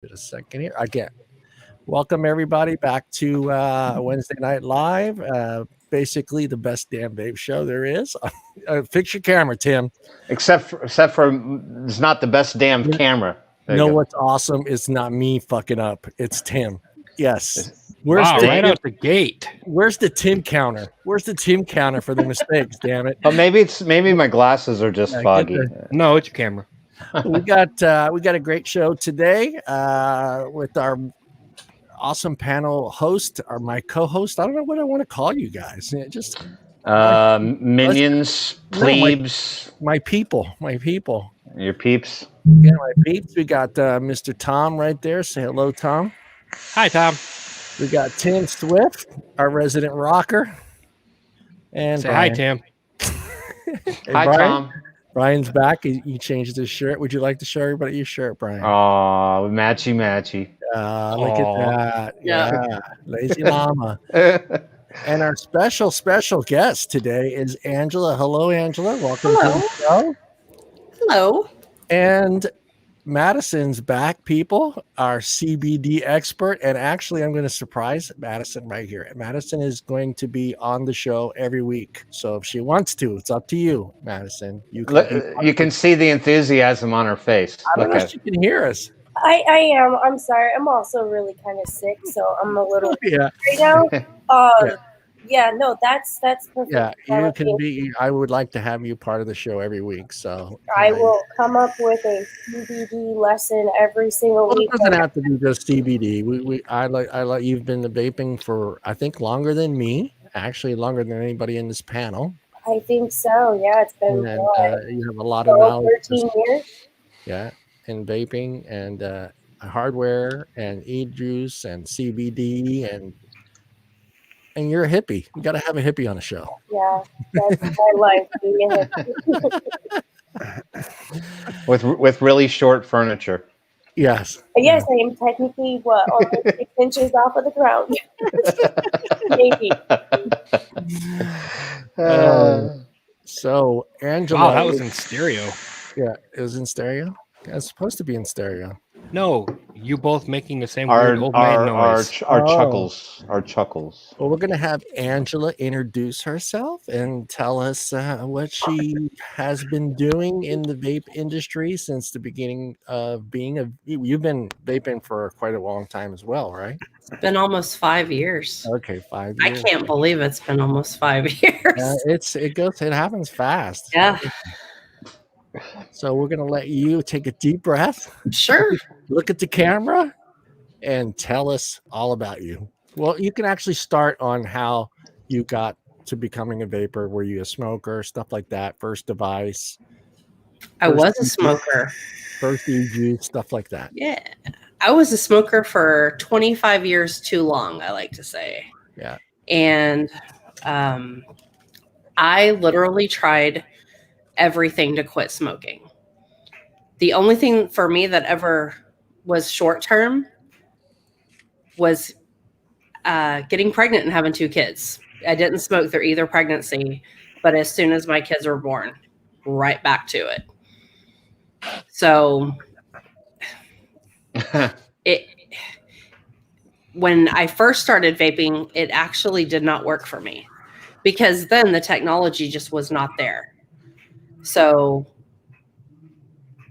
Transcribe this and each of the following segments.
Wait a second here. Again, welcome everybody back to Wednesday Night Live. Basically, the best damn vape show there is. Fix your camera, Tim. Except for it's not the best damn You camera. There know you go. what's awesome? It's not me fucking up. It's Tim. Yes. Wow, right out the gate. Where's the Tim counter? Where's the Tim counter for the mistakes? Damn it! But maybe my glasses are just foggy. No, it's your camera. We got a great show today with our awesome panel host, or my co-host. I don't know what I want to call you guys. Just Minions, plebes, my people. your peeps. Yeah, my peeps. We got Mr. Tom right there. Say hello, Tom. Hi, Tom. We got Tim Swift, our resident rocker. And Say Brian. hi, Tim. Hi, Brian. Tom. Brian's back. He changed his shirt. Would you like to show everybody your shirt, Brian? Oh, matchy. Look at that. Yeah. Lazy llama. And our special guest today is Angela. Hello, Angela. Welcome to the show. Hello. And Madison's back, people, our CBD expert. And actually, I'm going to surprise Madison right here. Madison is going to be on the show every week. So if she wants to, it's up to you, Madison. You can see the enthusiasm on her face. I don't know if she can hear us. I am. I'm sorry. I'm also really kind of sick, so I'm a little Yeah. right now. No, that's perfect. Yeah, you can be. I would like to have you part of the show every week. So I will come up with a CBD lesson every single week. It doesn't have to be just CBD. I like you've been vaping for I think longer than me. Actually, longer than anybody in this panel. I think so. Yeah, it's been you have a lot of knowledge. 13 years. Yeah, in vaping and hardware and e-juice and CBD and you're a hippie. You got to have a hippie on the show. Yeah, that's my life. Being a hippie. with really short furniture. Yes. Yes, I am technically only 6 inches off of the ground. Maybe. So Angela. Wow, that was in stereo. Yeah, it was in stereo. It's supposed to be in stereo. No, you both making the same weird old man noise. Our chuckles. Well, we're going to have Angela introduce herself and tell us what she has been doing in the vape industry since the beginning of being you've been vaping for quite a long time as well, right? It's been almost 5 years. Okay, 5 years. I can't believe it's been almost 5 years. It happens fast. Yeah. So we're going to let you take a deep breath. Sure. Look at the camera and tell us all about you. Well, you can actually start on how you got to becoming a vapor. Were you a smoker, stuff like that? First device? I was a smoker. First e-juice, stuff like that. Yeah. I was a smoker for 25 years too long, I like to say. Yeah. And I literally tried everything to quit smoking. The only thing for me that ever was short term was getting pregnant and having 2 kids. I didn't smoke through either pregnancy, but as soon as my kids were born, right back to it. So when I first started vaping, it actually did not work for me because then the technology just was not there. So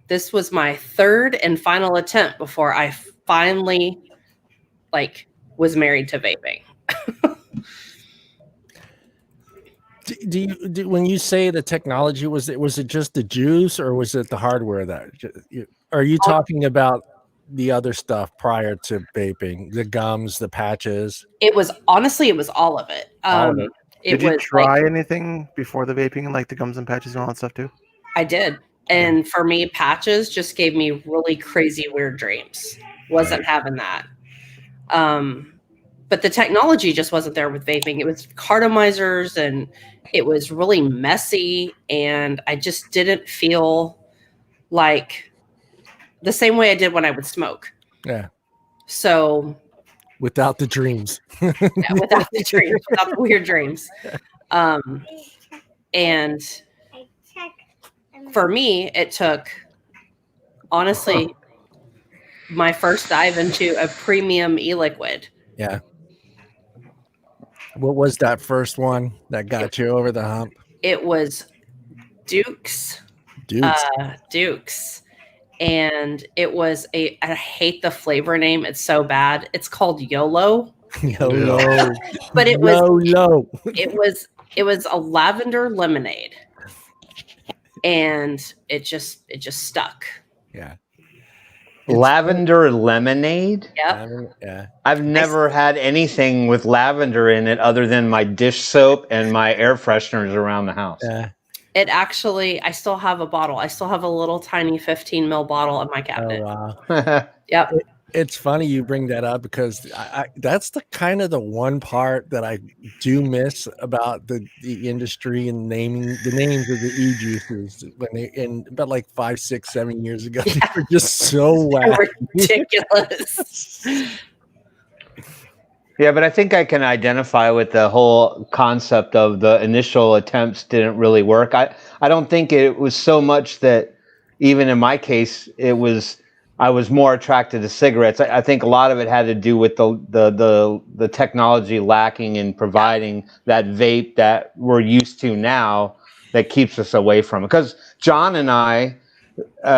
this was my 3rd and final attempt before I finally was married to vaping. do when you say the technology, was it just the juice or was it the hardware are you talking about the other stuff prior to vaping, the gums, the patches? It was all of it. Did you try anything before the vaping, like the gums and patches and all that stuff too? I did. And for me, patches just gave me really crazy, weird dreams. Wasn't having that. But the technology just wasn't there with vaping. It was cartomizers and it was really messy. And I just didn't feel like the same way I did when I would smoke. Yeah. So without the dreams. Without the dreams, without the weird dreams. And for me, it took, honestly, my first dive into a premium e-liquid. Yeah. What was that first one that got you over the hump? It was Duke's. Duke's. And it was I hate the flavor name. It's so bad. It's called YOLO. YOLO. But it was it was a lavender lemonade. And it just stuck. Yeah. Lavender lemonade? Yep. Yeah. I've never had anything with lavender in it other than my dish soap and my air fresheners around the house. Yeah. It actually, I still have a bottle. I still have a little tiny 15 ml bottle in my cabinet. Oh, wow. Yep. It's funny you bring that up because that's the kind of the one part that I do miss about the industry and naming the names of the e-juices when they about like 5, 6, 7 years ago. They were just so ridiculous. Yeah, but I think I can identify with the whole concept of the initial attempts didn't really work. I don't think it was so much that even in my case, I was more attracted to cigarettes. I think a lot of it had to do with the technology lacking in providing that vape that we're used to now that keeps us away from it. Because John and I,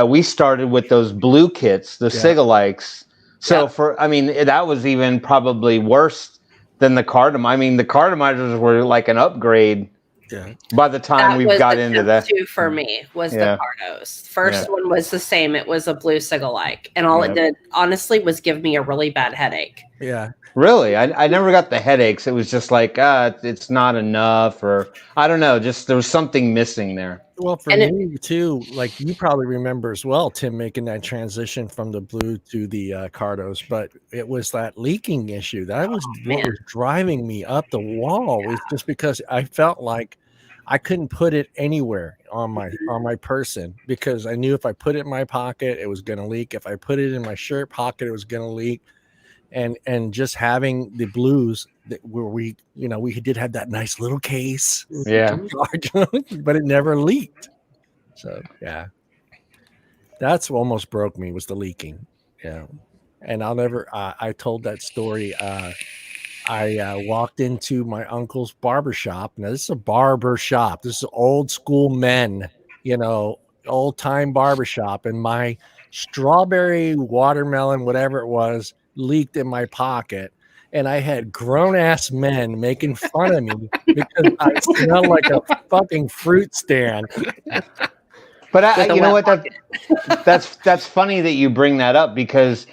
we started with those blue kits, the Cigalikes. So that was even probably worse than the cardamom. I mean, the cardomizers were like an upgrade. Yeah. By the time we got into that, two for me was the Cardos. First one was the same. It was a blue Cigalike, and all it did, honestly, was give me a really bad headache. Yeah. Really, I never got the headaches. It was just like it's not enough, or I don't know. Just there was something missing there. Well, for me too, like you probably remember as well, Tim, making that transition from the blue to the Cardos, but it was that leaking issue that was what was driving me up the wall. It's just because I felt like I couldn't put it anywhere on my person because I knew if I put it in my pocket, it was going to leak. If I put it in my shirt pocket, it was going to leak. And just having the blues where we did have that nice little case, but it never leaked. So that's what almost broke me was the leaking. Yeah, and I'll never. I told that story. I walked into my uncle's barber shop. Now this is a barber shop. This is old school men, old time barber shop, and my strawberry watermelon, whatever it was, leaked in my pocket, and I had grown-ass men making fun of me because I smelled like a fucking fruit stand. But you know what? That's funny that you bring that up because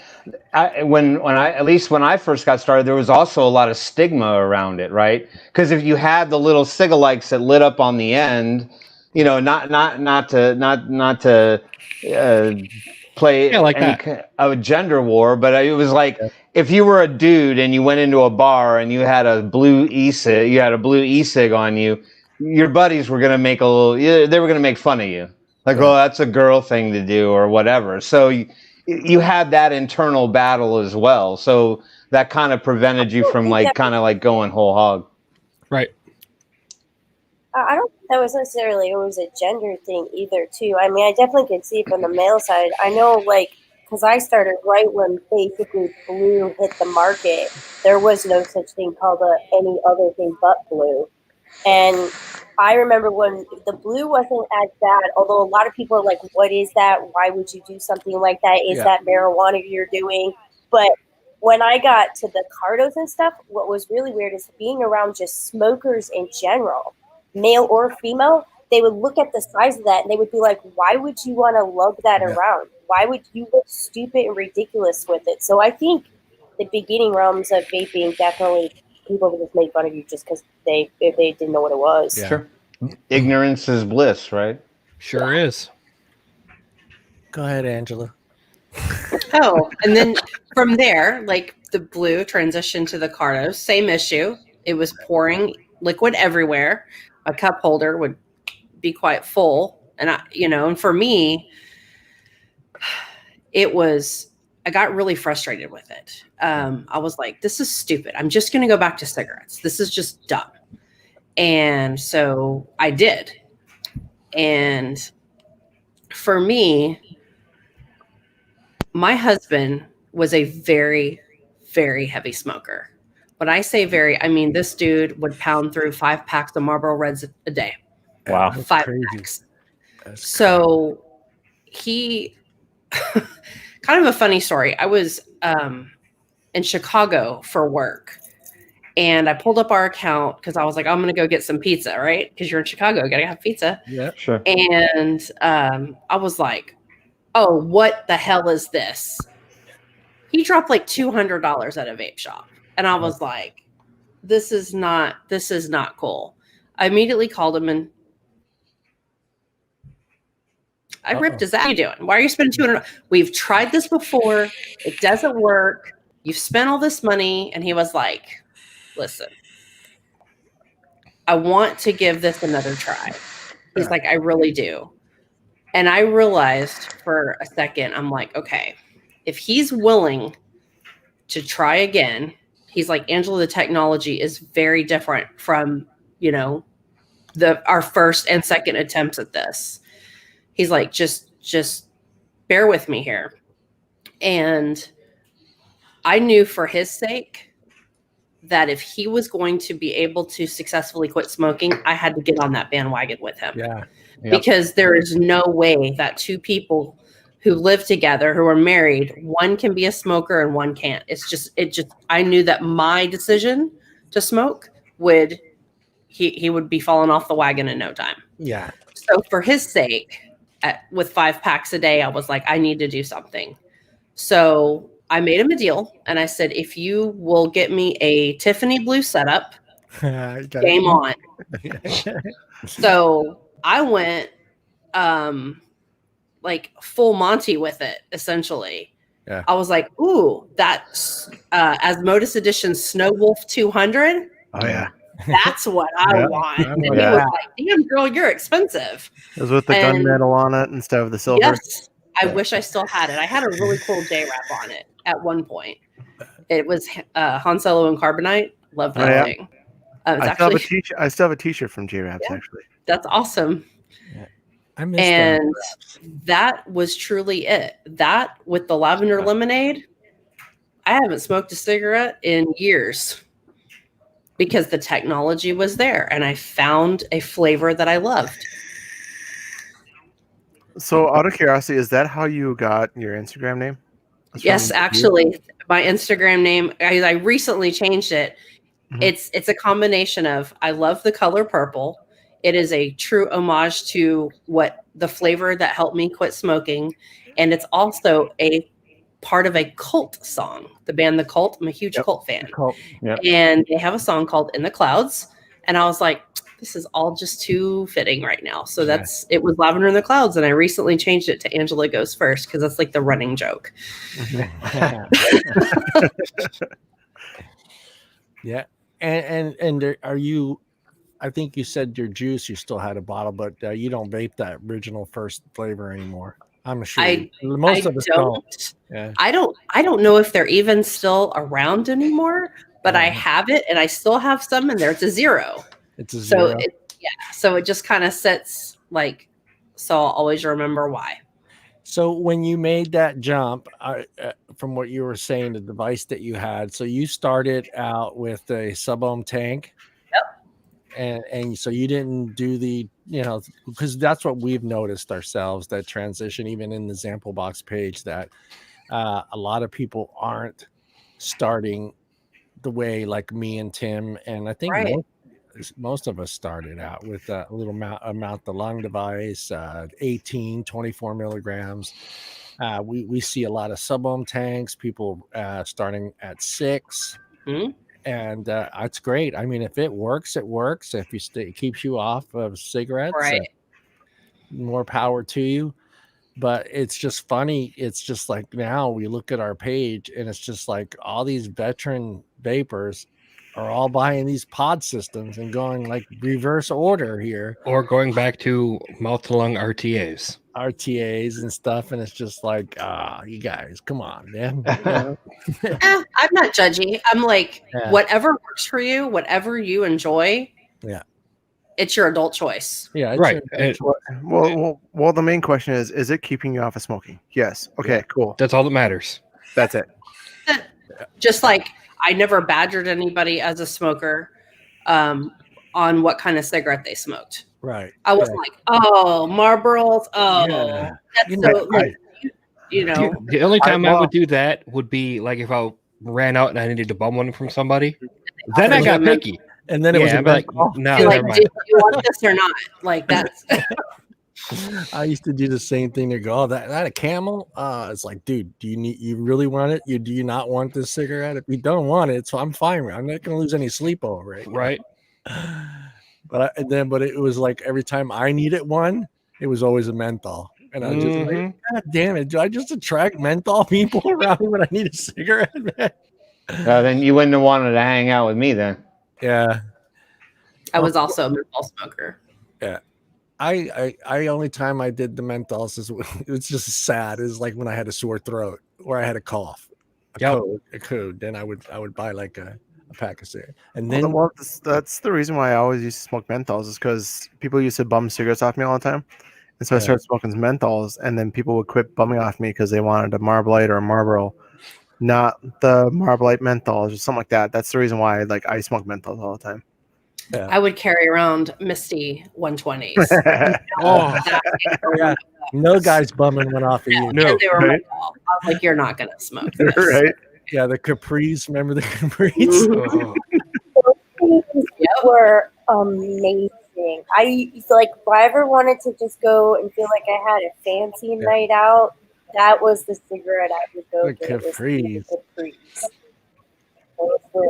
when I first got started, there was also a lot of stigma around it, right? Because if you had the little Cigalikes that lit up on the end, not to play like a gender war, but it was like if you were a dude and you went into a bar and you had a blue e-cig on you, your buddies were gonna make they were gonna make fun of you, like, oh, that's a girl thing to do or whatever. So you had that internal battle as well. So that kind of prevented you from going whole hog. Right. I don't think that was necessarily always a gender thing either, too. I mean, I definitely could see from the male side. I know, because I started right when basically blue hit the market, there was no such thing called any other thing but blue. And I remember when the blue wasn't as bad, although a lot of people are like, what is that? Why would you do something like that? Is that marijuana you're doing? But when I got to the Cardos and stuff, what was really weird is being around just smokers in general, male or female, they would look at the size of that and they would be like, why would you want to lug that around? Why would you look stupid and ridiculous with it? So I think the beginning realms of vaping, definitely people would just make fun of you just because they didn't know what it was. Yeah. Sure. Ignorance is bliss, right? Sure is. Go ahead, Angela. Oh, and then from there, the blue transitioned to the Cardos, same issue. It was pouring liquid everywhere. A cup holder would be quite full. And and for me, I got really frustrated with it. I was like, this is stupid. I'm just going to go back to cigarettes. This is just dumb. And so I did. And for me, my husband was a very, very heavy smoker. When I say very, I mean this dude would pound through 5 packs of Marlboro Reds a day. Wow. 5 packs. So he, kind of a funny story. I was in Chicago for work, and I pulled up our account because I was like, I'm going to go get some pizza, right? Because you're in Chicago, you got to have pizza. Yeah, sure. And I was like, oh, what the hell is this? He dropped like $200 at a vape shop. And I was like, this is not cool. I immediately called him and I ripped his ass. What are you doing? Why are you spending $200? We've tried this before. It doesn't work. You've spent all this money. And he was like, listen, I want to give this another try. He's like, I really do. And I realized for a second, I'm like, okay, if he's willing to try again, he's like, Angela, the technology is very different from, our first and second attempts at this. He's like, just bear with me here. And I knew for his sake that if he was going to be able to successfully quit smoking, I had to get on that bandwagon with him. Yeah. Yep. Because there is no way that two people who live together, who are married, one can be a smoker and one can't. I knew that my decision to smoke he would be falling off the wagon in no time. Yeah. So for his sake, with 5 packs a day, I was like, I need to do something. So I made him a deal and I said, if you will get me a Tiffany blue setup, game on. So I went like full Monty with it, essentially. Yeah. I was like, ooh, that's Asmodeus Edition Snow Wolf 200. Oh, yeah. That's what I want. And he was like, damn, girl, you're expensive. It was with the gunmetal on it instead of the silver. Yes. I wish I still had it. I had a really cool J-Wrap on it at one point. It was Han Solo and Carbonite. Love that thing. I still have a t-shirt from J-Wraps, actually. That's awesome. Yeah. I miss and that was truly it. That with the lavender lemonade, I haven't smoked a cigarette in years because the technology was there and I found a flavor that I loved. So out of curiosity, is that how you got your Instagram name? Yes, actually, my Instagram name, I recently changed it. Mm-hmm. It's a combination of, I love the color purple. It is a true homage to what the flavor that helped me quit smoking. And it's also a part of a Cult song, the band The Cult. I'm a huge Cult fan. Yep. And they have a song called In the Clouds. And I was like, this is all just too fitting right now. So it was Lavender in the Clouds. And I recently changed it to Angela Goes First because that's like the running joke. Yeah. And are you, I think you said your juice, you still had a bottle, but you don't vape that original first flavor anymore. I'm sure most of us don't. Yeah. I don't know if they're even still around anymore, but I have it and I still have some in there. It's a zero. It's a zero. So it just kind of sits like, so I'll always remember why. So when you made that jump, from what you were saying, the device that you had, so you started out with a sub-ohm tank. Yep. And so you didn't do the, because that's what we've noticed ourselves, that transition, even in the sample box page, that a lot lot aren't starting the way like me and Tim. And I think most of us started out with a little amount the lung device, 18, 24 milligrams. We see a lot of sub-ohm tanks, people starting at 6. Mm-hmm. And it's great. I mean, if it works, it works. If it keeps you off of cigarettes, more power to you. But it's just funny. It's just like now we look at our page and it's just like all these veteran vapors are all buying these pod systems and going like reverse order here. Or going back to mouth to lung RTAs and stuff. And it's just like, you guys, come on, man. I'm not judgy. I'm like, whatever works for you, whatever you enjoy. Yeah. it's your adult choice. Yeah, it's Right. Well, the main question is it keeping you off of smoking? Yes. Okay, cool. That's all that matters. That's it. Just like I never badgered anybody as a smoker on what kind of cigarette they smoked. right. I wasn't like, oh, Marlboros. Oh, Yeah. that's You so know, like, you know. The only time I well- would do that would be like if I ran out and I needed to bum one from somebody. Then I got picky. And then it was Yeah, a I'd be like, menthol. no, Be never like, mind. do you want this or not? Like that's I used to do the same thing. They go, "Oh, that a Camel?" It's like, dude, you really want it? Do you not want this cigarette? If you don't want it, so I'm fine. I'm not going to lose any sleep over it, Right. But it was like every time I needed one, it was always a menthol, and I was just like, God damn it! Do I just attract menthol people around me when I need a cigarette? Man? Then you wouldn't have wanted to hang out with me then. Yeah. I was also a menthol smoker. Yeah. I only time I did the menthols is it's just sad is like when I had a sore throat or I had a cough, a code. Then I would buy like a pack of cigarettes. And then that's the reason why I always used to smoke menthols is because people used to bum cigarettes off me all the time, and so I started smoking menthols, and then people would quit bumming off me because they wanted a Marlboro or a Marlboro, not the Marlboro menthols or something like that. That's the reason why I smoke menthols all the time. Yeah. I would carry around Misty 120s. Yeah. No guy's bumming one off of you. No, they were menthol. I was like, you're not gonna smoke this. Right? Yeah, the Capris. Remember the Capris? Were amazing. I feel like if I ever wanted to just go and feel like I had a fancy night out, that was the cigarette I would go The get. Capris. The Capris.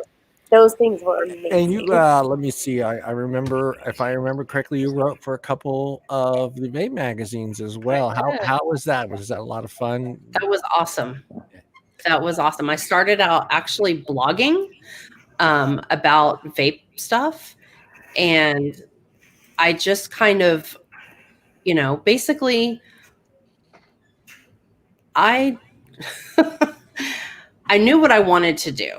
Those things were amazing. And you, let me see. I remember, if I remember correctly, you wrote for a couple of the vape magazines as well. How was that? Was that a lot of fun? That was awesome. That was awesome. I started out actually blogging about vape stuff, and I just kind of, basically, I I knew what I wanted to do,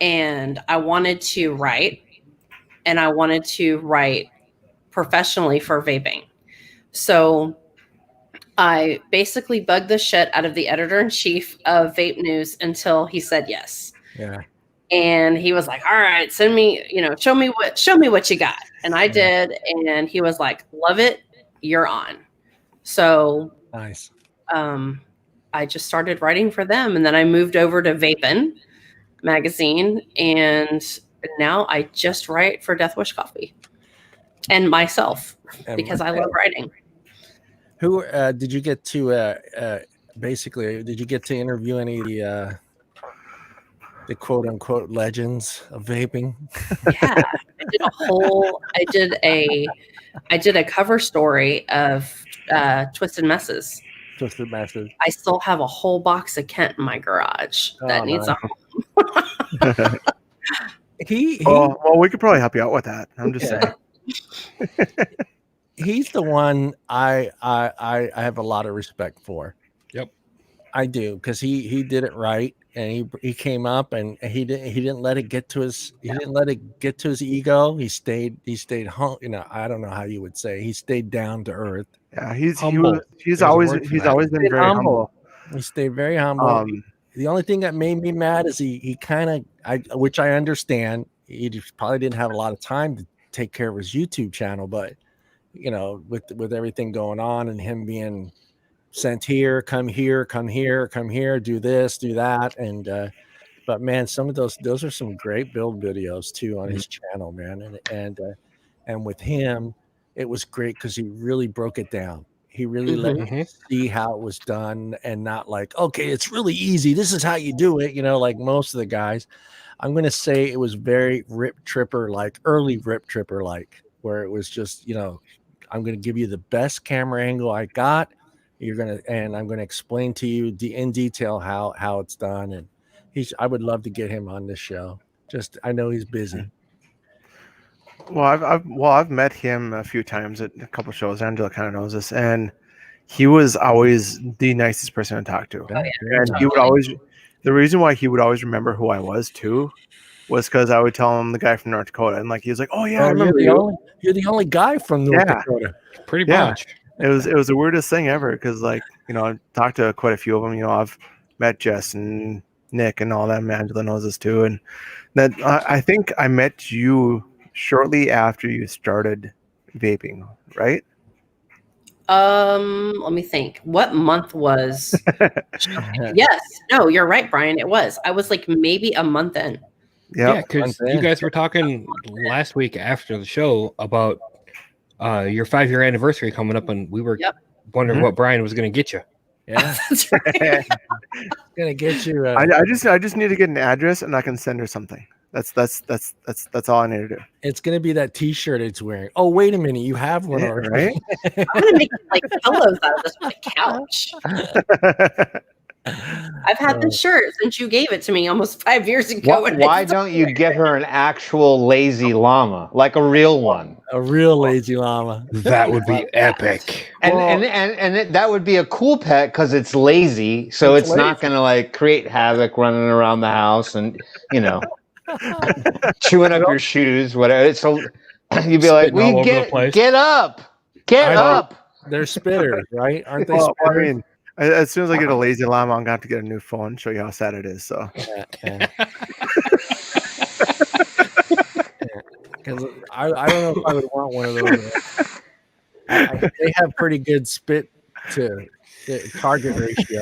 and I wanted to write, and I wanted to write professionally for vaping. So I basically bugged the shit out of the editor-in-chief of Vape News until he said yes. Yeah. And he was like, all right, send me, show me what you got. And I did. And he was like, love it. You're on. So nice. I just started writing for them. And then I moved over to Vapeun magazine. And now I just write for Death Wish Coffee and myself because I love writing. Who did you get to did you get to interview any of the quote unquote legends of vaping? Yeah, I did a cover story of Twisted Messes. Twisted Messes. I still have a whole box of Kent in my garage that needs a home. Well, we could probably help you out with that. I'm just saying. He's the one I have a lot of respect for. Yep, I do, because he did it right, and he came up and he didn't let it get to his ego. He stayed home. I don't know how you would say, he stayed down to earth. Yeah, he's humble. He's always been very humble. He stayed very humble. The only thing that made me mad is he kind of, which I understand, he just probably didn't have a lot of time to take care of his YouTube channel, but with everything going on and him being sent here, come here, do this, do that. And, but man, some of those are some great build videos too on his channel, man. And with him, it was great because he really broke it down. He really let you see how it was done, and not like, okay, it's really easy, this is how you do it, like most of the guys. I'm going to say it was very Rip Tripper, like early Rip Tripper, like where it was just, I'm going to give you the best camera angle I got. And I'm going to explain to you in detail how it's done. And I would love to get him on this show. Just, I know he's busy. Well, I've met him a few times at a couple shows. Angela kind of knows this, and he was always the nicest person to talk to. Yeah, And he would always, the reason why he would always remember who I was too, was because I would tell him the guy from North Dakota, and like he was like, "Oh yeah, I Oh, remember you." you're the only guy from North Yeah. Dakota. Pretty Yeah. much. It was the weirdest thing ever because like I talked to quite a few of them. I've met Jess and Nick and all them. Angela knows us too, and that I think I met you shortly after you started vaping, right? Let me think. What month was? Yes. No, you're right, Brian. It was. I was like maybe a month in. Yeah, Yep. because you guys were talking last week after the show about your 5-year anniversary coming up, and we were wondering what Brian was going to get you. Yeah, That's right. gonna get you. I just need to get an address and I can send her something. That's all I need to do. It's gonna be that T-shirt it's wearing. Oh, wait a minute, you have one Yeah, already. right? I'm gonna make like pillows out of this on the couch. I've had this shirt since you gave it to me almost 5 years ago. Why don't you get her an actual lazy llama, like a real one? A real lazy llama. That would be epic. And that would be a cool pet because it's lazy, so it's not going to like create havoc running around the house and chewing up your shoes, whatever. So you'd be like, Spitting all "We over the place." get up, get up." They're spitters, right? Aren't they? Well, I spitters? mean, as soon as I get a lazy llama, I'm gonna have to get a new phone, show you how sad it is. So Yeah. Because I don't know if I would want one of those. They have pretty good spit to target ratio.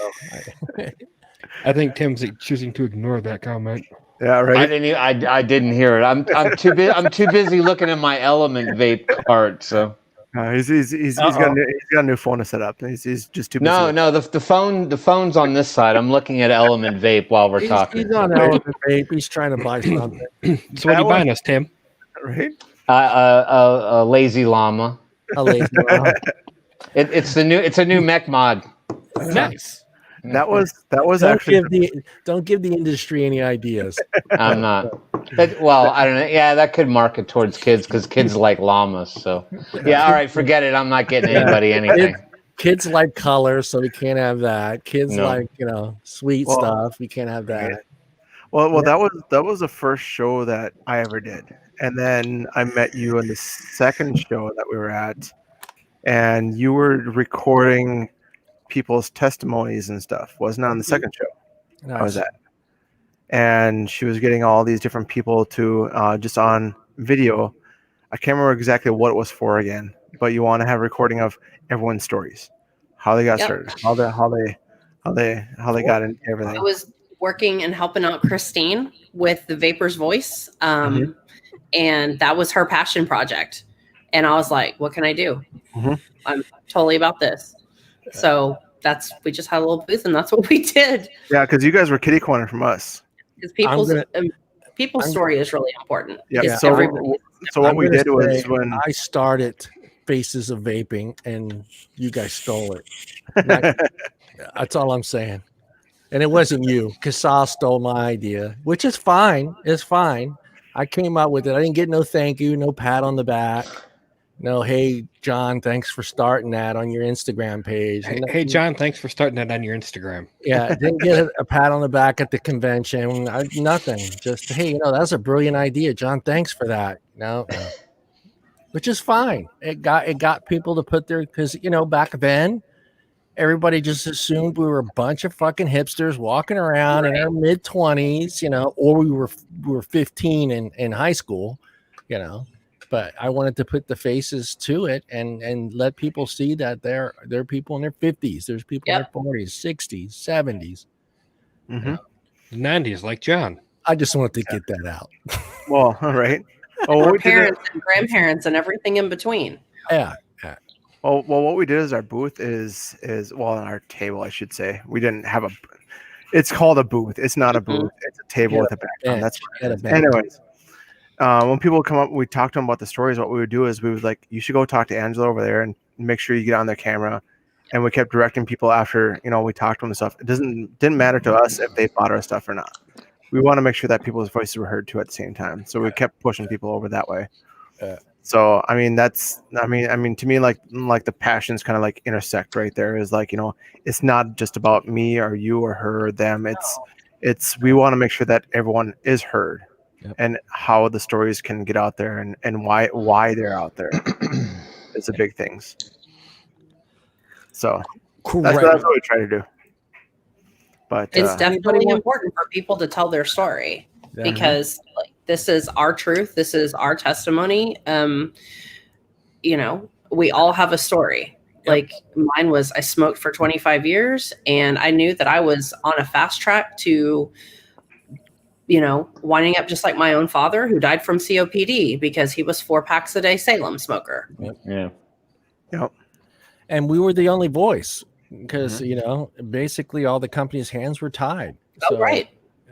I think Tim's choosing to ignore that comment. yeah, I right. didn't hear it. I'm too busy looking at my Element vape cart. So He's got a new phone to set up. He's just too busy. no, the phone's on this side. I'm looking at Element vape while we're talking. He's on Element Vape. He's trying to buy something. So what are you buying us, Tim? Right? A lazy llama. A lazy llama. It's a new mech mod. Nice. That was Don't actually give the industry any ideas. I'm not. Well, I don't know. Yeah, that could market towards kids because kids like llamas. So yeah, all right, forget it. I'm not getting anybody anything. Kids like color, so we can't have that. Kids No. like sweet stuff. We can't have that. well that was the first show that I ever did, and then I met you in the second show that we were at, and you were recording people's testimonies and stuff. Wasn't on the second show. I was at, and she was getting all these different people to just on video. I can't remember exactly what it was for again, but you want to have a recording of everyone's stories, how they got started, how they got into everything. I was working and helping out Christine with the Vapor's Voice, and that was her passion project. And I was like, "What can I do? I'm totally about this." So we just had a little booth, and that's what we did. Yeah, because you guys were kitty corner from us. Because people's story is really important. Yeah. So So what we did was when I started Faces of Vaping, and you guys stole it. That's all I'm saying. And it wasn't you. Casal stole my idea, which is fine. It's fine. I came out with it. I didn't get no thank you, no pat on the back. No, hey, John, thanks for starting that on your Instagram page. Hey, John, thanks for starting that on your Instagram. Yeah, didn't get a pat on the back at the convention. Nothing. Just, hey, that's a brilliant idea, John. Thanks for that. No. Which is fine. It got people to put their, because back then, everybody just assumed we were a bunch of fucking hipsters walking around in our mid-20s, or we were 15 in high school, But I wanted to put the faces to it and let people see that there are people in their 50s, there's people in their 40s, 60s, 70s, 90s, like John. I just wanted to get that out. Well, all right. Or parents and grandparents and everything in between. Yeah. Well, what we did is our booth is on our table, I should say. We didn't have it's called a booth. It's not a booth. It's a table with a background. That's what it is. Anyways. When people would come up, we talked to them about the stories. What we would do is we would like, you should go talk to Angela over there and make sure you get on their camera. And we kept directing people after, we talked to them and stuff. It didn't matter to us if they bought our stuff or not. We want to make sure that people's voices were heard too at the same time. So we kept pushing people over that way. So, I mean, to me, like the passions kind of like intersect right there is like, it's not just about me or you or her or them. It's we want to make sure that everyone is heard. and how the stories can get out there and why they're out there. It's the big things. So that's what we try to do. But it's definitely important for people to tell their story because like, this is our truth. This is our testimony. You know, we all have a story. Like mine was, I smoked for 25 years and I knew that I was on a fast track to, you know, winding up just like my own father who died from COPD because he was 4 packs a day Salem smoker. Yep. And we were the only voice because, you know, basically all the company's hands were tied. Oh, right.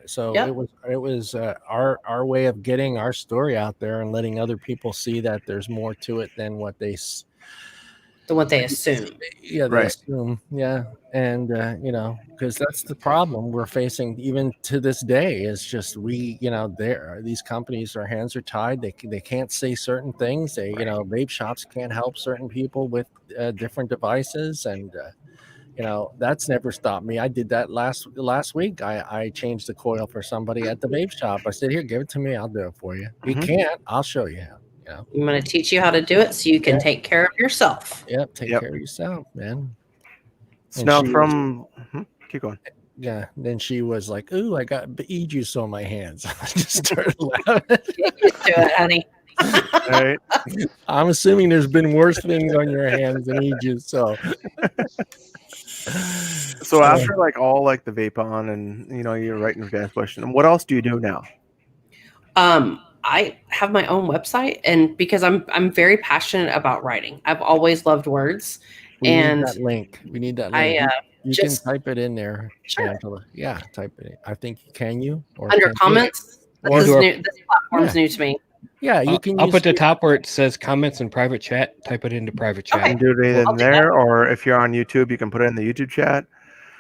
So it was our way of getting our story out there and letting other people see that there's more to it than what they assume. Yeah, they assume. Yeah, and you know, because that's the problem we're facing even to this day. Is just these companies, their hands are tied. They can't say certain things. Vape shops can't help certain people with different devices, and you know, that's never stopped me. I did that last week. I changed the coil for somebody at the vape shop. I said, "Here, give it to me. I'll do it for you. You can't. I'll show you how." You know? I'm going to teach you how to do it so you can take care of yourself. Take care of yourself, man. So now keep going. Yeah. Then she was like, "Ooh, I got e-juice on my hands." I just started laughing. Get used to it, honey. All right. I'm assuming there's been worse things on your hands than e-juice. So after like all like the Vapeun and you know you're writing for gas question, what else do you do now? I have my own website, and because I'm very passionate about writing, I've always loved words. We need that link. You can type it in there. Sure. Angela. Yeah, type it in. I think can you or under comments? This platform's new to me. Yeah, you can. Up at the top where it says comments and private chat, type it into private chat. You can do it in there, or if you're on YouTube, you can put it in the YouTube chat.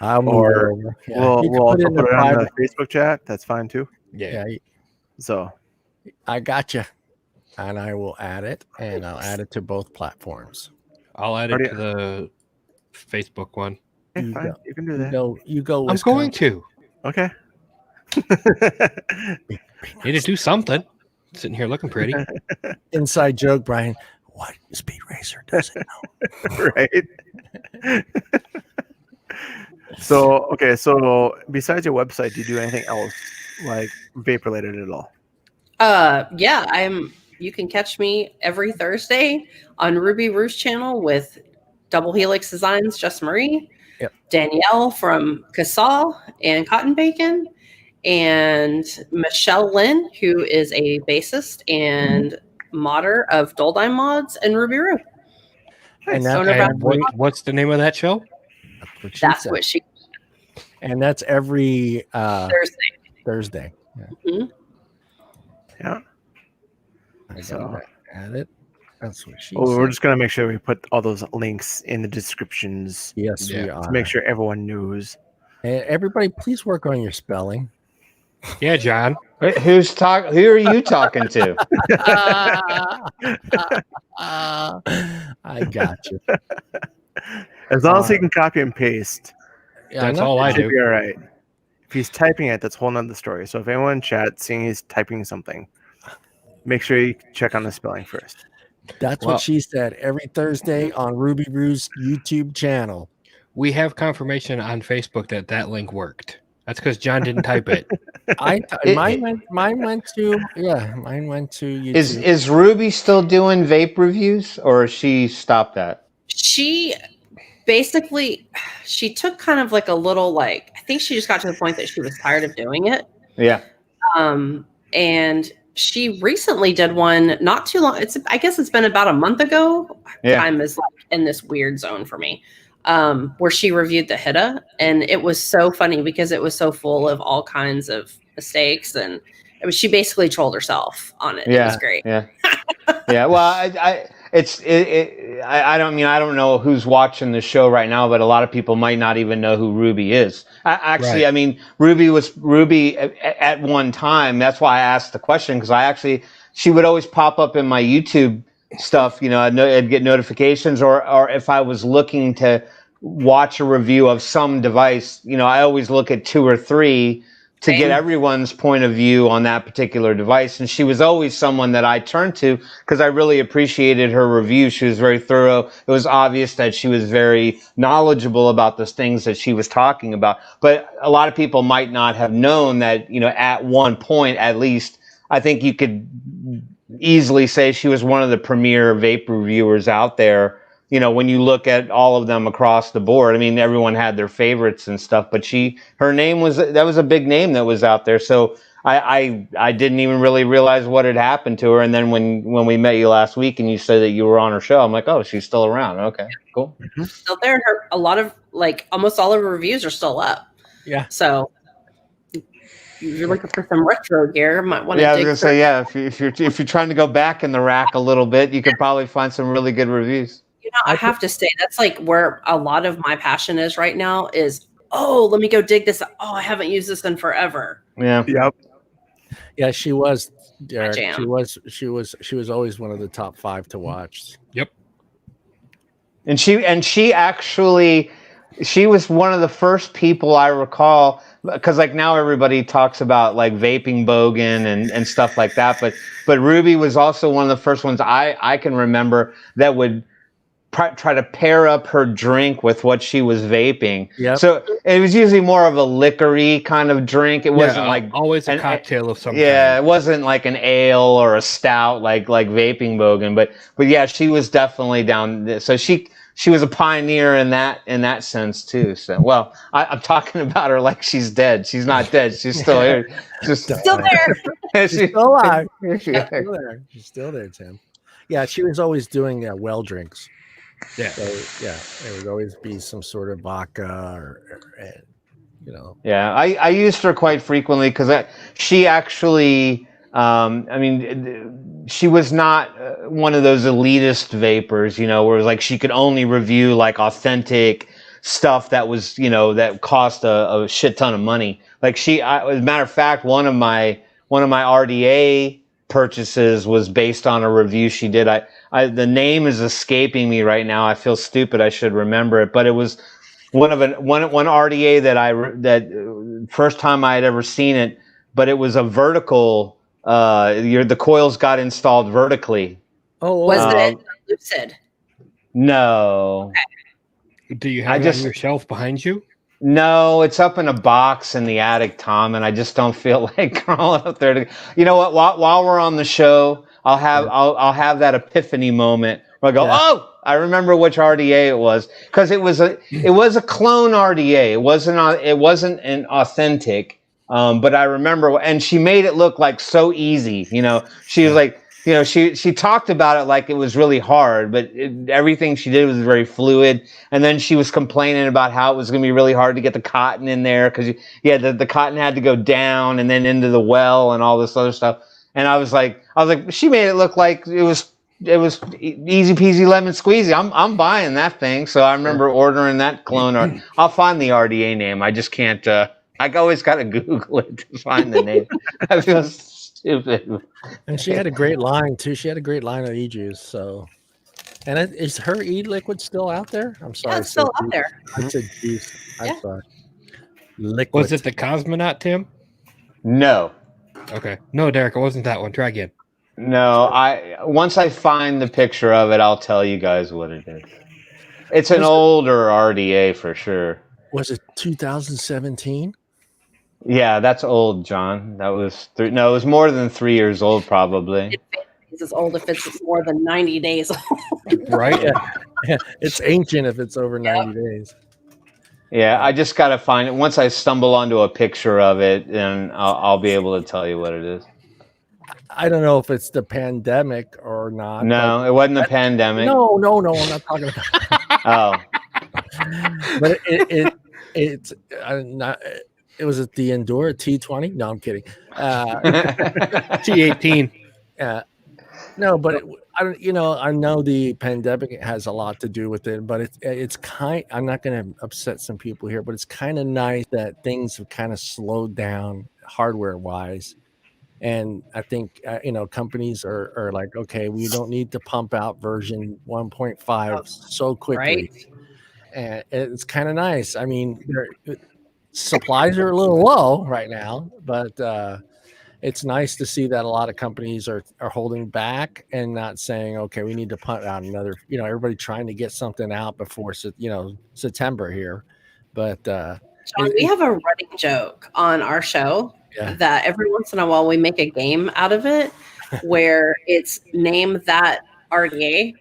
We'll put it on the Facebook chat. That's fine too. Yeah. So I got you, and I will add it, and I'll add it to both platforms. I'll add it to the Facebook one. Okay, fine. You can do that. You go. I'm going to. Okay. Need to do something. Sitting here looking pretty. Inside joke, Brian. What Speed Racer doesn't know. Right. So besides your website, do you do anything else like vape related at all? You can catch me every Thursday on Ruby Roost channel with Double Helix Designs, Jess Marie, Danielle from Casal and Cotton Bacon, and Michelle Lynn, who is a bassist and modder of Doldime Mods and Ruby Roo. And what's the name of that show? That's what she. And that's every Thursday. Yeah. Mm-hmm. Yeah. I got add it. That's what she. We're just gonna make sure we put all those links in the descriptions. Yes, we are. To make sure everyone knows. And everybody, please work on your spelling. Yeah, John. Wait, who are you talking to? I got you. As long as he can copy and paste, that's all I do. Be all right. If he's typing it, that's a whole nother story. So if anyone in chat seeing he's typing something, make sure you check on the spelling first. That's what she said. Every Thursday on Ruby Roo's YouTube channel. We have confirmation on Facebook that link worked. That's because John didn't type it. Mine went to YouTube. Is Ruby still doing vape reviews, or she stopped that? She basically took kind of like a little I think she just got to the point that she was tired of doing it. Yeah. And she recently did one not too long. I guess it's been about a month ago. Yeah. Time is in this weird zone for me. Where she reviewed the Hitta, and it was so funny because it was so full of all kinds of mistakes, and she basically trolled herself on it. Yeah, it was great. Yeah, yeah. Well, I don't know who's watching the show right now, but a lot of people might not even know who Ruby is. Actually, right. I mean, Ruby at one time. That's why I asked the question, because she would always pop up in my YouTube stuff. You know, I'd get notifications, or if I was looking to watch a review of some device, you know, I always look at 2 or 3 to get Same. everyone's point of view on that particular device. And she was always someone that I turned to because I really appreciated her review. She was very thorough. It was obvious that she was very knowledgeable about the things that she was talking about. But a lot of people might not have known that, at one point, at least, I think you could easily say she was one of the premier vape reviewers out there. When you look at all of them across the board, I mean, everyone had their favorites and stuff, but her name was a big name that was out there. So I didn't even really realize what had happened to her. And then when we met you last week and you said that you were on her show, I'm like, oh, she's still around. Okay, cool. Still there. A lot of almost all of her reviews are still up. Yeah. So if you're looking for some retro gear, might want to. Yeah, I was gonna say, yeah. If you're trying to go back in the rack a little bit, you could probably find some really good reviews. I have to say that's where a lot of my passion is right now is, let me go dig this. Oh, I haven't used this in forever. Yeah. Yep. Yeah, she was, Derek. jam. She was always one of the top 5 to watch. Yep. And she actually, she was one of the first people I recall, because now everybody talks about vaping bogan and stuff like that, but Ruby was also one of the first ones I can remember that would try to pair up her drink with what she was vaping. Yep. So it was usually more of a liquor-y kind of drink. It wasn't always a cocktail of some kind. Yeah, it wasn't like an ale or a stout like Vapeun Bogan, but yeah, she was definitely down. So she was a pioneer in that sense too. So I'm talking about her like she's dead. She's not dead. She's still here. She's Still there. She's still alive. She's She's still there. She's still there, Tim. Yeah, she was always doing well drinks. Yeah. So yeah, there would always be some sort of vodka or Yeah, I used her quite frequently because she actually, she was not one of those elitist vapors, where it was she could only review authentic stuff that was, that cost a shit ton of money. As a matter of fact, one of my RDA purchases was based on a review she did. The name is escaping me right now. I feel stupid. I should remember it, but it was one RDA that first time I had ever seen it, but it was a vertical. The coils got installed vertically. Oh, Was it Lucid? No. Do you have it on your shelf behind you? No, it's up in a box in the attic, Tom, and I just don't feel like crawling up there. You know what? While we're on the show, I'll have that epiphany moment where I go, oh, I remember which RDA it was, because it was a clone RDA. It wasn't an authentic, but I remember, and she made it look so easy. She was she talked about it like it was really hard, but everything she did was very fluid. And then she was complaining about how it was going to be really hard to get the cotton in there because the cotton had to go down and then into the well and all this other stuff. And I was like, she made it look like it was easy peasy lemon squeezy. I'm buying that thing. So I remember ordering that clone. I'll find the RDA name. I just can't. I always got to Google it to find the name. I feel stupid. And she had a great line too. She had a great line of e-juice. So, and is her e-liquid still out there? I'm sorry, Yeah, it's still out there. I said juice. I'm Yeah. sorry. Liquid. Was it the Cosmonaut, Tim? No. Okay. No, Derek, it wasn't that one. Try again. No, once I find the picture of it, I'll tell you guys what it is. It's an older RDA for sure. Was it 2017? Yeah, that's old, John. That was no, it was more than 3 years old, probably. It's as old if it's more than 90 days old. Right? Yeah. It's ancient if it's over 90 days. Yeah, I just gotta find it. Once I stumble onto a picture of it, then I'll be able to tell you what it is. I don't know if it's the pandemic or not. No, it wasn't the pandemic. No, I'm not talking about that. Oh. But it's not. It was at the Endura T20. No, I'm kidding. T18. No, but I don't. I know the pandemic has a lot to do with it, but it's kind. I'm not going to upset some people here, but it's kind of nice that things have kind of slowed down hardware wise. And I think, companies are like, okay, we don't need to pump out version 1.5 so quickly. Right. And it's kind of nice. I mean, supplies are a little low right now, but it's nice to see that a lot of companies are holding back and not saying, okay, we need to punt out another, everybody trying to get something out before, September here. But Sean, we have a running joke on our show that every once in a while we make a game out of it where it's name that RDA,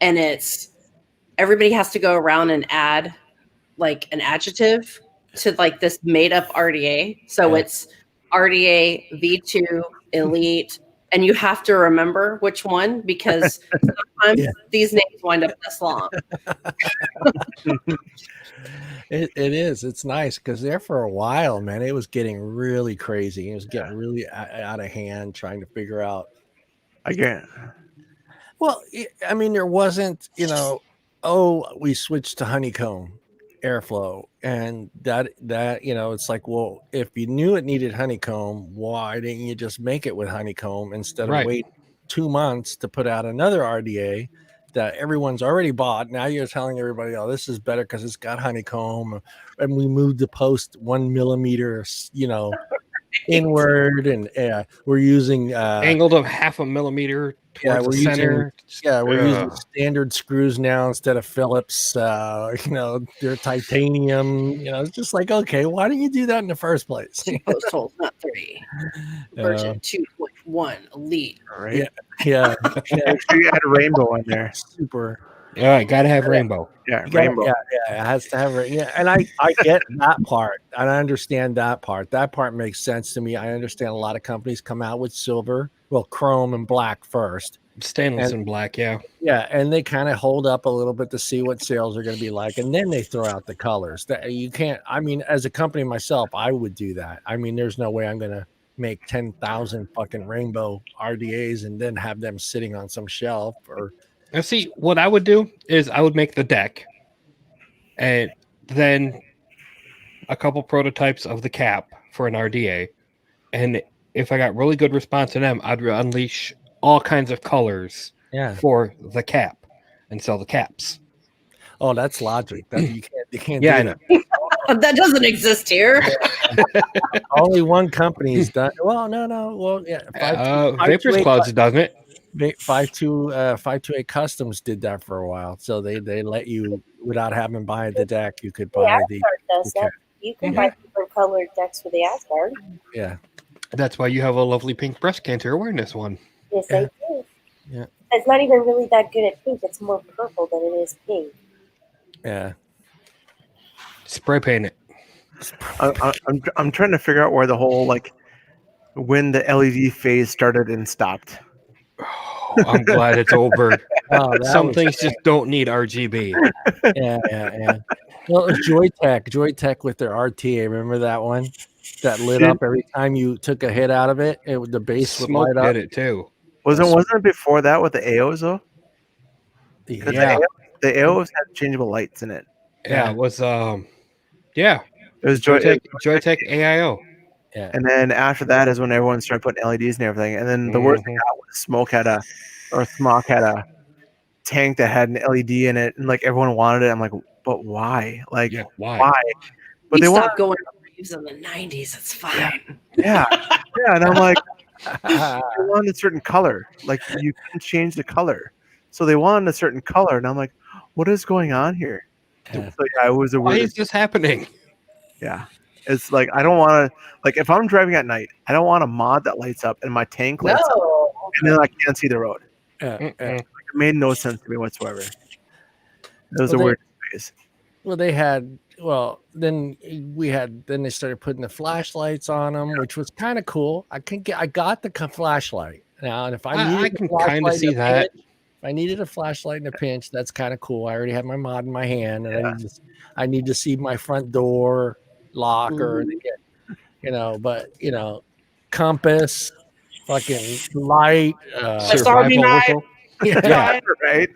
and it's everybody has to go around and add like an adjective to like this made up RDA. So it's RDA V2 Elite, and you have to remember which one because sometimes these names wind up this long. It is. It's nice because there for a while, man, it was getting really crazy. It was getting really out of hand trying to figure out. Again. Well, I mean, there wasn't, we switched to honeycomb airflow, and that it's like, well, if you knew it needed honeycomb, why didn't you just make it with honeycomb instead of wait 2 months to put out another RDA that everyone's already bought? Now you're telling everybody, oh, this is better because it's got honeycomb, and we moved the post 1 millimeter, inward, and we're using angled of 0.5 millimeter towards the center. We're using standard screws now instead of Phillips. They're titanium. It's just like, okay, why didn't you do that in the first place? Post holes, not 3. Version 2.1 Elite. Right? Yeah. You had a rainbow in there. Super. Yeah, I gotta have rainbow. Yeah, rainbow. Yeah, it has to have and I get that part, and I understand that part. That part makes sense to me. I understand a lot of companies come out with silver, chrome and black first, stainless and black, yeah, and they kind of hold up a little bit to see what sales are going to be like, and then they throw out the colors. That you can't. I mean, as a company myself, I would do that. I mean, there's no way I'm going to make 10,000 fucking rainbow RDAs and then have them sitting on some shelf or. Now, see, what I would do is I would make the deck and then a couple prototypes of the cap for an RDA. And if I got really good response to them, I'd unleash all kinds of colors for the cap and sell the caps. Oh, that's logic. You can't yeah, do I know. That doesn't exist here. Only one company's done. Well, no. Well, yeah. Vapors Clouds doesn't it? 528 Customs did that for a while, so they let you, without having to buy the deck, you could buy the does that. You can buy different colored decks for the Asgard. Yeah, that's why you have a lovely pink breast cancer awareness one. Yes, I do. Yeah, it's not even really that good at pink. It's more purple than it is pink. Yeah, spray paint it. I'm trying to figure out where the whole when the LED phase started and stopped. Oh, I'm glad it's over. Some things just don't need RGB. Yeah. Well, it was Joytech with their RTA. Remember that one that lit up every time you took a hit out of it? The base would light up. Did it too. Wasn't it before that with the AOs though? Yeah, the AOs had changeable lights in it. Yeah, it was. It was Joytech AIO. Yeah. And then after that is when everyone started putting LEDs and everything. And then the worst thing was Smoke had a tank that had an LED in it, and everyone wanted it. I'm like, but why? Why? But they stopped going raves in the 90s. It's fine. Yeah. And I'm like, they wanted a certain color. You can change the color, so they wanted a certain color, and I'm like, what is going on here? Yeah. So it was a weird. Why is this happening? Yeah. It's I don't want to, if I'm driving at night, I don't want a mod that lights up and my tank lights up, and then I can't see the road. It made no sense to me whatsoever. It was a weird phase. Well, then they started putting the flashlights on them, which was kind of cool. I got the flashlight now, and if I can kind of see that. If I needed a flashlight in a pinch, that's kind of cool. I already have my mod in my hand, and I need to see my front door locker, but compass, fucking light, survival whistle. Yeah, right.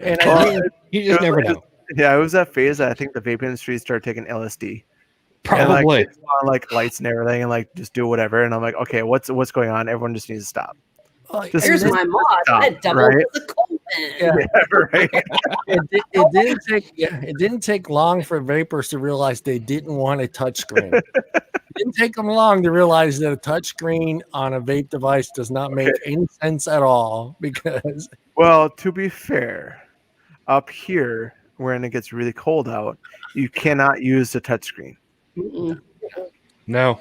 And you just never know. Yeah, it was that phase that I think the vape industry started taking LSD. Probably. And, on, lights and everything, and just do whatever. And I'm like, okay, what's going on? Everyone just needs to stop. Here's my mod. I doubled the cold Yeah. Right. It didn't take long for vapors to realize they didn't want a touchscreen. It didn't take them long to realize that a touchscreen on a vape device does not make any sense at all because Well, to be fair, up here when it gets really cold out, you cannot use the touchscreen. Mm-mm. No.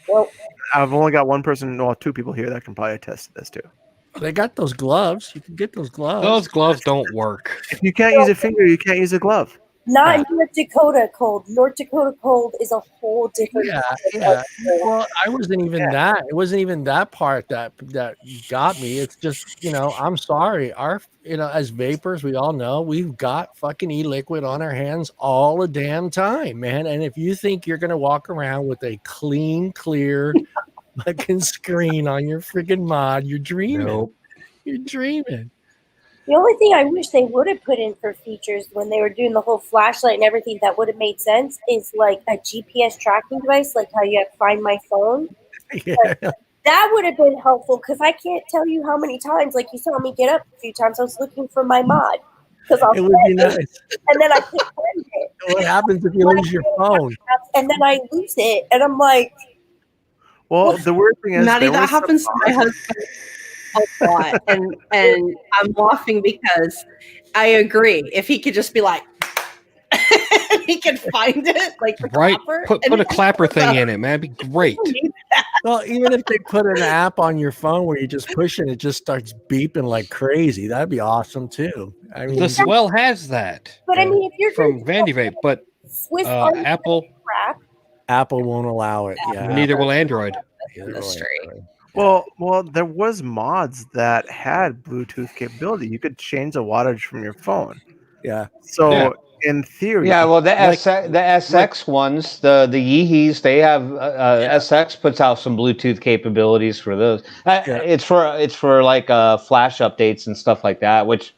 Well, I've only got one person, well, two people here that can probably attest to this too. they got those gloves. You can get those gloves. Those gloves don't work. If you can't use a finger, you can't use a glove. not in North Dakota cold. North Dakota cold is a whole different. Yeah. Well, I wasn't even that. It wasn't even that part that got me. It's just, I'm sorry. As vapors, we all know we've got fucking e-liquid on our hands all the damn time, man. And if you think you're gonna walk around with a clean, clear fucking screen on your freaking mod, you're dreaming. Nope. You're dreaming. The only thing I wish they would have put in for features when they were doing the whole flashlight and everything that would have made sense is like a GPS tracking device, like how you have Find My Phone. Yeah. That would have been helpful because I can't tell you how many times, like you saw me get up a few times, I was looking for my mod. It would be nice. And then I couldn't find it. What happens if you lose your phone? And then I lose it. And I'm like, Well, the weird thing is, Maddie, there that was some happens to my husband a lot, and I'm laughing because I agree. If he could just be like, he could find it like the Right. clapper, Put and a clapper thing in it, man. It'd be great. Well, even if they put an app on your phone where you just push it, it just starts beeping like crazy. That'd be awesome too. I mean, The Swell has that but I mean, if you're from Vandy Vape, but Swiss Army Apple, crap, Apple won't allow it. Yeah, neither will Android. industry. Well, there was mods that had Bluetooth capability. You could change the wattage from your phone. Yeah. So Yeah. in theory, Yeah, well, the Like- SX ones, the Yeehees, they have SX puts out some Bluetooth capabilities for those. It's for like flash updates and stuff like that. Which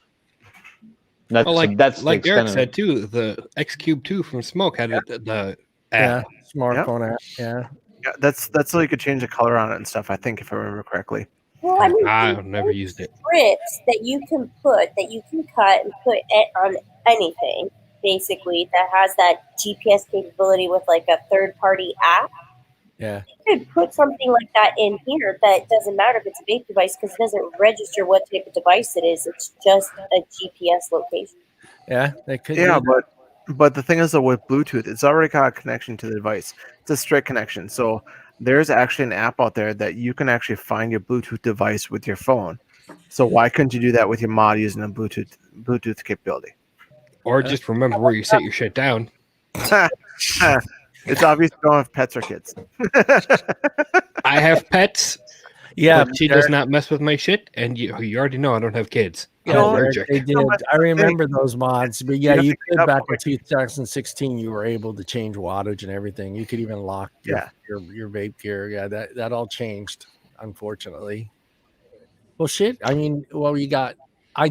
that's Well, that's like the Derek extent of said too, the X Cube 2 from Smoke had the Yeah. app. Smartphone app. Yeah. yeah, that's so you could change the color on it and stuff. I think if I remember correctly. well, I mean, I've never used it. strips that you can cut and put it on anything, basically, that has that GPS capability with like a third party app. Yeah. You could put something like that in here that doesn't matter if it's a vape device because it doesn't register what type of device it is. It's just a GPS location. Yeah. They could. Yeah, do that. but the thing is, though, with Bluetooth, it's already got a connection to the device. It's a straight connection. So there's actually an app out there that you can actually find your Bluetooth device with your phone. So why couldn't you do that with your mod using a Bluetooth capability? Or just remember where you set your shit down. It's obvious you don't have pets or kids. I have pets. Yeah. But she does not mess with my shit, and you already know I don't have kids. I'm Yeah, allergic. they did. I remember those mods, but yeah, have you to get could up back in quick. 2016. You were able to change wattage and everything. You could even lock your vape gear. Yeah, that all changed, unfortunately. Well, shit. I mean, well, you got. I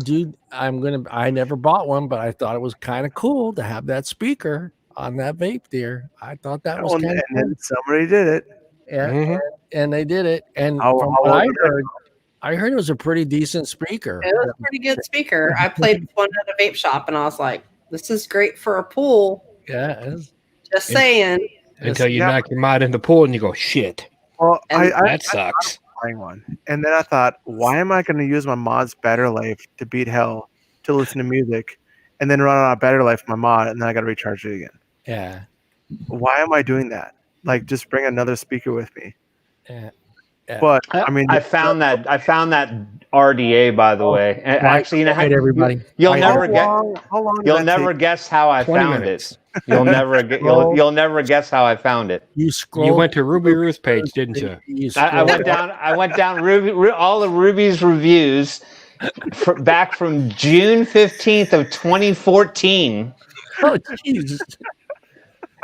never bought one, but I thought it was kind of cool to have that speaker on that vape there. I thought that was And kind of cool. then somebody did it. Yeah, Mhm. and they did it. And How from long what I did that heard it was a pretty decent speaker. It was a pretty good speaker. I played one at a vape shop, and I was like, "This is great for a pool." Yeah, it's- Just saying. Until you Yeah. knock your mod in the pool and you go, shit, Well, And I that sucks. buying one, and then I thought, why am I going to use my mod's battery life to beat hell to listen to music, and then run out of battery life for my mod, and then I got to recharge it again? yeah, Why am I doing that? Like, just bring another speaker with me. yeah. But I mean, I found that RDA, by the way. And actually, you know, Right, everybody. you'll Right. never get. how long did You'll that never take? guess how I 20 found minutes. it. You'll never guess how I found it. You You scroll. went to Ruby Ruth's page, didn't you? I went down. I went down all of Ruby's reviews back from June 15th of 2014. Oh, Jesus.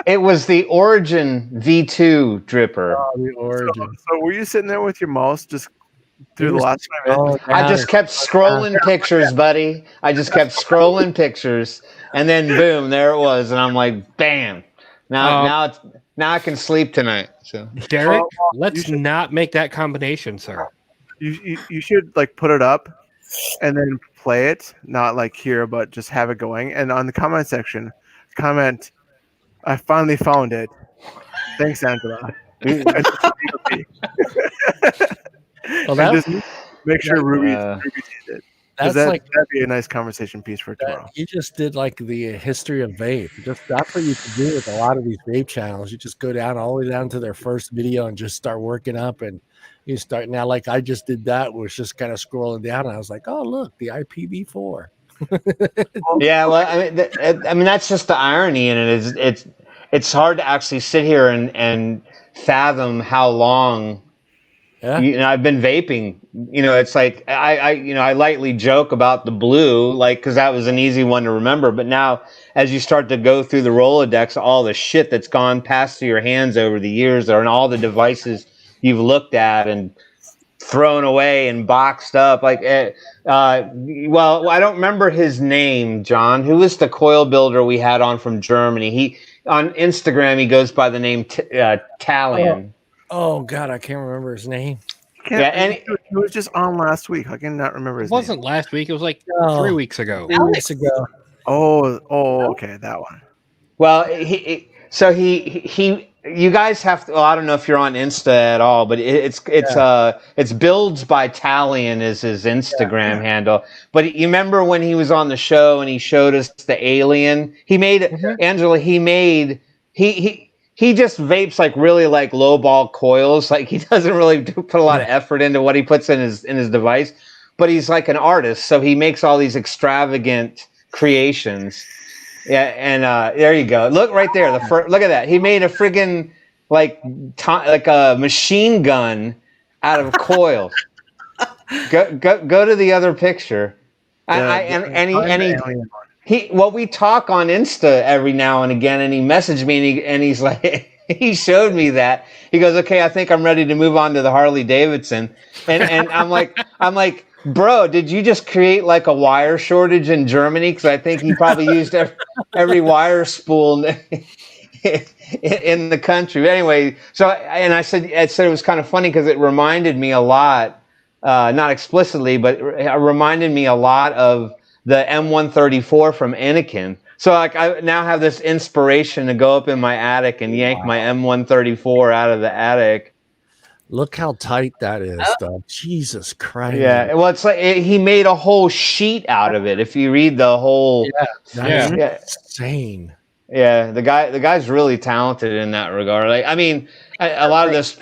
It was the Origin V2 dripper. Oh, the origin. So were you sitting there with your mouse just through the last 5 minutes? Oh, I just kept scrolling pictures, buddy. I just kept scrolling pictures, and then boom, there it was, and I'm like, bam! Now I can sleep tonight. So Derek, Well, you let's should- not make that combination, sir. You should like put it up, and then play it, not like here, but just have it going. And on the comment section, comment, I finally found it. Thanks, Angela. And just a little peek. Well, And that, just make sure Ruby Uh, sees it. that's Because like that'd be a nice conversation piece for tomorrow. you just did like the history of vape. Just that's what you can do with a lot of these vape channels. You just go down all the way down to their first video and just start working up, and you start now. Like I just did that, was just kind of scrolling down, and I was like, oh look, the IPv4. Yeah, well, I mean that's just the irony in it. It's hard to actually sit here and fathom how long. Yeah, You know, I've been vaping. You know, it's like I lightly joke about the blue, like because that was an easy one to remember. But now, as you start to go through the Rolodex, all the shit that's gone past through your hands over the years, or and all the devices you've looked at and thrown away and boxed up, well, I don't remember his name, John. Who was the coil builder we had on from Germany? He on Instagram he goes by the name Talion. oh god, I can't remember his name. Yeah, and It was just on last week. I cannot remember It his wasn't name. last week. It was like No. 3 weeks ago. 3 weeks ago. Oh, okay, that one. well, he you guys have to. Well, I don't know if you're on Insta at all, but it's builds by Talion is his Instagram handle. But you remember when he was on the show and he showed us the alien? He made Angela. He just vapes like really like low ball coils. Like he doesn't really put a lot of effort into what he puts in his device. But he's like an artist, so he makes all these extravagant creations. Yeah, and there you go. Look right there. Look at that. He made a friggin' like a machine gun out of coils. Go to the other picture. We talk on Insta every now and again, and he messaged me and he's like, he showed me that. He goes, okay, I think I'm ready to move on to the Harley Davidson, and I'm like. Bro, did you just create like a wire shortage in Germany? Because I think he probably used every wire spool in the country. But anyway, I said it was kind of funny because it reminded me a lot, not explicitly, but it reminded me a lot of the M134 from Anakin. So like I now have this inspiration to go up in my attic and yank my M134 out of the attic. Look how tight that is, though. Jesus Christ. Yeah, well, it's like he made a whole sheet out of it. If you read the whole, That is insane. Yeah, the guy's really talented in that regard. Like, I mean, a lot of this,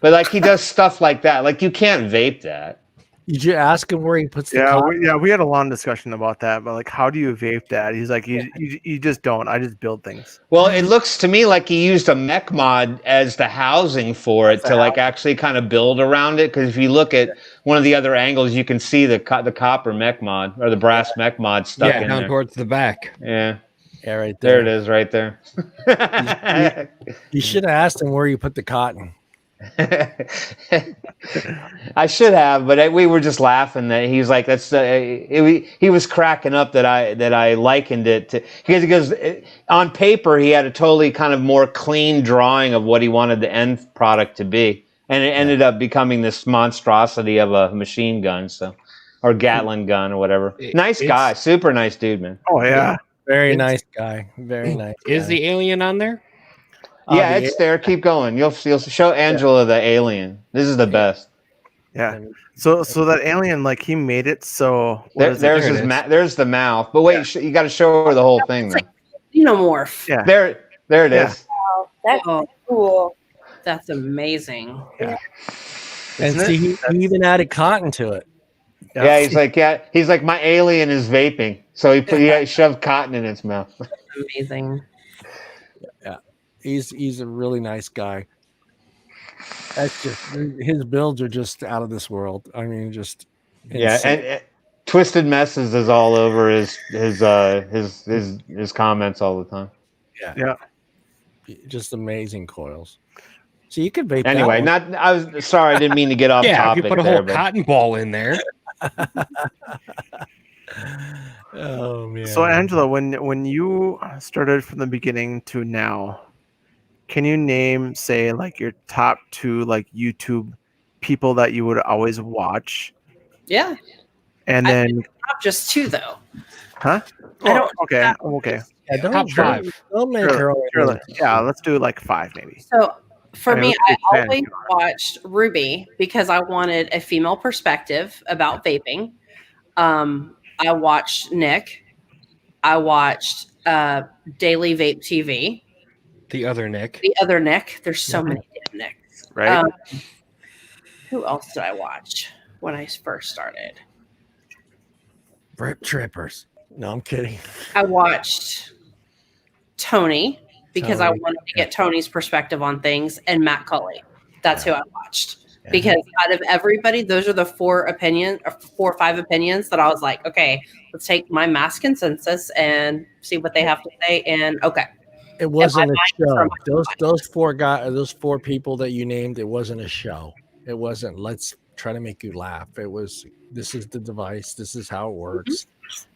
but like he does stuff like that. Like you can't vape that. Did you ask him where he puts the cotton? We had a long discussion about that. But like, how do you vape that? He's like, you just don't. I just build things. Well, it looks to me like he used a mech mod as the housing for it to like actually kind of build around it. Because if you look at one of the other angles, you can see the copper mech mod or the brass mech mod stuck in down there. towards the back. Yeah. Yeah, right There there. it is, right there. You should have asked him where you put the cotton. I should have, but we were just laughing that he's like that's he was cracking up that I likened it to because he goes on paper he had a totally kind of more clean drawing of what he wanted the end product to be, and it ended up becoming this monstrosity of a machine gun, or Gatling gun or whatever. Nice guy, super nice dude, man. Oh yeah, very nice guy. Very nice. Is the alien on there? Yeah, it's there. Keep going. You'll show Angela the alien. This is the best. Yeah. So that alien, like he made it. So there's the mouth. But wait, you got to show her the whole thing. It's like xenomorph. Yeah. There it is. Wow, that's cool. That's amazing. Yeah. And see, he even added cotton to it. Yeah, he's like my alien is vaping. So he shoved cotton in its mouth. Amazing. Yeah. He's a really nice guy. That's just his builds are just out of this world. I mean, just insane. And Twisted Messes is all over his comments all the time. Yeah. Just amazing coils. So you could vape. Anyway, I was sorry, I didn't mean to get off topic. You put a whole cotton ball in there. Oh man. So Angela, when you started from the beginning to now, can you name, say, like your top 2 like YouTube people that you would always watch? Yeah. And I then, Not just 2 though. huh? I don't. Okay. have- Okay. Yeah, Top five. Don't make Sure, her only sure, name yeah, two. let's do like 5 maybe. So for I mean, me, let's I expand always if you want. watched Ruby because I wanted a female perspective about vaping. I watched Nick. I watched Daily Vape TV. The other Nick. The other Nick. There's so Yeah. many damn Nicks. Right? Who else did I watch when I first started? Rip Trippers. No, I'm kidding. I watched Tony because I Tony, wanted to get Tony's perspective on things, and Matt Cully. That's who I watched. Yeah. Because out of everybody, those are the 4 or 5 opinions that I was like, okay, let's take my mass consensus and see what they have to say. And okay, It wasn't a show. from Those 4 guys, those 4 people that you named, it wasn't a show. It wasn't, let's try to make you laugh. It was, this is the device. This is how it works.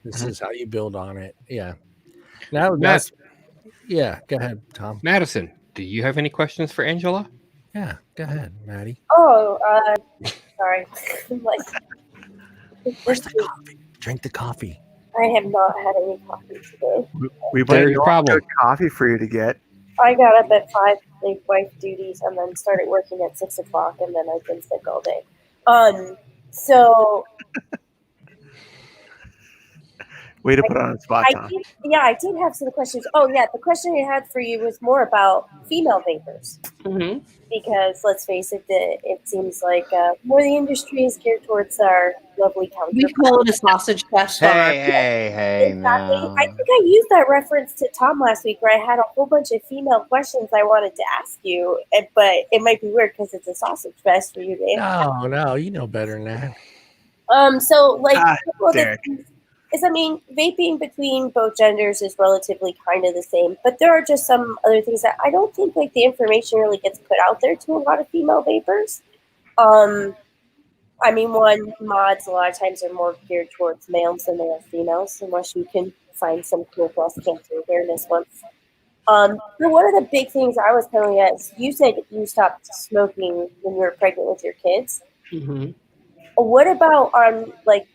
This is how you build on it. Yeah. Now that's, yeah. Go ahead, Tom. Madison, do you have any questions for Angela? Yeah. Go ahead, Maddie. Oh, sorry. Like, Where's the coffee? Drink the coffee. I have not had any coffee today. We There's might your problem. coffee for you to get. I got up at 5, like wife duties, and then started working at 6 o'clock, and then I've been sick all day. So Way to put on a spot, Tom. I did have some questions. Oh yeah, the question I had for you was more about female vapors. Mhm. Because let's face it, it seems like more the industry is geared towards our lovely We counterparts. call it a sausage fest. on our- Hey, Exactly. now. I think I used that reference to Tom last week, where I had a whole bunch of female questions I wanted to ask you, but it might be weird because it's a sausage fest for you, Dave. No, you know better than that. So like, one of the Derek. things is, I mean, vaping between both genders is relatively kind of the same, but there are just some other things that I don't think like the information really gets put out there to a lot of female vapors. I mean, mods a lot of times are more geared towards males than they are females, unless you can find some cool breast cancer awareness ones. But one of the big things I was telling you is, you said you stopped smoking when you were pregnant with your kids. Mhm. What about on like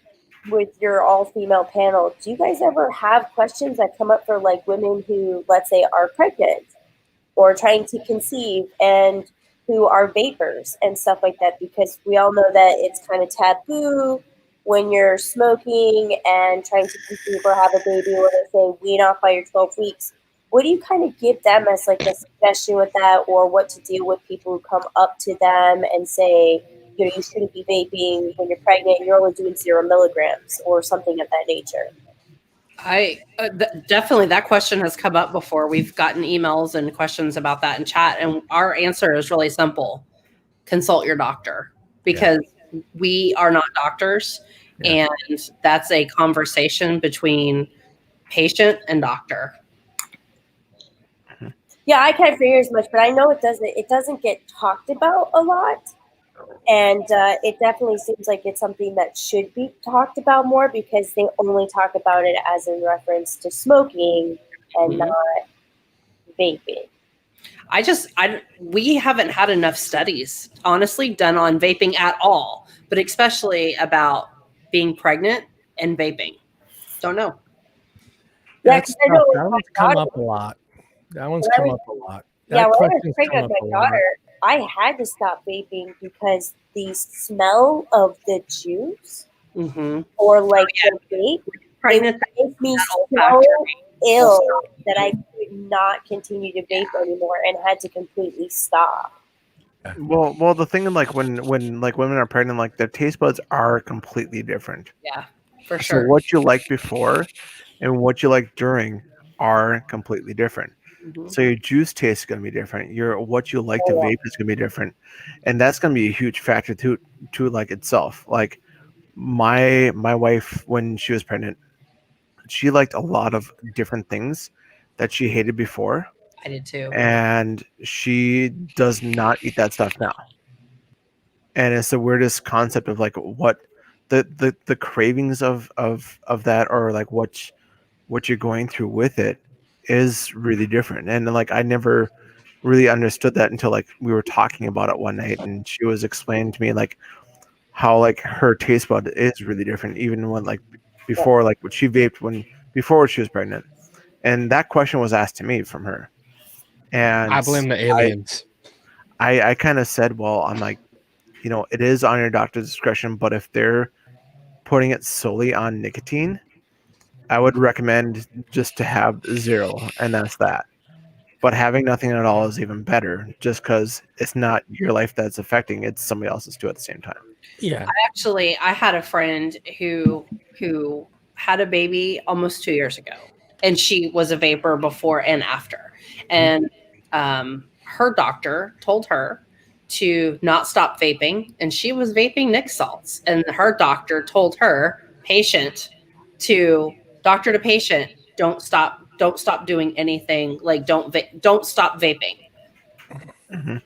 with your all-female panel? Do you guys ever have questions that come up for like women who, let's say, are pregnant or trying to conceive and who are vapors and stuff like that? Because we all know that it's kind of taboo when you're smoking and trying to conceive or have a baby, or they say wean off by your 12 weeks. What do you kind of give them as like a suggestion with that, or what to deal with people who come up to them and say, you know, you shouldn't be vaping when you're pregnant, you're only doing 0 milligrams or something of that nature? Definitely that question has come up before. We've gotten emails and questions about that in chat, and our answer is really simple: consult your doctor, because we are not doctors, and that's a conversation between patient and doctor. Yeah, I kind of figure as much, but I know it doesn't get talked about a lot. And it definitely seems like it's something that should be talked about more, because they only talk about it as in reference to smoking and not vaping. We haven't had enough studies, honestly, done on vaping at all, but especially about being pregnant and vaping. Don't know. Yeah, That's 'cause I tough. know That with one's my come daughter- up a lot. That one's When I come was- up a lot. Yeah, That when I was question's come pregnant up with a my lot. daughter, I had to stop vaping because the smell of the juice Mm-hmm. or like the vape, Pregnant, it makes me so olfactory. ill that I could not continue to vape anymore and had to completely stop. Well, the thing like when like women are pregnant, like their taste buds are completely different. Yeah, for So sure. what you like before and what you like during are completely different. Mhm. So your juice taste is going to be different. What you like to vape is going to be different, and that's going to be a huge factor to like itself. Like my wife, when she was pregnant, she liked a lot of different things that she hated before, I did too. and she does not eat that stuff now. And it's the weirdest concept of like what the cravings of that, or like what you're going through with it, is really different. And like I never really understood that until like we were talking about it one night, and she was explaining to me like how like her taste bud is really different, even when like before, like what she vaped before she was pregnant. And that question was asked to me from her, and I blame the aliens. I kind of said, well, I'm like, it is on your doctor's discretion, but if they're putting it solely on nicotine, I would recommend just to have zero, and that's that. But having nothing at all is even better, just because it's not your life that's affecting; it's somebody else's too at the same time. Yeah. Actually, I had a friend who had a baby almost 2 years ago, and she was a vapor before and after. And her doctor told her to not stop vaping, and she was vaping Nick salts. And her doctor told her, doctor to patient, don't stop doing anything. Like don't stop vaping. Mm-hmm.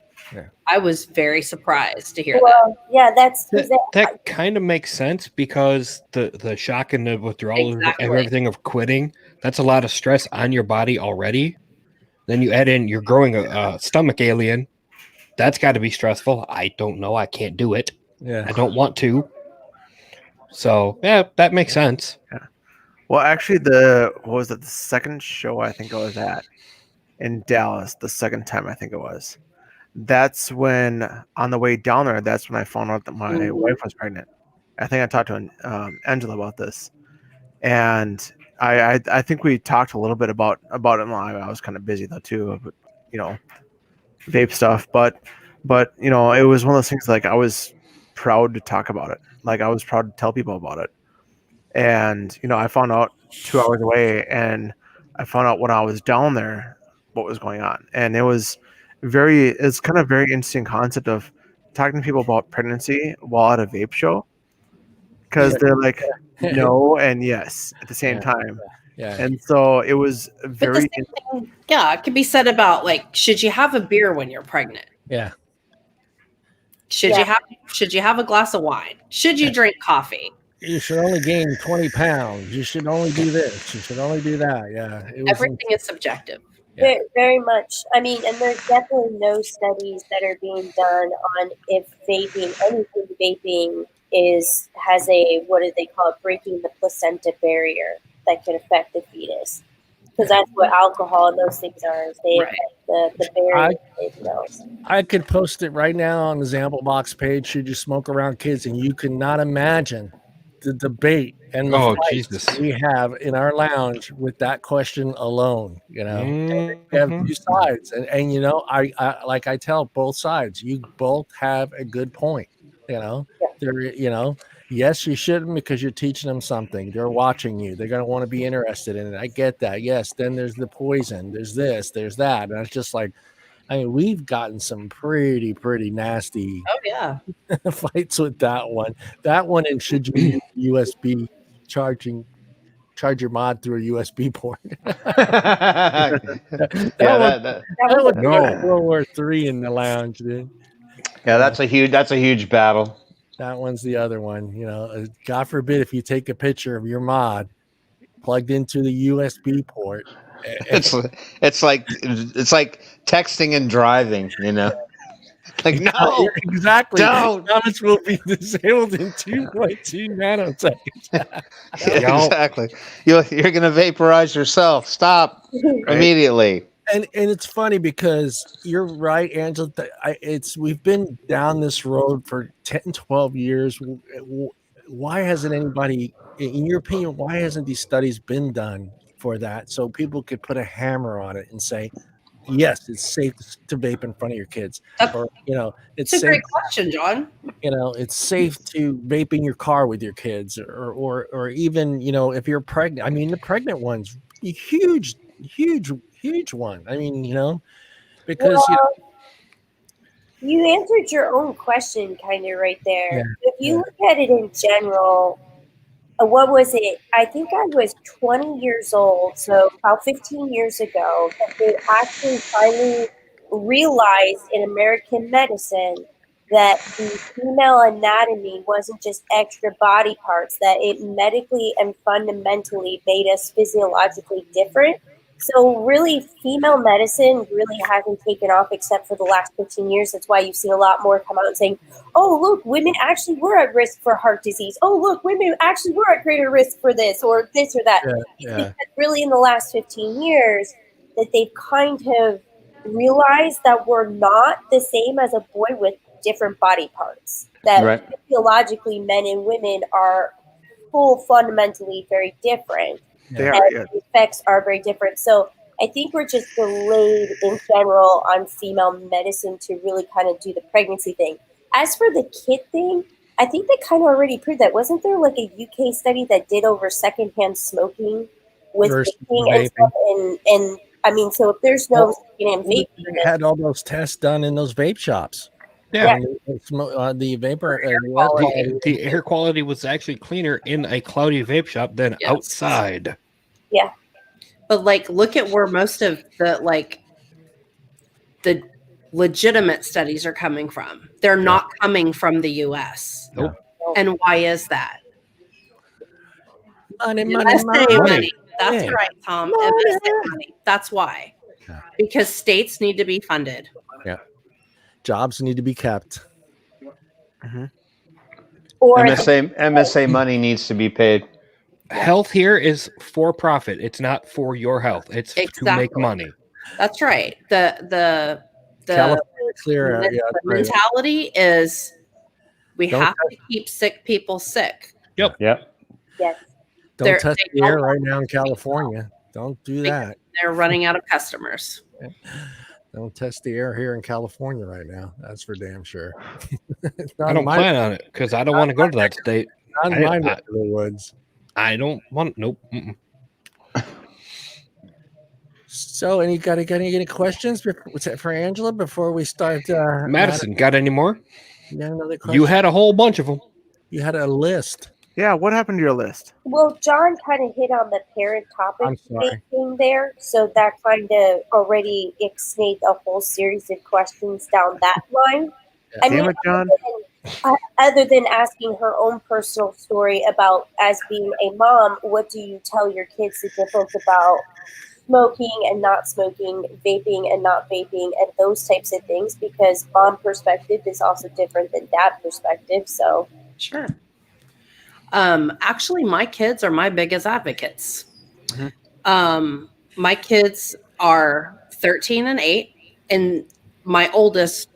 I was very surprised to hear that. Well, yeah, that's That kind of makes sense because the shock and the withdrawal and Exactly. everything of quitting, that's a lot of stress on your body already. Then you add in you're growing a stomach alien. That's got to be stressful. I don't know. I can't do it. Yeah. I don't want to. So yeah, that makes sense. Well, actually, what was it? The second show I think I was at in Dallas, the second time I think it was. That's when, on the way down there, that's when I found out that my wife was pregnant. I think I talked to Angela about this, and I think we talked a little bit about it. I was kind of busy though too, but vape stuff. But it was one of those things like I was proud to talk about it. Like I was proud to tell people about it. And I found out 2 hours away, and I found out when I was down there what was going on, and it's kind of very interesting concept of talking to people about pregnancy while at a vape show, because they're like no and yes at the same time. Yeah. And so it was But very the same thing, it could be said about like, should you have a beer when you're pregnant? Yeah. Should you have a glass of wine? Should you drink coffee? You should only gain 20 pounds. You should only do this. You should only do that. Yeah. Everything is subjective. Yeah. very much. I mean, and there's definitely no studies that are being done on if anything vaping has a, what do they call it, breaking the placenta barrier that could affect the fetus. Because that's what alcohol and those things are. Is they affect the barrier. I could post it right now on the Zample Box page. Should you smoke around kids? And you cannot imagine the debate and the fights we have in our lounge with that question alone. We have two sides, and I like I tell both sides. You both have a good point. Yes, you shouldn't, because you're teaching them something. They're watching you. They're going to want to be interested in it. I get that. Yes. Then there's the poison. There's this. There's that. And it's just like, I mean, we've gotten some pretty nasty fights with that one. That one, and should you use USB charge your mod through a USB port? that would go World War III in the lounge, dude. Yeah, that's a huge battle. That one's the other one. God forbid if you take a picture of your mod plugged into the USB port. It's like texting and driving. Like, no, exactly. Don't. Comments will be disabled in 2.2 nanoseconds. Exactly. You're gonna vaporize yourself. Stop immediately. And it's funny because you're right, Angela. We've been down this road for 10, 12 years. Why hasn't anybody, in your opinion, why hasn't these studies been done for that, so people could put a hammer on it and say, yes, it's safe to vape in front of your kids, or it's a safe, great question, John. It's safe to vape in your car with your kids, or even if you're pregnant. I mean, the pregnant one's a huge one. I mean, because you answered your own question kind of right there. Yeah, if you look at it in general, what was it? I think I was 20 years old, so about 15 years ago, that they actually finally realized in American medicine that the female anatomy wasn't just extra body parts, that it medically and fundamentally made us physiologically different. So really, female medicine really hasn't taken off except for the last 15 years. That's why you've seen a lot more come out and saying, oh, look, women actually were at risk for heart disease. Oh, look, women actually were at greater risk for this or that. Yeah, It's yeah. because really in the last 15 years that they've kind of realized that we're not the same as a boy with different body parts. That Right. physiologically men and women are fundamentally very different. They And are. Yeah. the effects are very different. So I think we're just delayed in general on female medicine to really kind of do the pregnancy thing. As for the kid thing, I think they kind of already proved that. Wasn't there like a UK study that did over secondhand smoking with Versus vaping and vaping. stuff? And I mean, so if there's no Well, secondhand They vaping, had all those tests done in those vape shops. Yeah. The vapor The air quality was actually cleaner in a cloudy vape shop than Yes. outside. yeah. But like, look at where most of the legitimate studies are coming from. They're not coming from the US. Nope. And why is that? Money. MSA money. That's Money. right, Tom. MSA money. That's why. Yeah. Because states need to be funded. Jobs need to be kept. Or MSA money needs to be paid. Health here is for profit. It's not for your health. It's to make Exactly. money. That's right. The California clear. the mentality is we Don't have to keep sick people sick. Yep. yes. Don't test the air right now in California. Don't do that. They're running out of customers. Don't test the air here in California right now. That's for damn sure. I don't plan on it because I don't want to go to that state. Not in my neck of the woods. I don't want. Nope. Mm-mm. So, got any questions for Angela before we start? Madison, got any more? You got another question? You had a whole bunch of them. You had a list. Yeah. What happened to your list? Well, John kind of hit on the parent I'm topic sorry. thing there, so that kind of already ixnayed a whole series of questions down that line. I Damn mean, it, John. other than asking her own personal story about as being a mom, what do you tell your kids the difference about smoking and not smoking, vaping and not vaping, and those types of things? Because mom perspective is also different than dad perspective. So Sure. Actually, my kids are my biggest advocates. My kids are 13 and 8, and my oldest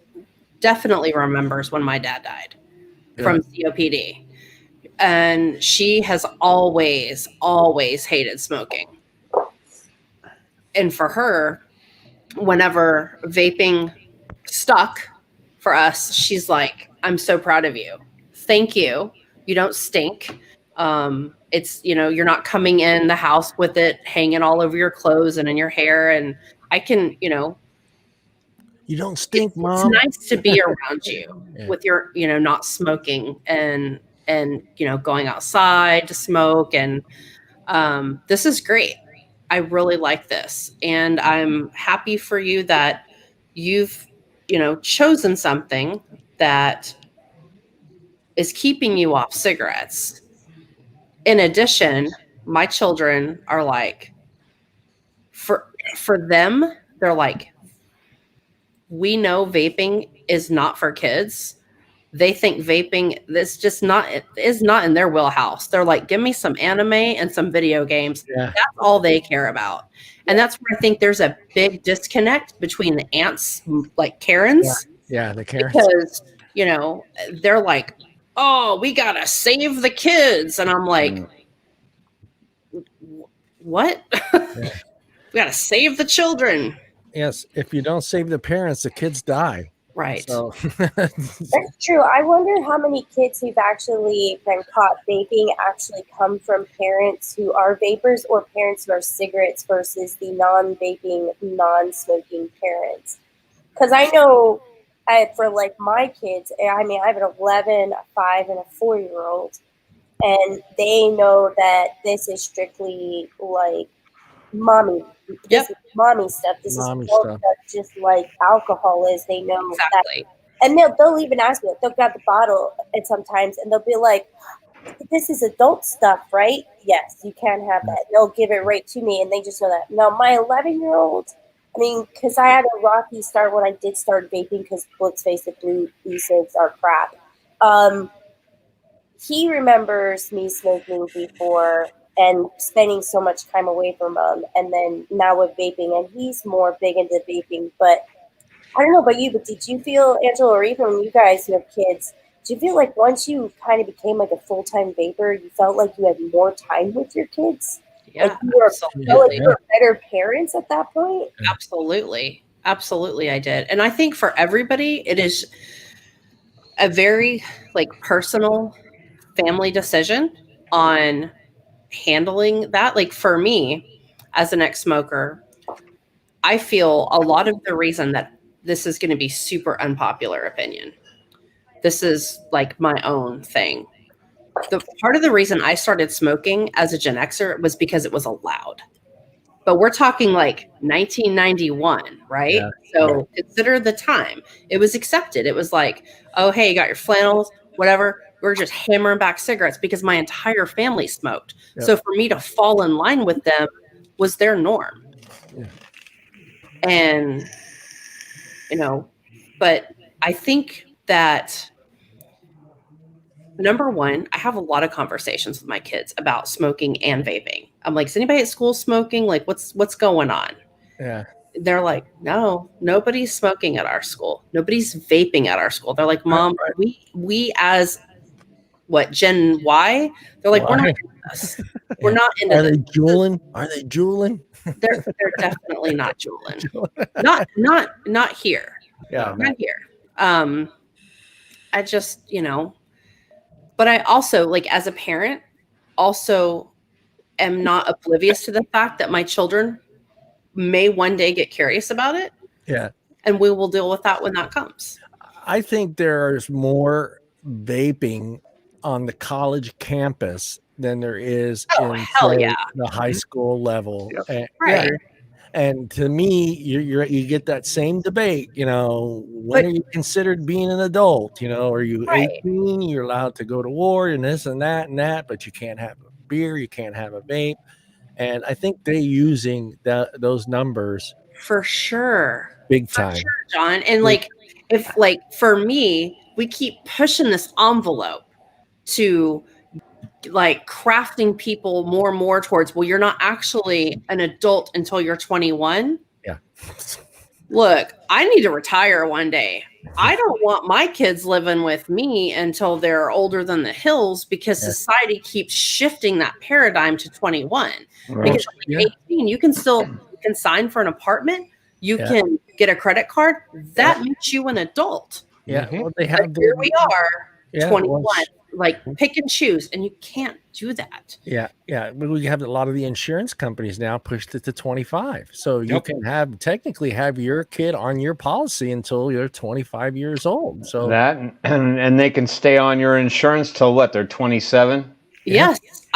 definitely remembers when my dad died from COPD. And she has always hated smoking. And for her, whenever vaping stuck for us, she's like, I'm so proud of you. Thank you. You don't stink. It's, you're not coming in the house with it hanging all over your clothes and in your hair. And I can, You don't stink, Mom. It's nice to be around you with your, not smoking and going outside to smoke. And this is great. I really like this. And I'm happy for you that you've, chosen something that is keeping you off cigarettes. In addition, my children are like, for them, they're like, we know vaping is not for kids. They think vaping is not in their wheelhouse. They're like, give me some anime and some video games. Yeah. That's all they care about. And that's where I think there's a big disconnect between the aunts, like Karens. Yeah, the Karens. Because, they're like, oh, we got to save the kids. And I'm like, what? We got to save the children. Yes, if you don't save the parents, the kids die. Right. So that's true. I wonder how many kids who've actually been caught vaping actually come from parents who are vapors or parents who are cigarettes versus the non-vaping, non-smoking parents. Because I know for like my kids, I mean, I have an 11, a 5, and a 4-year-old, and they know that this is strictly like mommy. This is mommy stuff. This Mommy is adult stuff. stuff, just like alcohol is. They know Exactly. that. And they'll even ask me, they'll grab the bottle and sometimes, and they'll be like, this is adult stuff, right? Yes, you can have that. They'll give it right to me, and they just know that. Now, my 11-year-old, I mean, because I had a rocky start when I did start vaping, because let's face it, blue e-cigs are crap. He remembers me smoking before and spending so much time away from him, and then now with vaping, and he's more big into vaping. But I don't know about you, but did you feel, Angela, or even when you guys who have kids, do you feel like once you kind of became like a full-time vapor, you felt like you had more time with your kids? Like Yeah, you were, felt like absolutely. you were better parents at that point? Absolutely. Absolutely, I did. And I think for everybody, it is a very like personal family decision on handling that. Like for me, as an ex-smoker, I feel a lot of the reason that this is going to be super unpopular opinion. This is like my own thing. The part of the reason I started smoking as a Gen Xer was because it was allowed. But we're talking like 1991, right? Yeah. So consider the time. It was accepted. It was like, oh, hey, you got your flannels, whatever. We're just hammering back cigarettes because my entire family smoked. Yep. So for me to fall in line with them was their norm. Yeah. And, but I think that number one, I have a lot of conversations with my kids about smoking and vaping. I'm like, is anybody at school smoking? Like, what's going on? Yeah. They're like, no, nobody's smoking at our school. Nobody's vaping at our school. They're like, Mom, we as what, Gen Y? They're like, we're not into this. We're not into Are this. they juuling? Are they juuling? They're definitely not juuling. Not here. Yeah. Not here. I just, but I also, like, as a parent, also am not oblivious to the fact that my children may one day get curious about it. Yeah. And we will deal with that when that comes. I think there's more vaping on the college campus than there is in say, the high school level. Yep. And, Right. yeah, and to me, you get that same debate. When are you considered being an adult? Are you 18? You're allowed to go to war and this and that, but you can't have a beer, you can't have a vape. And I think they're using those numbers for sure, big time, sure, John. And like, if like for me, we keep pushing this envelope to like crafting people more and more towards, well, you're not actually an adult until you're 21. Yeah. Look, I need to retire one day. I don't want my kids living with me until they're older than the hills, because society keeps shifting that paradigm to 21. Right. Because like 18, you can sign for an apartment. You can get a credit card. That makes you an adult. Yeah. Mhm. Well, they have Here we are, 21. well, Like pick and choose, and you can't do that. Yeah. We have a lot of the insurance companies now pushed it to 25, so you can technically have your kid on your policy until you're 25 years old. So that and they can stay on your insurance till what? They're 27. Yes, It's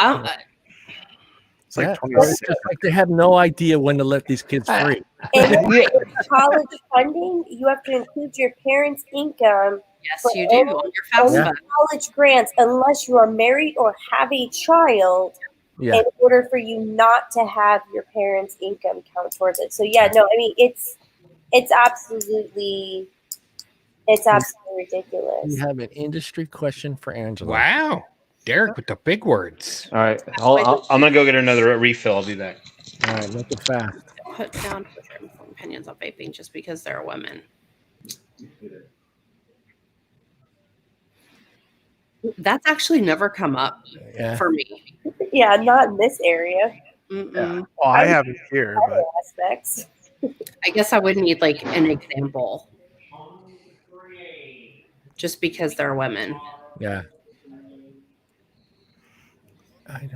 like it's 26. just like they have no idea when to let these kids free. And college funding, you have to include your parents' income. Yes, you do on your FAFSA. College grants, unless you are married or have a child, in order for you not to have your parents' income count towards it. So it's absolutely ridiculous. We have an industry question for Angela. Wow. Derek with the big words. All right. I'm going to go get another refill. I'll be back. All right, make it fast. Put down opinions on vaping just because they're women. That's actually never come up for me. Yeah, not in this area. Yeah. Well, I have it here, but aspects. I guess I would need like an example. Just because they're women. Yeah.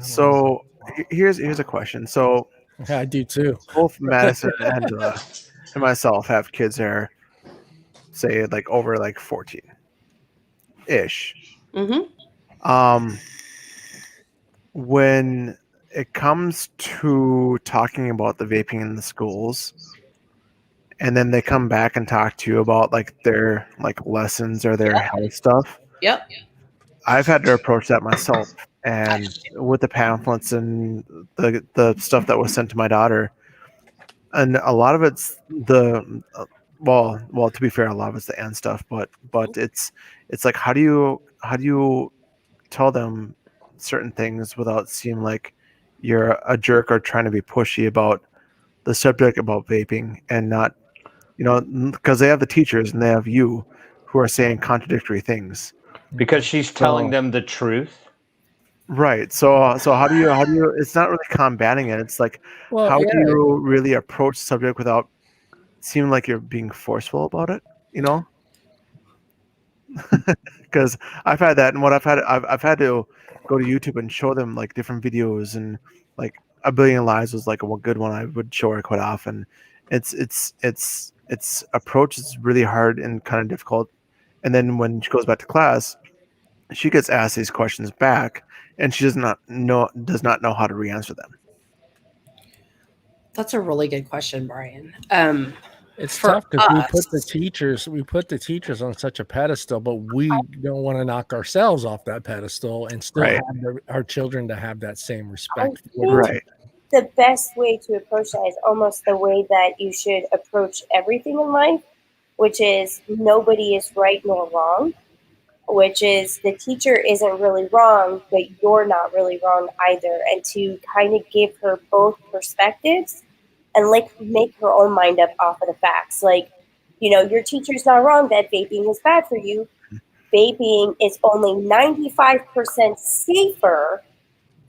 So here's a question. So I do too. Both Madison and myself have kids that are, say, like over like 14 ish. Mm-hmm. When it comes to talking about the vaping in the schools, and then they come back and talk to you about like their like lessons or their health stuff. Yep. I've had to approach that myself and with the pamphlets and the stuff that was sent to my daughter, and a lot of it's the well, to be fair, a lot of it's the and stuff, but it's like how do you tell them certain things without seeming like you're a jerk or trying to be pushy about the subject about vaping, and not, because they have the teachers and they have you who are saying contradictory things. Because she's telling So- them the truth. Right. So how do you it's not really combating it. It's like, Well, how yeah. do you really approach the subject without seeming like you're being forceful about it, Because I've had that, and what I've had to go to YouTube and show them like different videos, and like A Billion Lies was like a good one I would show her quite often. It's approach is really hard and kind of difficult. And then when she goes back to class, she gets asked these questions back, and she does not know how to re-answer them. That's a really good question, Brian. It's For tough because we put us- the teachers on such a pedestal, but we don't want to knock ourselves off that pedestal and still Right. have our children to have that same respect. I for think Right. the best way to approach that is almost the way that you should approach everything in life, which is nobody is right nor wrong, which is the teacher isn't really wrong, but you're not really wrong either. And to kind of give her both perspectives and like make her own mind up off of the facts. Like, your teacher's not wrong that vaping is bad for you. Vaping is only 95% safer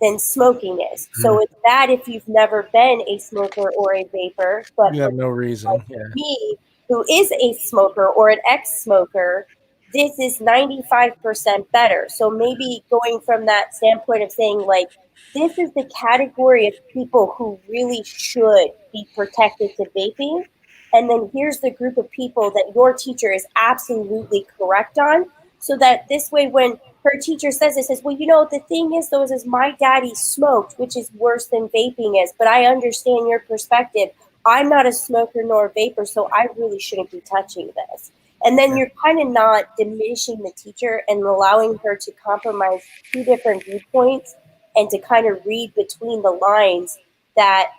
than smoking is. So it's bad if you've never been a smoker or a vapor, but You have no reason. Yeah. me, who is a smoker or an ex-smoker, this is 95% better. So maybe going from that standpoint of saying, like, this is the category of people who really should be protected to vaping. And then here's the group of people that your teacher is absolutely correct on. So that this way, when her teacher says it, says, well, the thing is, though, is my daddy smoked, which is worse than vaping is. But I understand your perspective. I'm not a smoker nor a vapor, so I really shouldn't be touching this. And then you're kind of not diminishing the teacher and allowing her to compromise two different viewpoints and to kind of read between the lines that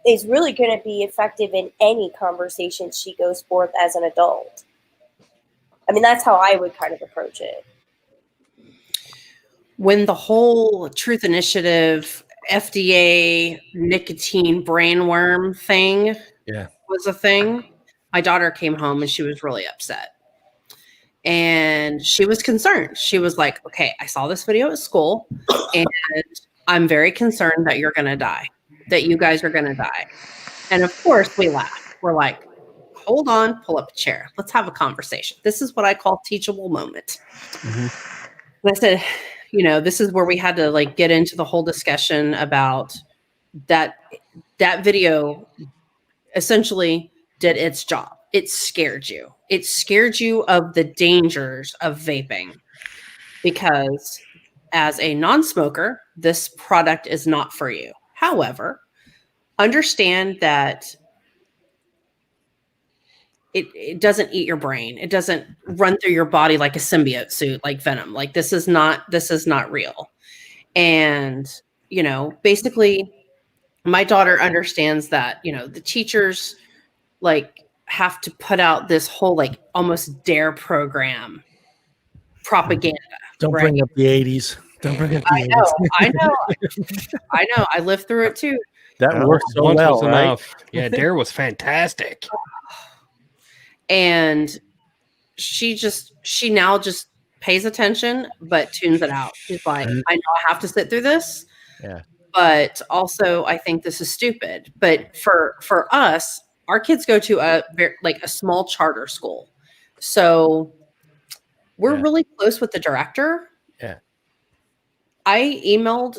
is really going to be effective in any conversation she goes forth as an adult. I mean, that's how I would kind of approach it. When the whole Truth Initiative, FDA, nicotine brainworm thing was a thing, my daughter came home and she was really upset. And she was concerned. She was like, okay, I saw this video at school and I'm very concerned that you're going to die, that you guys are going to die. And of course we laugh. We're like, hold on, pull up a chair. Let's have a conversation. This is what I call teachable moment. Mm-hmm. And I said, this is where we had to like get into the whole discussion about that video essentially did its job. It scared you. It scared you of the dangers of vaping, because as a non-smoker, this product is not for you. However, understand that it doesn't eat your brain. It doesn't run through your body like a symbiote suit, like Venom. Like this is not real. And, basically my daughter understands that, the teachers like have to put out this whole like almost dare program propaganda. Don't bring up the 80s. Don't bring up the 80s. I know. I lived through it too. That worked so Once well, was right? enough. Yeah, dare was fantastic. And she now just pays attention, but tunes it out. She's like, I know I have to sit through this. Yeah. But also I think this is stupid. But for us, our kids go to a small charter school. So we're really close with the director. Yeah. I emailed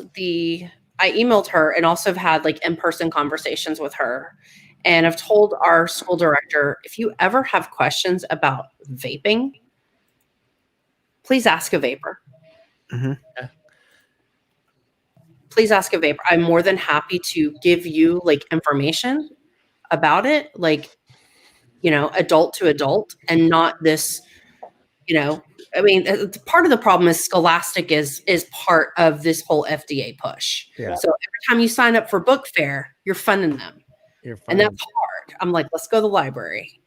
her and also have had like in-person conversations with her. And I've told our school director, if you ever have questions about vaping, please ask a vapor. Mm-hmm. Yeah. Please ask a vapor. I'm more than happy to give you like information about it, like, adult to adult, and not this You know, I mean, part of the problem is Scholastic is part of this whole FDA push. Yeah. So every time you sign up for book fair, you're funding them, You're and fine. that's hard. I'm like, let's go to the library.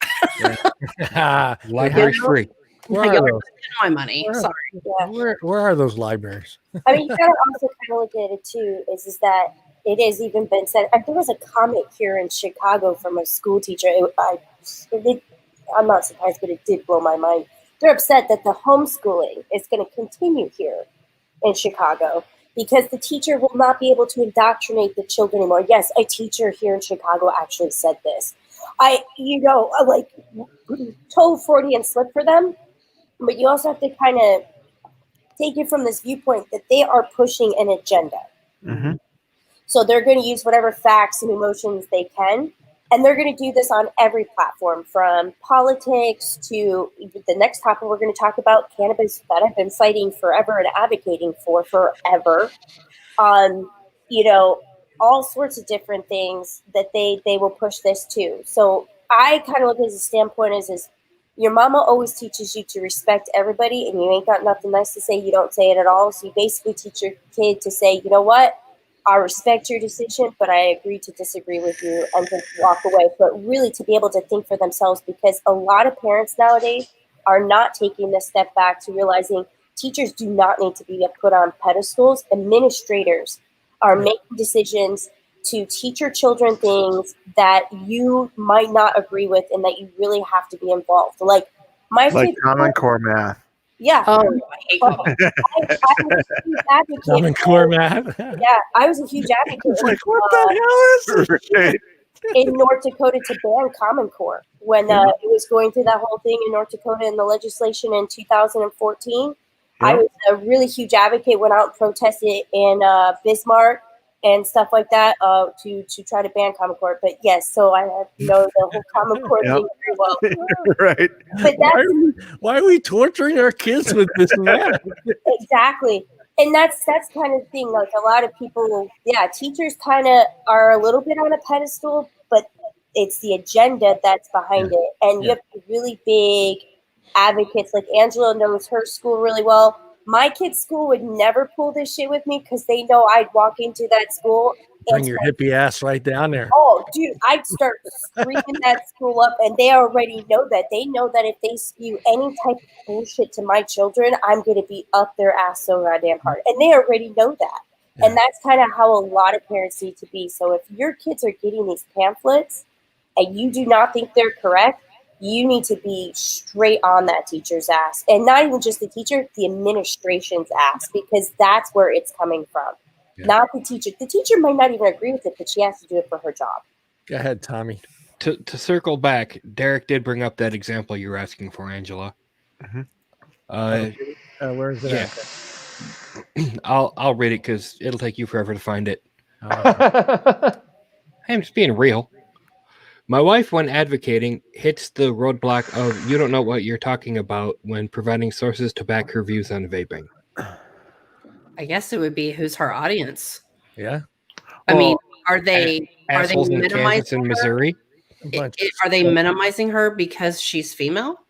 Library's free. Where Y'all are are those? spending my money. Where- Sorry. Yeah. Where are those libraries? I mean, you gotta also kind of look at it too. Is that it has even been said? There was a comment here in Chicago from a school teacher. I'm not surprised, but it did blow my mind. They're upset that the homeschooling is going to continue here in Chicago because the teacher will not be able to indoctrinate the children anymore. Yes, a teacher here in Chicago actually said this. Like toe Freudian slip for them, but you also have to kind of take it from this viewpoint that they are pushing an agenda. Mm-hmm. So they're going to use whatever facts and emotions they can. And they're going to do this on every platform, from politics to the next topic we're going to talk about, cannabis, that I've been fighting forever and advocating for forever. All sorts of different things that they will push this to. So I kind of look at it as a standpoint is your mama always teaches you to respect everybody, and you ain't got nothing nice to say, you don't say it at all. So you basically teach your kid to say, you know what? I respect your decision, but I agree to disagree with you and just walk away. But really to be able to think for themselves, because a lot of parents nowadays are not taking this step back to realizing teachers do not need to be put on pedestals. Administrators are making decisions to teach your children things that you might not agree with and that you really have to be involved. Like kids, Common Core math. yeah. Oh, I hate I was a huge advocate. Common Core math. Yeah, I was a huge advocate. It's like, what the hell is this? Right. in North Dakota to ban Common Core when it was going through that whole thing in North Dakota in the legislation in 2014. I was a really huge advocate, went out and protested in Bismarck and stuff like that to try to ban Common Core. But yes, so I know the whole Common Core thing very well. Right. But Why are we torturing our kids with this math? exactly. And that's kind of the thing. Like a lot of people, teachers kind of are a little bit on a pedestal, but it's the agenda that's behind it. And you have to be really big advocates. Like Angela knows her school really well. My kids' school would never pull this shit with me because they know I'd walk into that school. Bring your hippie ass right down there. Oh, dude, I'd start screaming that school up, and they already know that. They know that if they spew any type of bullshit to my children, I'm going to be up their ass so goddamn hard. And they already know that. Yeah. And that's kind of how a lot of parents need to be. So if your kids are getting these pamphlets and you do not think they're correct, you need to be straight on that teacher's ass. And not even just the teacher, the administration's ass, because that's where it's coming from. Yeah. Not the teacher. The teacher might not even agree with it, but she has to do it for her job. Go ahead, Tommy. To circle back, Derek did bring up that example you were asking for, Angela. Mm-hmm. Where's it at? I'll read it because it'll take you forever to find it. I'm just being real. My wife, when advocating, hits the roadblock of you don't know what you're talking about when providing sources to back her views on vaping. I guess it would be who's her audience. Yeah. I mean, are they minimizing in Kansas and Missouri? Are they minimizing her because she's female?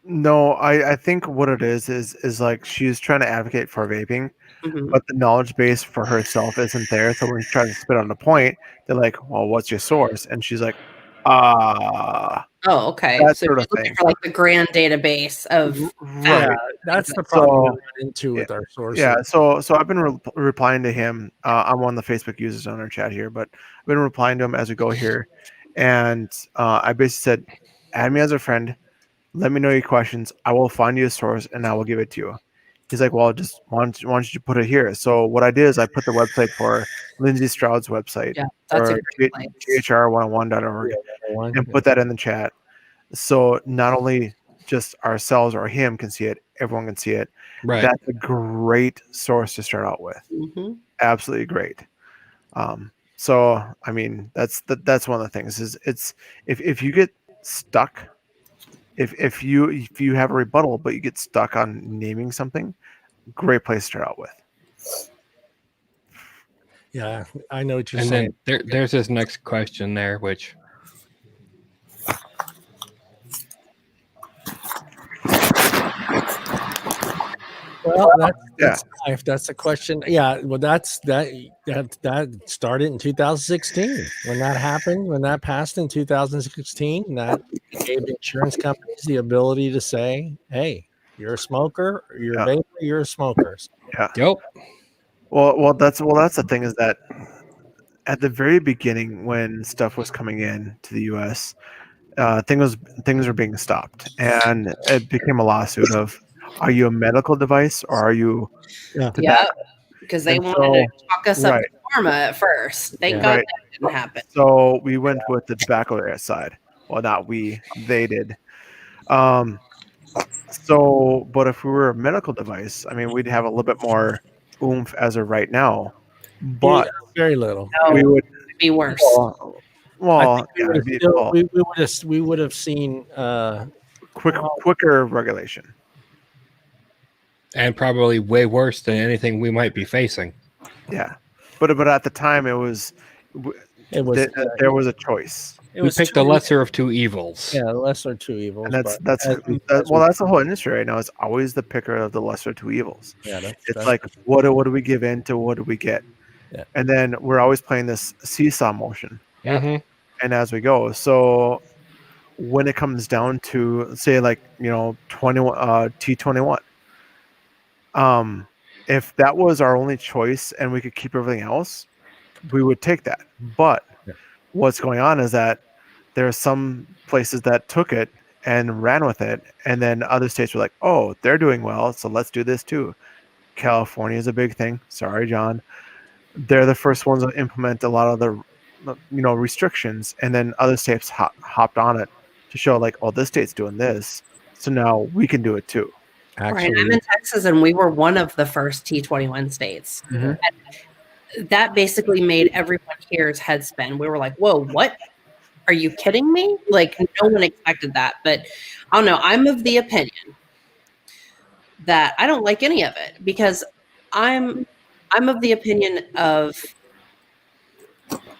No, I think what it is like she's trying to advocate for vaping, but the knowledge base for herself isn't there. So when she tries to spit on the point, they're like, "Well, what's your source?" And she's like, Oh, okay. That so sort of you're looking thing. for like the grand database of right. That's the problem we run into with our sources. Yeah, so I've been replying to him. I'm one of the Facebook users on our chat here, but I've been replying to him as we go here, and I basically said, "Add me as a friend. Let me know your questions. I will find you a source and I will give it to you." He's like, "Well, just why don't you put it here?" So what I did is I put the website for Lindsay Stroud's website, that's or GHR101.org, and put that in the chat. So not only just ourselves or him can see it, everyone can see it. Right. That's a great source to start out with. Absolutely great. So I mean, that's one of the things is it's if you get stuck. If you have a rebuttal but you get stuck on naming something, great place to start out with. Yeah, I know what you're and saying. Then there's this next question there, which Well, Yeah. that's life. That's a question. Yeah, well, that started in 2016. When that happened, when that passed in 2016, that gave insurance companies the ability to say, "Hey, you're a smoker, you're a Yeah. vapor, you're a smoker." Yeah. Yep. Well, that's the thing is that at the very beginning when stuff was coming in to the U.S., things were being stopped, and it became a lawsuit of, are you a medical device or are you Yeah. Yeah, tobacco? because they And wanted so, to chalk us up right, to pharma at first. Thank Yeah. God right. that didn't happen. So we went with the tobacco side. Well, not we, they did. Um, but if we were a medical device, I mean, we'd have a little bit more oomph as of right now. Yeah, But very little. No, we would, it'd be worse. I think we yeah, would it'd have be, still we would have seen quicker regulation. And probably way worse than anything we might be facing. Yeah, but at the time it was it was there was a choice, it We was picked too, the lesser of two evils. yeah, lesser two evils. and that's but that's as we- that's the whole industry right now. It's always the picker of the lesser two evils. yeah, It's like what do we give in to, what do we get? Yeah. And then we're always playing this seesaw motion, Mm-hmm. and as we go. So when it comes down to, say, like, 21 T21, if that was our only choice and we could keep everything else, we would take that. But Yeah. what's going on is that there are some places that took it and ran with it, and then other states were like, oh, they're doing well, so let's do this too. California is a big thing. Sorry, John. They're the first ones to implement a lot of the restrictions, and then other states hopped on it to show, like, oh, this state's doing this, so now we can do it too. Right. I'm actually in Texas, and we were one of the first T21 states. Mhm. That basically made everyone here's head spin. We were like, whoa, what? Are you kidding me? Like, no one expected that. But I don't know. I'm of the opinion that I don't like any of it, because I'm of the opinion of,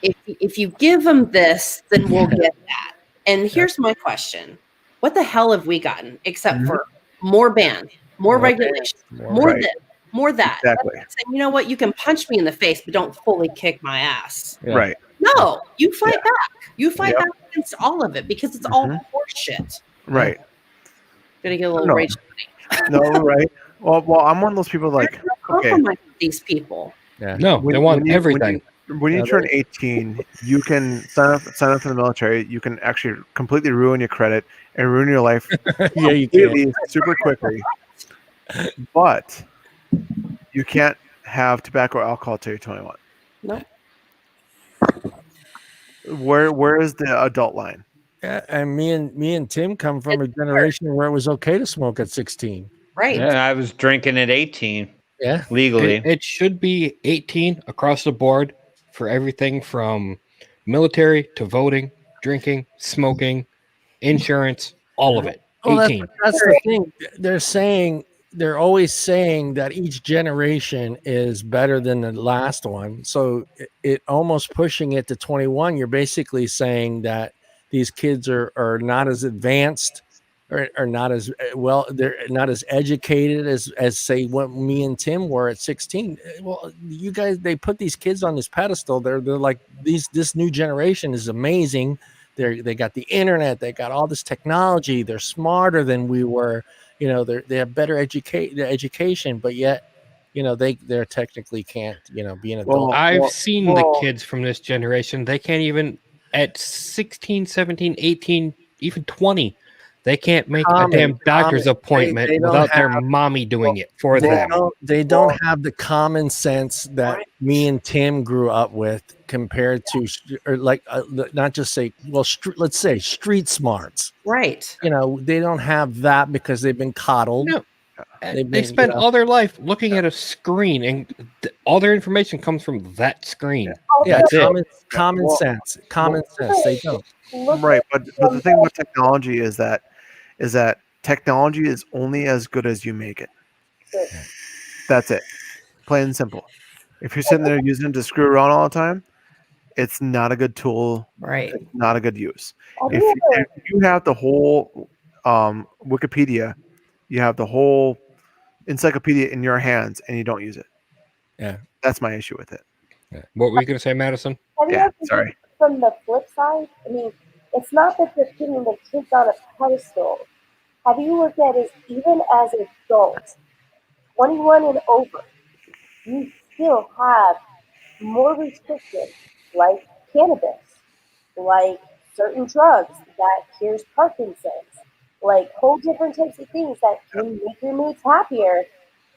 if you give them this, then we'll get that. And here's my question: what the hell have we gotten except Mhm. for more bans, more More regulation, more more Right. this, more that? Exactly. That's like saying, you know what? You can punch me in the face, but don't fully kick my ass. Yeah. Right. No, you fight back. You fight Yep. back against all of it, because it's all Mhm. horseshit. Right. Gonna get a little No. rage. No, right. Well, I'm one of those people, like, okay, Compromise with these people. Yeah. No, When- they want when you- everything. when you Yeah, turn 18, you can sign up for the military. You can actually completely ruin your credit and ruin your life Yeah, you can. completely, super quickly. But you can't have tobacco or alcohol till you're 21. No. Where is the adult line? Yeah, and me and Tim come from a generation where it was okay to smoke at 16. Right. Yeah, I was drinking at 18 Yeah. legally. It should be 18 across the board for everything from military to voting, drinking, smoking, insurance, all of it. Well, 18. that's the thing. They're always saying that each generation is better than the last one. So it almost pushing it to 21. You're basically saying that these kids are not as advanced or not as well. They're not as educated as say what me and Tim were at 16. Well, you guys, they put these kids on this pedestal. They're like this new generation is amazing. They got the internet, they got all this technology, they're smarter than we were, they have better education, but yet, they're technically can't, be an adult. I've seen the kids from this generation. They can't even at 16, 17, 18, even 20. They can't make a damn doctor's appointment they don't without their have- mommy doing it for them. They don't have the common sense that me and Tim grew up with compared to, or like, not just say, well, let's say street smarts. Right. They don't have that because they've been coddled. No. They been, spend all their life looking at a screen, and all their information comes from that screen. Yeah, That's it. common sense. They don't. Right, but the thing with technology is that technology is only as good as you make it. That's it. Plain and simple. If you're sitting there using it to screw around all the time, it's not a good tool. Right. It's not a good use. If you have the whole Wikipedia, you have the whole encyclopedia in your hands and you don't use it. Yeah. That's my issue with it. What were you going to say, Madison? Have you Yeah, ever sorry. looked from the flip side? I mean, it's not that they're putting the kids on a pedestal. Have you looked at it even as adults, 21 and over, you still have more restrictions like cannabis, like certain drugs that cures Parkinson's, like whole different types of things that can make your moods happier,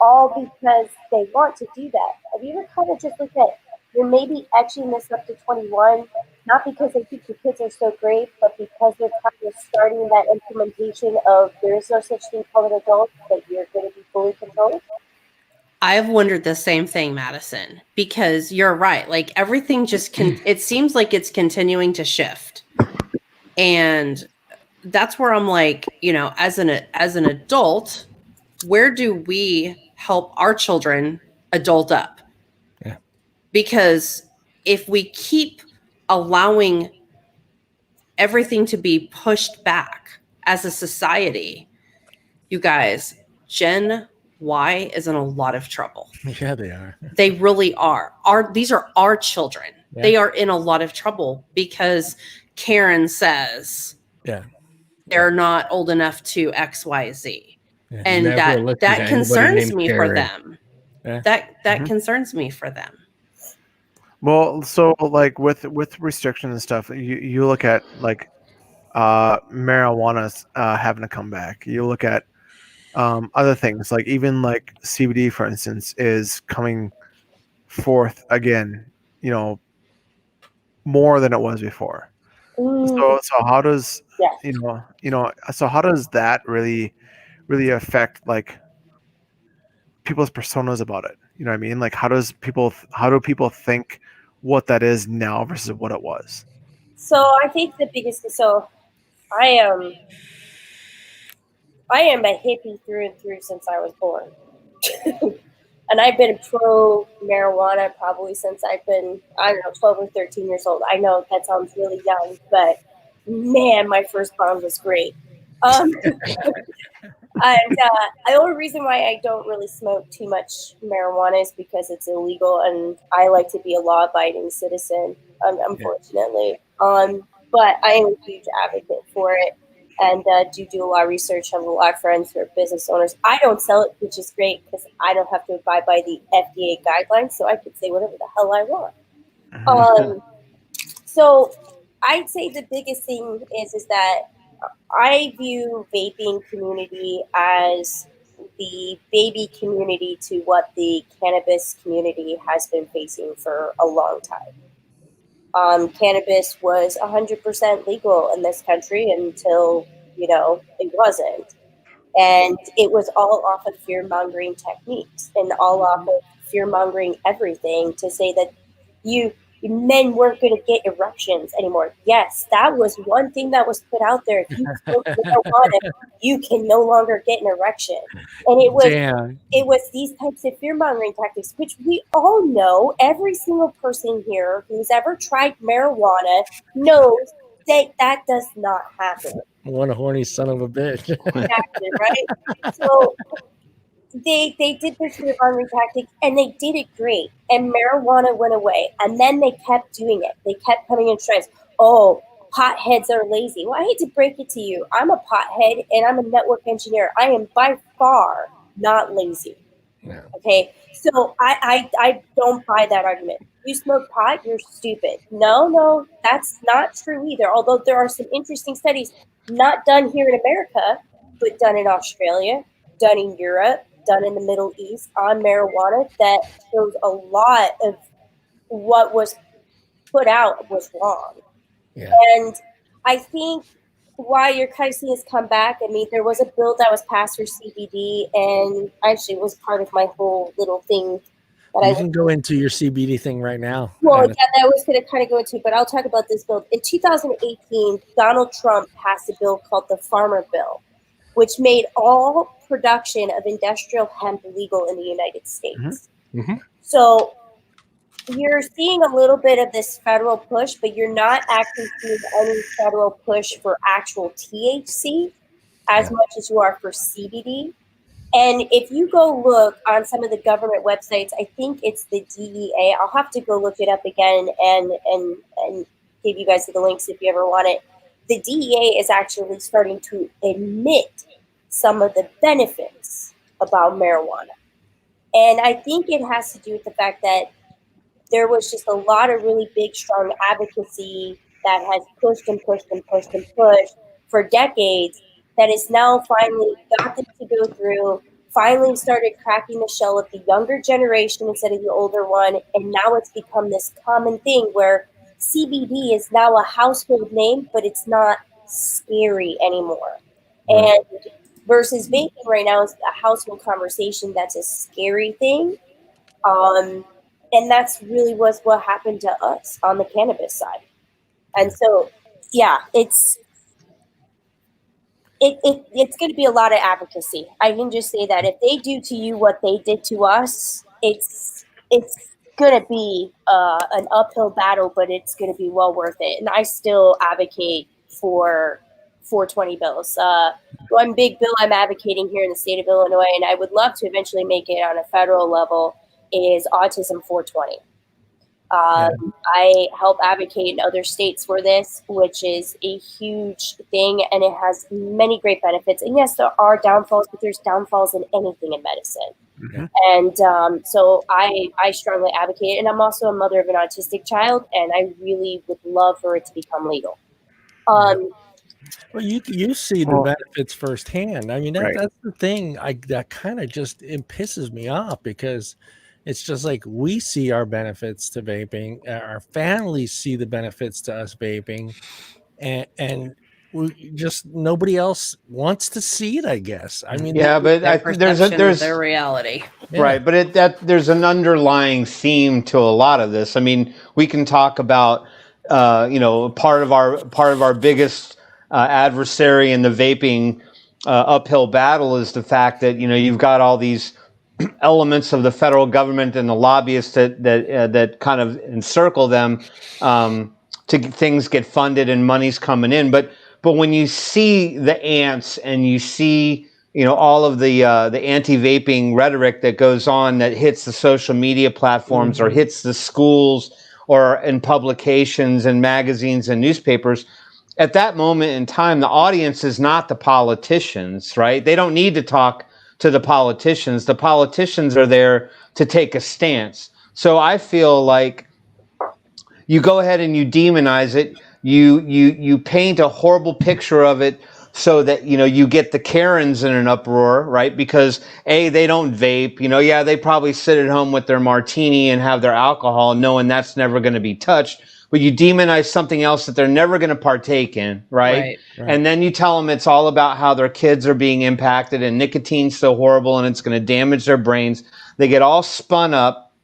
all because they want to do that. Have you ever kind of just looked at you're maybe etching this up to 21, not because they think the kids are so great, but because they're kind of starting that implementation of there is no such thing called an adult, that you're going to be fully controlled? I've wondered the same thing, Madison, because you're right. Like everything just it seems like it's continuing to shift. And that's where I'm like, you know, as an adult, where do we help our children adult up? Yeah. Because if we keep allowing everything to be pushed back as a society, you guys, Gen Y is in a lot of trouble. Yeah, they are. They really are. These are our children. Yeah. They are in a lot of trouble because Karen says Yeah. they're not old enough to XYZ. Yeah. And Never listen to that anybody concerns named me for Karen. them. Yeah. That Mhm. concerns me for them. Well, so like with restrictions and stuff, you look at like marijuana's having a comeback. You look at other things like even like CBD, for instance, is coming forth again. You know, more than it was before. So how does Yes. so how does that really affect like people's personas about it? You know what I mean? Like how do people think what that is now versus what it was? So I think the biggest, so I am a hippie through and through since I was born. And I've been pro marijuana probably since I've been, I don't know, 12 or 13 years old. I know that sounds really young, but man, my first bond was great. And the only reason why I don't really smoke too much marijuana is because it's illegal, and I like to be a law-abiding citizen, unfortunately. But I am a huge advocate for it, and do a lot of research. Have a lot of friends who are business owners. I don't sell it, which is great because I don't have to abide by the FDA guidelines, so I could say whatever the hell I want. So I'd say the biggest thing is that I view vaping community as the baby community to what the cannabis community has been facing for a long time. Cannabis was 100% legal in this country until, it wasn't. And it was all off of fear-mongering techniques and all off of fear-mongering everything to say that men weren't going to get erections anymore. Yes, that was one thing that was put out there. If you smoke marijuana, you can no longer get an erection. And it was these types of fear-mongering tactics, which we all know. Every single person here who's ever tried marijuana knows that does not happen. One horny son of a bitch. Exactly, right? So they did this fear-mongering tactic, and they did it great. And marijuana went away, and then they kept doing it. They kept coming in trends. Oh, potheads are lazy. Well, I hate to break it to you. I'm a pothead, and I'm a network engineer. I am by far not lazy. Yeah. Okay, so I don't buy that argument. You smoke pot, you're stupid. No, that's not true either. Although there are some interesting studies not done here in America, but done in Australia, done in Europe, done in the Middle East on marijuana that shows a lot of what was put out was wrong. Yeah. And I think why you're kind of seeing this come back, I mean, there was a bill that was passed for CBD, and actually it was part of my whole little thing that You can go into your CBD thing right now. Well, yeah, that was going to kind of go into, but I'll talk about this bill. In 2018, Donald Trump passed a bill called the Farmer Bill, which made all production of industrial hemp legal in the United States. Mm-hmm. So you're seeing a little bit of this federal push, but you're not actually seeing any federal push for actual THC as much as you are for CBD. And if you go look on some of the government websites, I think it's the DEA. I'll have to go look it up again and give you guys the links if you ever want it. The DEA is actually starting to admit some of the benefits about marijuana. And I think it has to do with the fact that there was just a lot of really big, strong advocacy that has pushed and pushed and pushed and pushed for decades that is now finally got them to go through, finally started cracking the shell of the younger generation instead of the older one. And now it's become this common thing where CBD is now a household name, but it's not scary anymore. Right. And versus vaping right now is a household conversation that's a scary thing. And that's really was what happened to us on the cannabis side. And so, yeah, it's going to be a lot of advocacy. I can just say that if they do to you what they did to us, it's going to be an uphill battle, but it's going to be well worth it. And I still advocate for 420 bills. One big bill I'm advocating here in the state of Illinois, and I would love to eventually make it on a federal level, is Autism 420. I help advocate in other states for this, which is a huge thing, and it has many great benefits. And yes, there are downfalls, but there's downfalls in anything in medicine. Mhm. And so I strongly advocate, and I'm also a mother of an autistic child, and I really would love for it to become legal. Well, you see the Well, benefits firsthand. I mean, right. that's the thing. That kind of just it pisses me off because it's just like we see our benefits to vaping, our families see the benefits to us vaping, and we just nobody else wants to see it. I guess. I mean, Yeah, but Their there's perception of their reality. yeah. right, but there's an underlying theme to a lot of this. I mean, we can talk about part of our biggest adversary in the vaping uphill battle is the fact that you've got all these elements of the federal government and the lobbyists that kind of encircle them to things get funded and money's coming in. But when you see the ants and you see all of the anti-vaping rhetoric that goes on that hits the social media platforms or hits the schools or in publications and magazines and newspapers, at that moment in time, the audience is not the politicians, right? They don't need to talk to the politicians. The politicians are there to take a stance. So I feel like you go ahead and you demonize it. You paint a horrible picture of it so that you get the Karens in an uproar, right? Because they don't vape. Yeah, they probably sit at home with their martini and have their alcohol, knowing that's never going to be touched. But you demonize something else that they're never going to partake in, right? And then you tell them it's all about how their kids are being impacted and nicotine's so horrible and it's going to damage their brains. They get all spun up.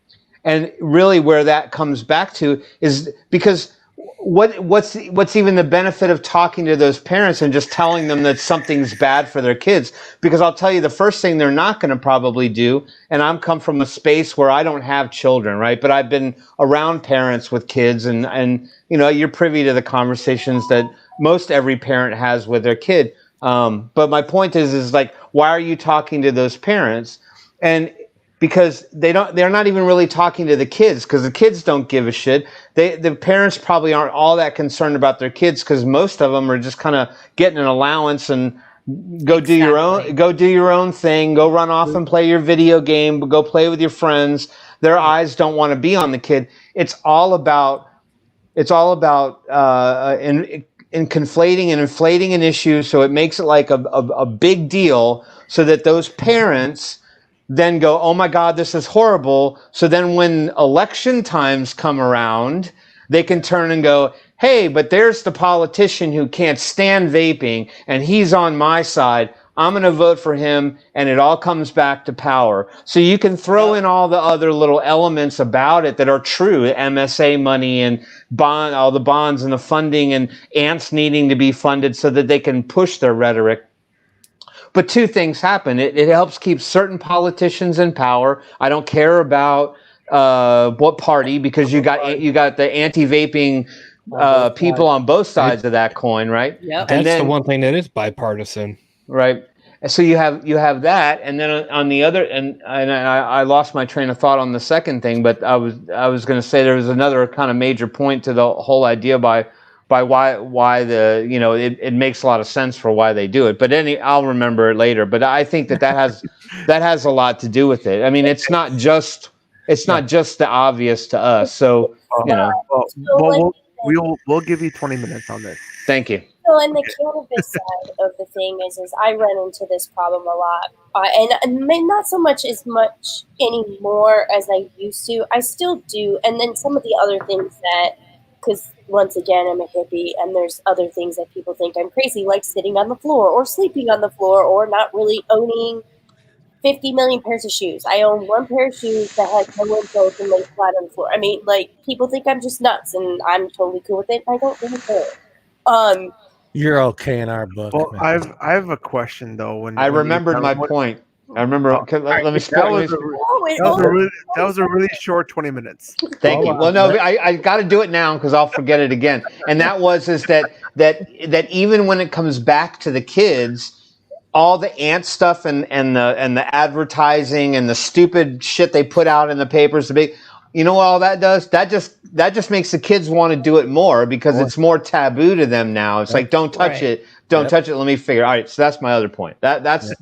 And really where that comes back to is because what's even the benefit of talking to those parents and just telling them that something's bad for their kids? Because I'll tell you, the first thing they're not going to probably do, and I'm come from a space where I don't have children, right? But I've been around parents with kids and you're privy to the conversations that most every parent has with their kid. But my point is like, why are you talking to those parents? And because they're not even really talking to the kids because the kids don't give a shit. The parents probably aren't all that concerned about their kids because most of them are just kind of getting an allowance and go do your own thing, go run off and play your video game, go play with your friends. Their eyes don't want to be on the kid. It's all about in conflating and inflating an issue so it makes it like a big deal so that those parents then go, oh my God, this is horrible. So then when election times come around, they can turn and go, hey, but there's the politician who can't stand vaping and he's on my side. I'm going to vote for him. And it all comes back to power. So you can throw in all the other little elements about it that are true, MSA money and all the bonds and the funding and ants needing to be funded so that they can push their rhetoric. But two things happen. It helps keep certain politicians in power. I don't care about what party because you got the anti-vaping people on both sides of that coin, right? Yep. That's the one thing that is bipartisan. Right. So you have that, and then on the other, and I lost my train of thought on the second thing, but I was going to say there was another kind of major point to the whole idea by why the it makes a lot of sense for why they do it. But I'll remember it later. But I think that has a lot to do with it. I mean, it's not just the obvious to us. So we'll give you 20 minutes on this. Thank you. So, on the cannabis side of the thing is I run into this problem a lot, and not so much anymore as I used to. I still do, and then some of the other things that, because once again I'm a hippie, and there's other things that people think I'm crazy, like sitting on the floor or sleeping on the floor or not really owning 50 million pairs of shoes. I own one pair of shoes that has no insoles and lay flat on the floor. I mean, like, people think I'm just nuts, and I'm totally cool with it. I don't really care. You're okay in our book. Well, man. I have a question though. When I remembered my point. I remember. Let me spell. That was a really short 20 minutes. Thank you. Well, no, I got to do it now because I'll forget it again. And that is that even when it comes back to the kids, all the ant stuff and the advertising and the stupid shit they put out in the papers, you know what all that does? That just makes the kids want to do it more because it's more taboo to them now. It's like, don't touch it. Don't touch it. Let me figure. All right. So that's my other point. That's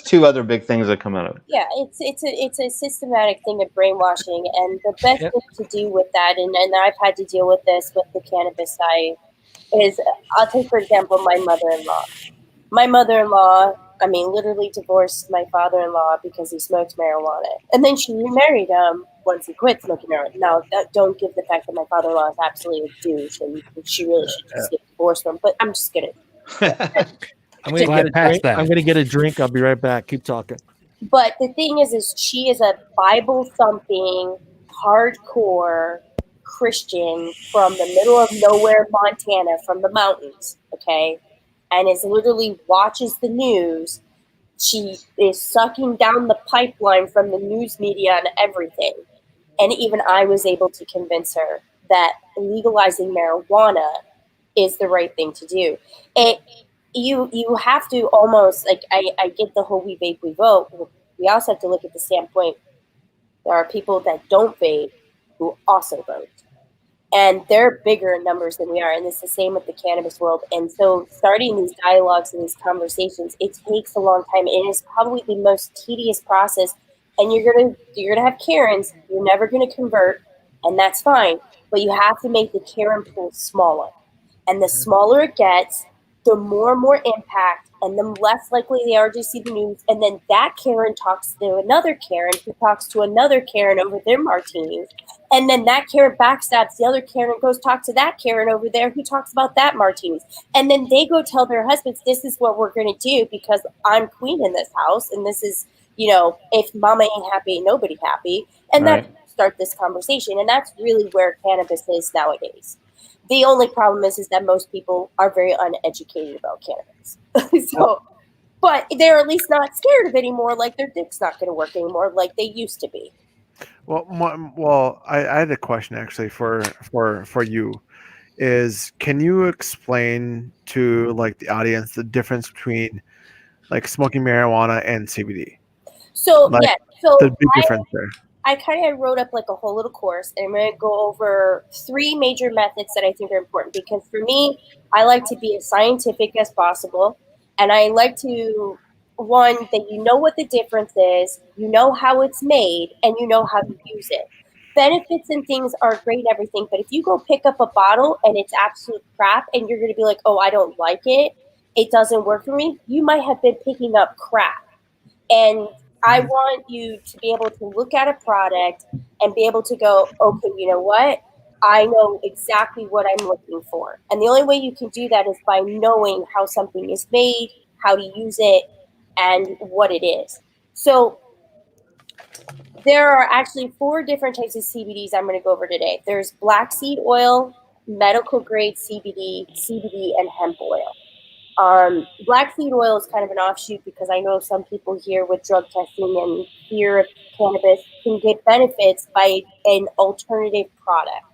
two other big things that come out of it. Yeah, it's a systematic thing of brainwashing, and the best thing to do with that, and I've had to deal with this with the cannabis side, is I'll take for example my mother-in-law. My mother-in-law, I mean, literally divorced my father-in-law because he smoked marijuana, and then she remarried him once he quit smoking marijuana. Now, don't give the fact that my father-in-law is absolutely a douche, and she really should just get divorced from him. But I'm just kidding. I'm gonna get a drink. I'll be right back. Keep talking. But the thing is she is a Bible thumping, hardcore Christian from the middle of nowhere, Montana, from the mountains. Okay, and is literally watches the news. She is sucking down the pipeline from the news media and everything. And even I was able to convince her that legalizing marijuana is the right thing to do. You have to almost, like, I get the whole we vape, we vote. We also have to look at the standpoint. There are people that don't vape who also vote. And they're bigger in numbers than we are. And it's the same with the cannabis world. And so starting these dialogues and these conversations, it takes a long time. It is probably the most tedious process. And you're gonna have Karens. You're never gonna convert, and that's fine. But you have to make the Karen pool smaller. And the smaller it gets, the more and more impact, and the less likely they are to see the news. And then that Karen talks to another Karen who talks to another Karen over their martinis. And then that Karen backstabs the other Karen and goes talk to that Karen over there who talks about that martinis. And then they go tell their husbands, this is what we're going to do because I'm queen in this house. And this is, if mama ain't happy, ain't nobody happy. And Right. that start this conversation. And that's really where cannabis is nowadays. The only problem is that most people are very uneducated about cannabis. But they're at least not scared of it anymore. Like their dick's not going to work anymore like they used to be. Well, I had a question actually for you. Can you explain to like the audience the difference between like smoking marijuana and CBD? So Like, so the big difference there. I kind of wrote up like a whole little course, and I'm going to go over 3 major methods that I think are important because for me, I like to be as scientific as possible, and I like to, one, that you know what the difference is, you know how it's made, and you know how to use it. Benefits and things are great, everything, but if you go pick up a bottle and it's absolute crap, and you're going to be like, oh, I don't like it, it doesn't work for me, you might have been picking up crap. And I want you to be able to look at a product and be able to go, okay, you know what? I know exactly what I'm looking for. And the only way you can do that is by knowing how something is made, how to use it, and what it is. So there are actually 4 different types of CBDs I'm going to go over today. There's black seed oil, medical grade CBD, and hemp oil. Black seed oil is kind of an offshoot because I know some people here with drug testing and fear of cannabis can get benefits by an alternative product.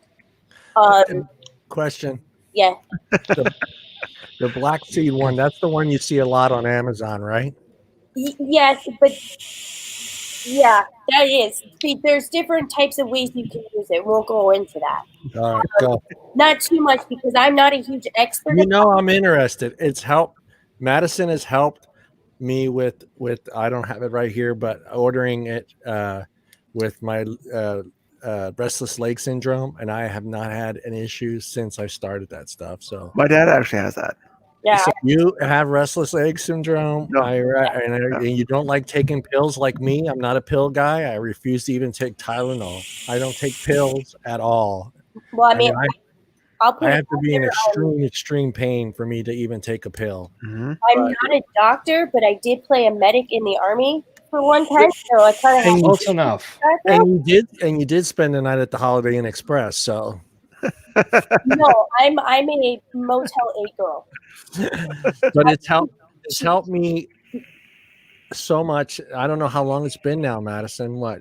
Question. Yeah. The black seed one, that's the one you see a lot on Amazon, right? Yes, but yeah, that is. See, there's different types of ways you can use it. We'll go into that. All right, go. Not too much because I'm not a huge expert. You know, I'm interested. It's helped. Madison has helped me with I don't have it right here, but ordering it with my restless leg syndrome, and I have not had an issue since I started that stuff. So My dad actually has that. Yeah, so you have restless leg syndrome, No. and you don't like taking pills like me. I'm not a pill guy. I refuse to even take Tylenol. I don't take pills at all. well, I I mean, mean, I'll put I it have to out be in there, extreme pain for me to even take a pill. Mm-hmm. I'm not a doctor, but I did play a medic in the army for one time, so I kind of have And Close enough. background. you did spend the night at the Holiday Inn Express, so No, I'm a Motel 8 girl. but it's helped me so much. I don't know how long it's been now, Madison. What,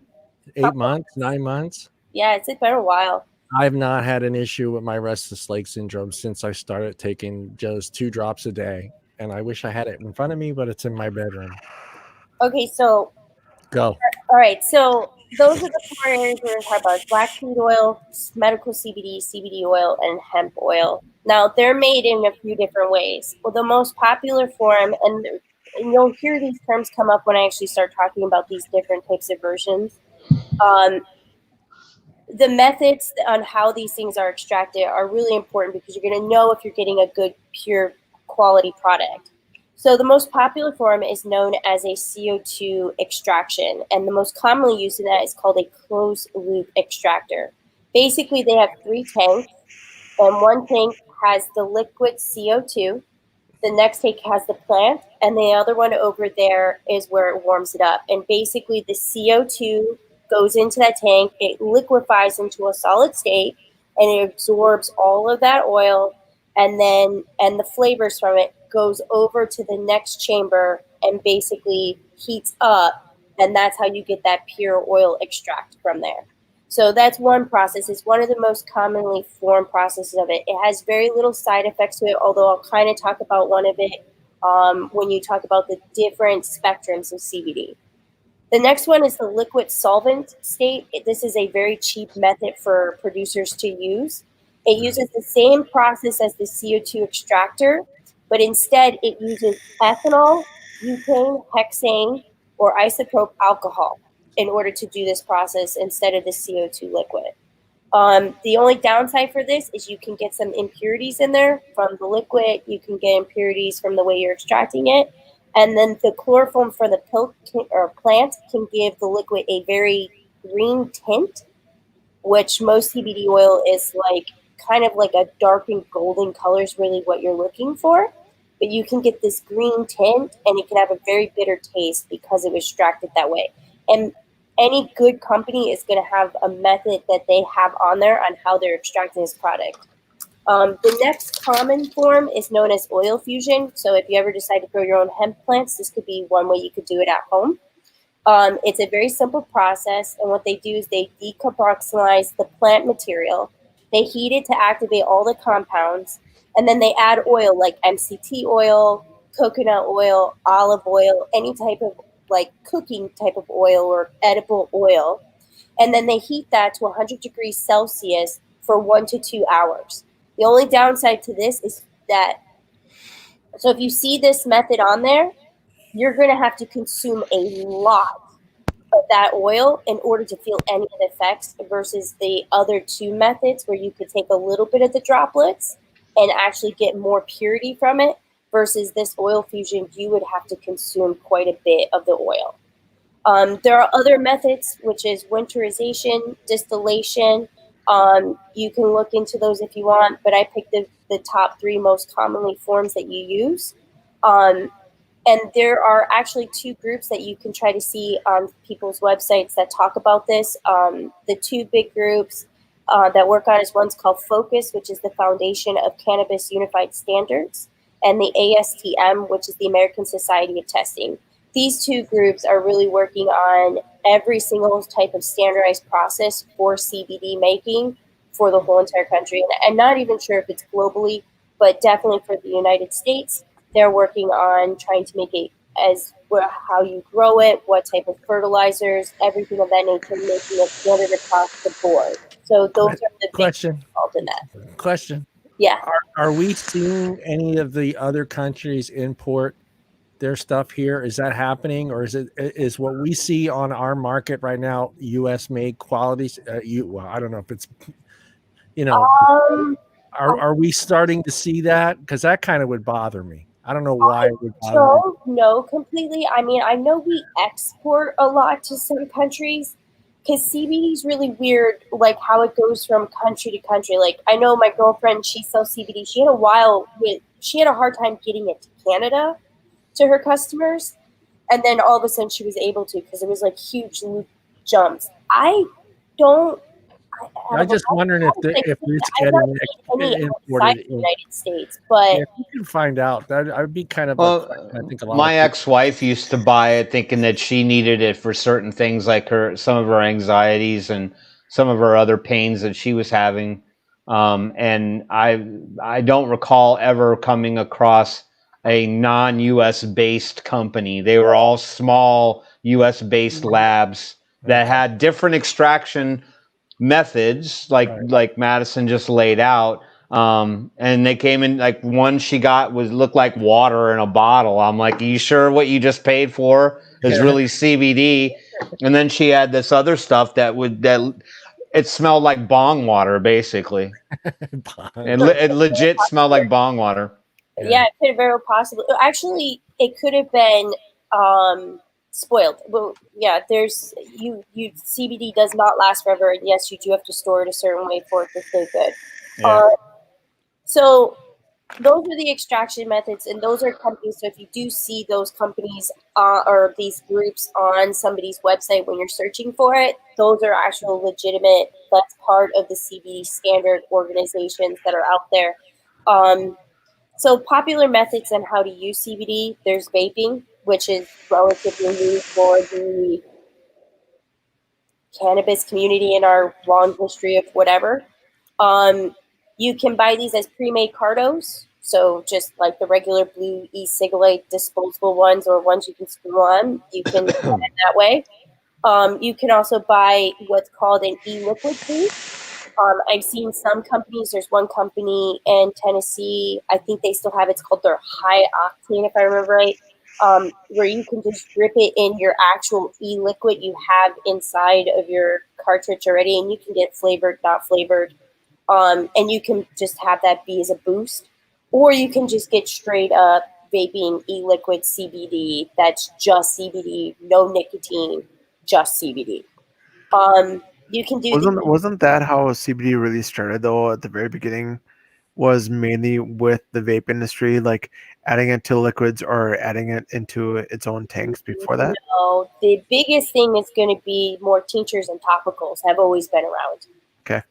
8 months, 9 months? Yeah, it's been a while. I've not had an issue with my restless leg syndrome since I started taking just 2 drops a day. And I wish I had it in front of me, but it's in my bedroom. Okay, so Go. all right, so those are the 4 areas we're going to talk about: black seed oil, medical CBD, CBD oil, and hemp oil. Now, they're made in a few different ways. Well, the most popular form, and you'll hear these terms come up when I actually start talking about these different types of versions. The methods on how these things are extracted are really important because you're going to know if you're getting a good, pure quality product. So the most popular form is known as a CO2 extraction, and the most commonly used in that is called a closed loop extractor. Basically, they have 3 tanks, and one tank has the liquid CO2, the next tank has the plant, and the other one over there is where it warms it up. And basically, the CO2 goes into that tank, it liquefies into a solid state, and it absorbs all of that oil, and the flavors from it goes over to the next chamber and basically heats up, and that's how you get that pure oil extract from there. So that's one process. It's one of the most commonly formed processes of it. It has very little side effects to it, although I'll kind of talk about one of it when you talk about the different spectrums of CBD. The next one is the liquid solvent state. This is a very cheap method for producers to use. It uses the same process as the CO2 extractor, but instead it uses ethanol, butane, hexane, or isopropyl alcohol in order to do this process instead of the CO2 liquid. The only downside for this is you can get some impurities in there from the liquid. You can get impurities from the way you're extracting it. And then the chloroform for the plant can give the liquid a very green tint, which most CBD oil is like kind of like a dark and golden color is really what you're looking for. But you can get this green tint, and it can have a very bitter taste because it was extracted that way. And any good company is going to have a method that they have on there on how they're extracting this product. The next common form is known as oil fusion. So if you ever decide to grow your own hemp plants, this could be one way you could do it at home. It's a very simple process, and what they do is they decarboxylize the plant material. They heat it to activate all the compounds, and then they add oil like MCT oil, coconut oil, olive oil, any type of like cooking type of oil or edible oil. And then they heat that to 100 degrees Celsius for 1 to 2 hours. The only downside to this is that, so if you see this method on there, you're going to have to consume a lot of that oil in order to feel any of the effects versus the other 2 methods where you could take a little bit of the droplets and actually get more purity from it versus this oil fusion, you would have to consume quite a bit of the oil. There are other methods, which is winterization, distillation. You can look into those if you want, but I picked the top 3 most commonly forms that you use. And there are actually 2 groups that you can try to see on people's websites that talk about this. The 2 big groups that work on is one's called FOCUS, which is the Foundation of Cannabis Unified Standards, and the ASTM, which is the American Society of Testing. These 2 groups are really working on every single type of standardized process for CBD making for the whole entire country. And I'm not even sure if it's globally, but definitely for the United States. They're working on trying to make a as how you grow it, what type of fertilizers, everything of that nature, making it standard across the board. So those are the big Question. involved in that. Question. Yeah. Are we seeing any of the other countries import their stuff here? Is that happening, or is what we see on our market right now U.S. made qualities? Well, I don't know if it's are we starting to see that? Because that kind of would bother me. I don't know why it would bother me. Don't know completely. I mean, I know we export a lot to some countries because CBD is really weird, like how it goes from country to country. Like I know my girlfriend, she sells CBD. She had a hard time getting it to Canada to her customers, and then all of a sudden she was able to because it was like huge jumps. I'm just wondering if it's getting imported outside the United States, but if you can find out, that I'd be kind of. Well, I think a lot. my ex-wife used to buy it thinking that she needed it for certain things, like some of her anxieties and some of her other pains that she was having. And I don't recall ever coming across a non-US based company. They were all small US based labs that had different extraction methods, like Madison just laid out. And they came in, like one she got looked like water in a bottle. I'm like, are you sure what you just paid for is really CBD? And then she had this other stuff that it smelled like bong water, basically. It legit smelled like bong water. Yeah, it could have very possibly. Actually, it could have been spoiled. Well, yeah, CBD does not last forever, and yes, you do have to store it a certain way for it to stay good. Yeah. So those are the extraction methods, and those are companies. So if you do see those companies or these groups on somebody's website when you're searching for it, those are actual legitimate. That's part of the CBD standard organizations that are out there. So popular methods on how to use CBD, there's vaping, which is relatively new for the cannabis community in our long history of whatever. You can buy these as pre-made cardos, so just like the regular blue e-cigarette disposable ones or ones you can screw on. You can get it that way. You can also buy what's called an e-liquid boost. I've seen some companies. There's one company in Tennessee. I think they still have it's called their high octane, if I remember right, where you can just drip it in your actual e-liquid you have inside of your cartridge already, and you can get flavored, not flavored, and you can just have that be as a boost, or you can just get straight up vaping e-liquid CBD. That's just CBD, no nicotine, just CBD. You can do wasn't that how CBD really started though at the very beginning? Was mainly with the vape industry, like adding it to liquids or adding it into its own tanks before that? No, the biggest thing is going to be more tinctures and topicals have always been around. Okay.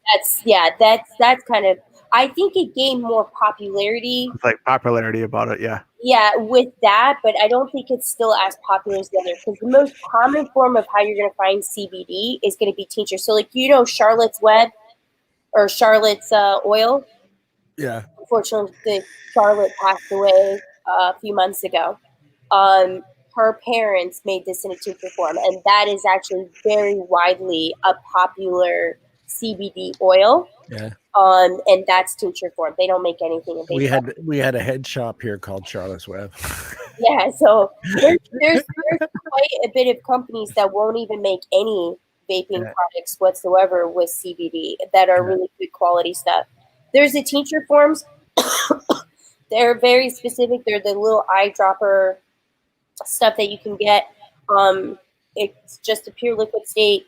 That's kind of, I think it gained more popularity. It's like popularity about it, yeah. Yeah, with that, but I don't think it's still as popular as the other, because the most common form of how you're going to find CBD is going to be tincture. So like, Charlotte's Web or Charlotte's oil. Yeah. Unfortunately, Charlotte passed away a few months ago. Her parents made this in a tincture form, and that is actually very widely a popular CBD oil. Yeah. And that's tincture form. They don't make anything in vape. We had a head shop here called Charlotte's Web. Yeah, so there's quite a bit of companies that won't even make any vaping products whatsoever with CBD that are really good quality stuff. There's the tincture forms. They're very specific. They're the little eyedropper stuff that you can get. It's just a pure liquid state.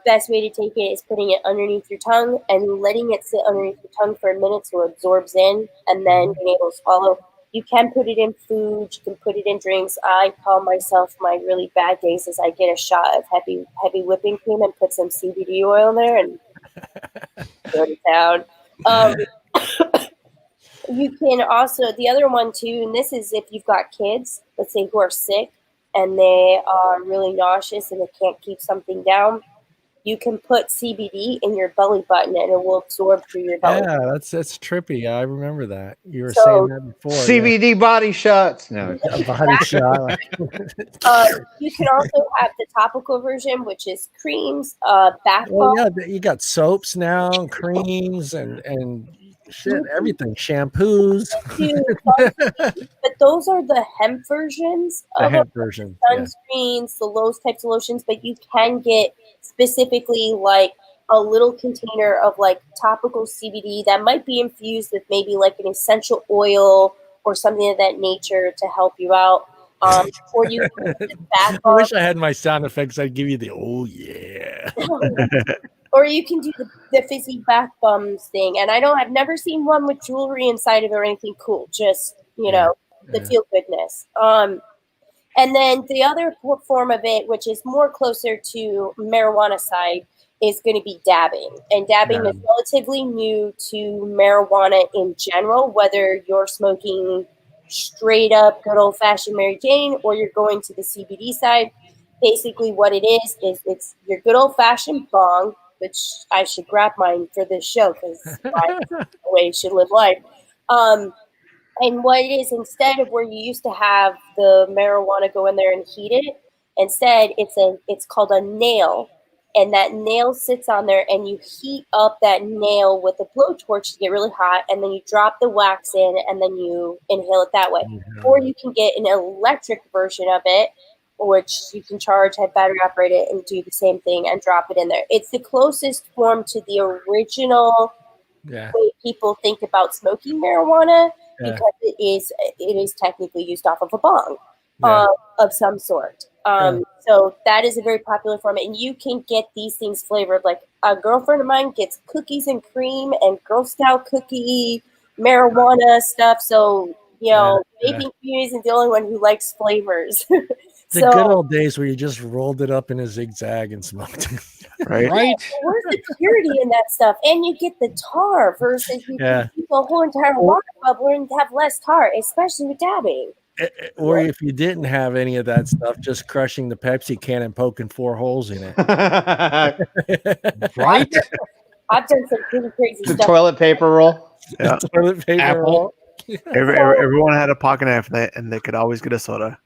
Best way to take it is putting it underneath your tongue and letting it sit underneath your tongue for a minute so it absorbs in, and then being able to swallow. You can put it in food. You can put it in drinks. I call myself my really bad days is I get a shot of heavy whipping cream and put some CBD oil in there and go to town. You can also, the other one too, and this is if you've got kids, let's say, who are sick and they are really nauseous and they can't keep something down. you can put CBD in your belly button and it will absorb through your belly. Yeah, that's trippy. I remember that. You were So- saying that before. CBD body shots. No. Yeah. A body shot. You can also have the topical version, which is creams, bath Well, bomb. yeah, you got soaps now, creams, and shit, everything, shampoos. But those are the hemp versions The of hemp version. Yeah. sunscreens, those types of lotions. But you can get specifically like a little container of like topical CBD that might be infused with maybe like an essential oil or something of that nature to help you out. Or you can use the bath I bomb. wish I had my sound effects. I'd give you the oh yeah. Or you can do the fizzy bath bombs thing. And I've never seen one with jewelry inside of it or anything cool. Just, the feel goodness. And then the other form of it, which is more closer to marijuana side, is going to be dabbing. And dabbing is relatively new to marijuana in general, whether you're smoking straight up good old fashioned Mary Jane or you're going to the CBD side. Basically, what it is it's your good old fashioned bong, which I should grab mine for this show because that's the way you should live life. And what it is, instead of where you used to have the marijuana go in there and heat it, instead it's called a nail, and that nail sits on there, and you heat up that nail with a blowtorch to get really hot, and then you drop the wax in, and then you inhale it that way. Or you can get an electric version of it, which you can charge, have battery operated, and do the same thing and drop it in there. It's the closest form to the original way people think about smoking marijuana. Because it is technically used off of a bong of some sort. So that is a very popular form. And you can get these things flavored. Like a girlfriend of mine gets cookies and cream and Girl Scout cookie marijuana stuff. So, vaping community isn't the only one who likes flavors. The good old days where you just rolled it up in a zigzag and smoked it. Right. Where's the purity in that stuff? And you get the tar versus you can keep a whole entire water bubble and have less tar, especially with dabbing. Or if you didn't have any of that stuff, just crushing the Pepsi can and poking 4 holes in it. Right? I've done some pretty crazy The stuff. toilet paper roll. Yeah. Toilet paper Apple. roll. Everyone had a pocket knife and they could always get a soda.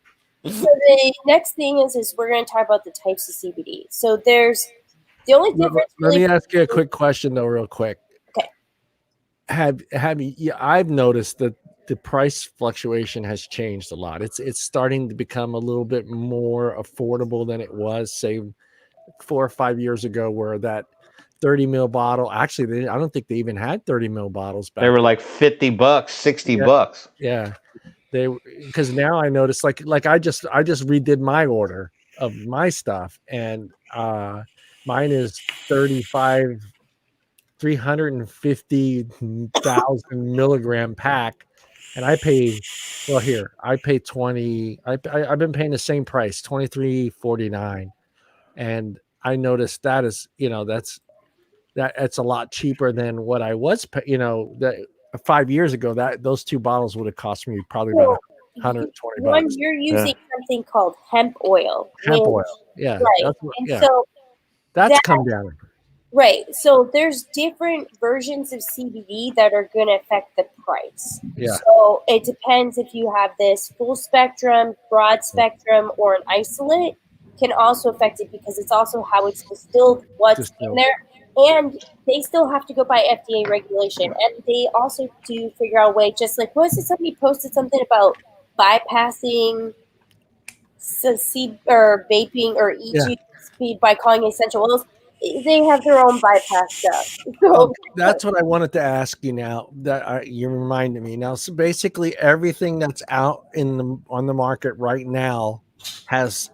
So the next thing is we're going to talk about the types of CBD. So there's the only difference. Let me ask you a quick question though, real quick. Okay. Have you? I've noticed that the price fluctuation has changed a lot. It's starting to become a little bit more affordable than it was, say, 4 or 5 years ago, where that 30 ml bottle. Actually, I don't think they even had 30 ml bottles back. They were like $50, $60. Yeah. Because now I notice like I just redid my order of my stuff, and mine is 350,000 milligram pack, and I pay 20. I've been paying the same price, $23.49, and I noticed that is that's a lot cheaper than what I was that 5 years ago, that those 2 bottles would have cost me probably about $120. One, you're using something called hemp oil. Hemp oil, yeah, right. So that's come down. Right. So there's different versions of CBD that are going to affect the price. Yeah. So it depends if you have this full spectrum, broad spectrum, or an isolate can also affect it because it's also how it's distilled, what's in there. And they still have to go by FDA regulation. And they also do figure out a way, just like, what is it? Somebody posted something about bypassing or vaping or EG speed by calling essential oils. They have their own bypass stuff. So, that's what I wanted to ask you now that you reminded me. Now, so basically everything that's out on the market right now has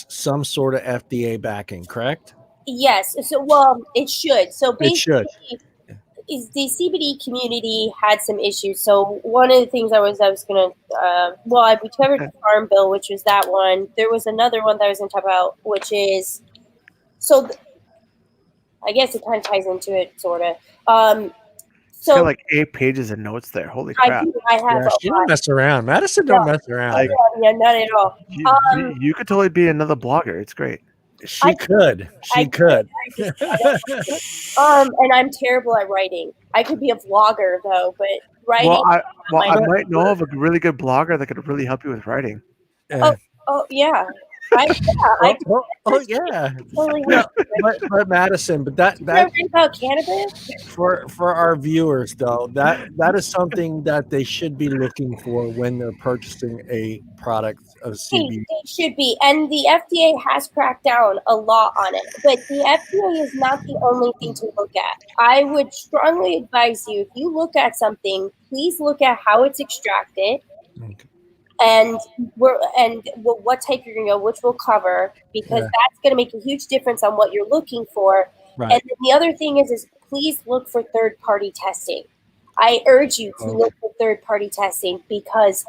some sort of FDA backing, correct? Yes. So, it should. So basically, is the CBD community had some issues. So one of the things I was going to, we covered the Farm Bill, which was that one. There was another one that I was going to talk about, which is, I guess it kind of ties into it, sort of. It's got like 8 pages of notes there. Holy crap! I have. She don't mess around. Madison don't mess around. Yeah, not at all. You could totally be another blogger. It's great. She could. I She could. and I'm terrible at writing. I could be a vlogger though, but writing. I might know of a really good blogger that could really help you with writing. Oh yeah, I Yeah. totally No, have. but Madison, but Did you ever read about cannabis? for our viewers though, that is something that they should be looking for when they're purchasing a product of CBD. They should be, and the FDA has cracked down a lot on it. But the FDA is not the only thing to look at. I would strongly advise you, if you look at something, please look at how it's extracted, and what type you're going to go, which we'll cover, because that's going to make a huge difference on what you're looking for. Right. And then the other thing is please look for third-party testing. I urge you to look for third-party testing, because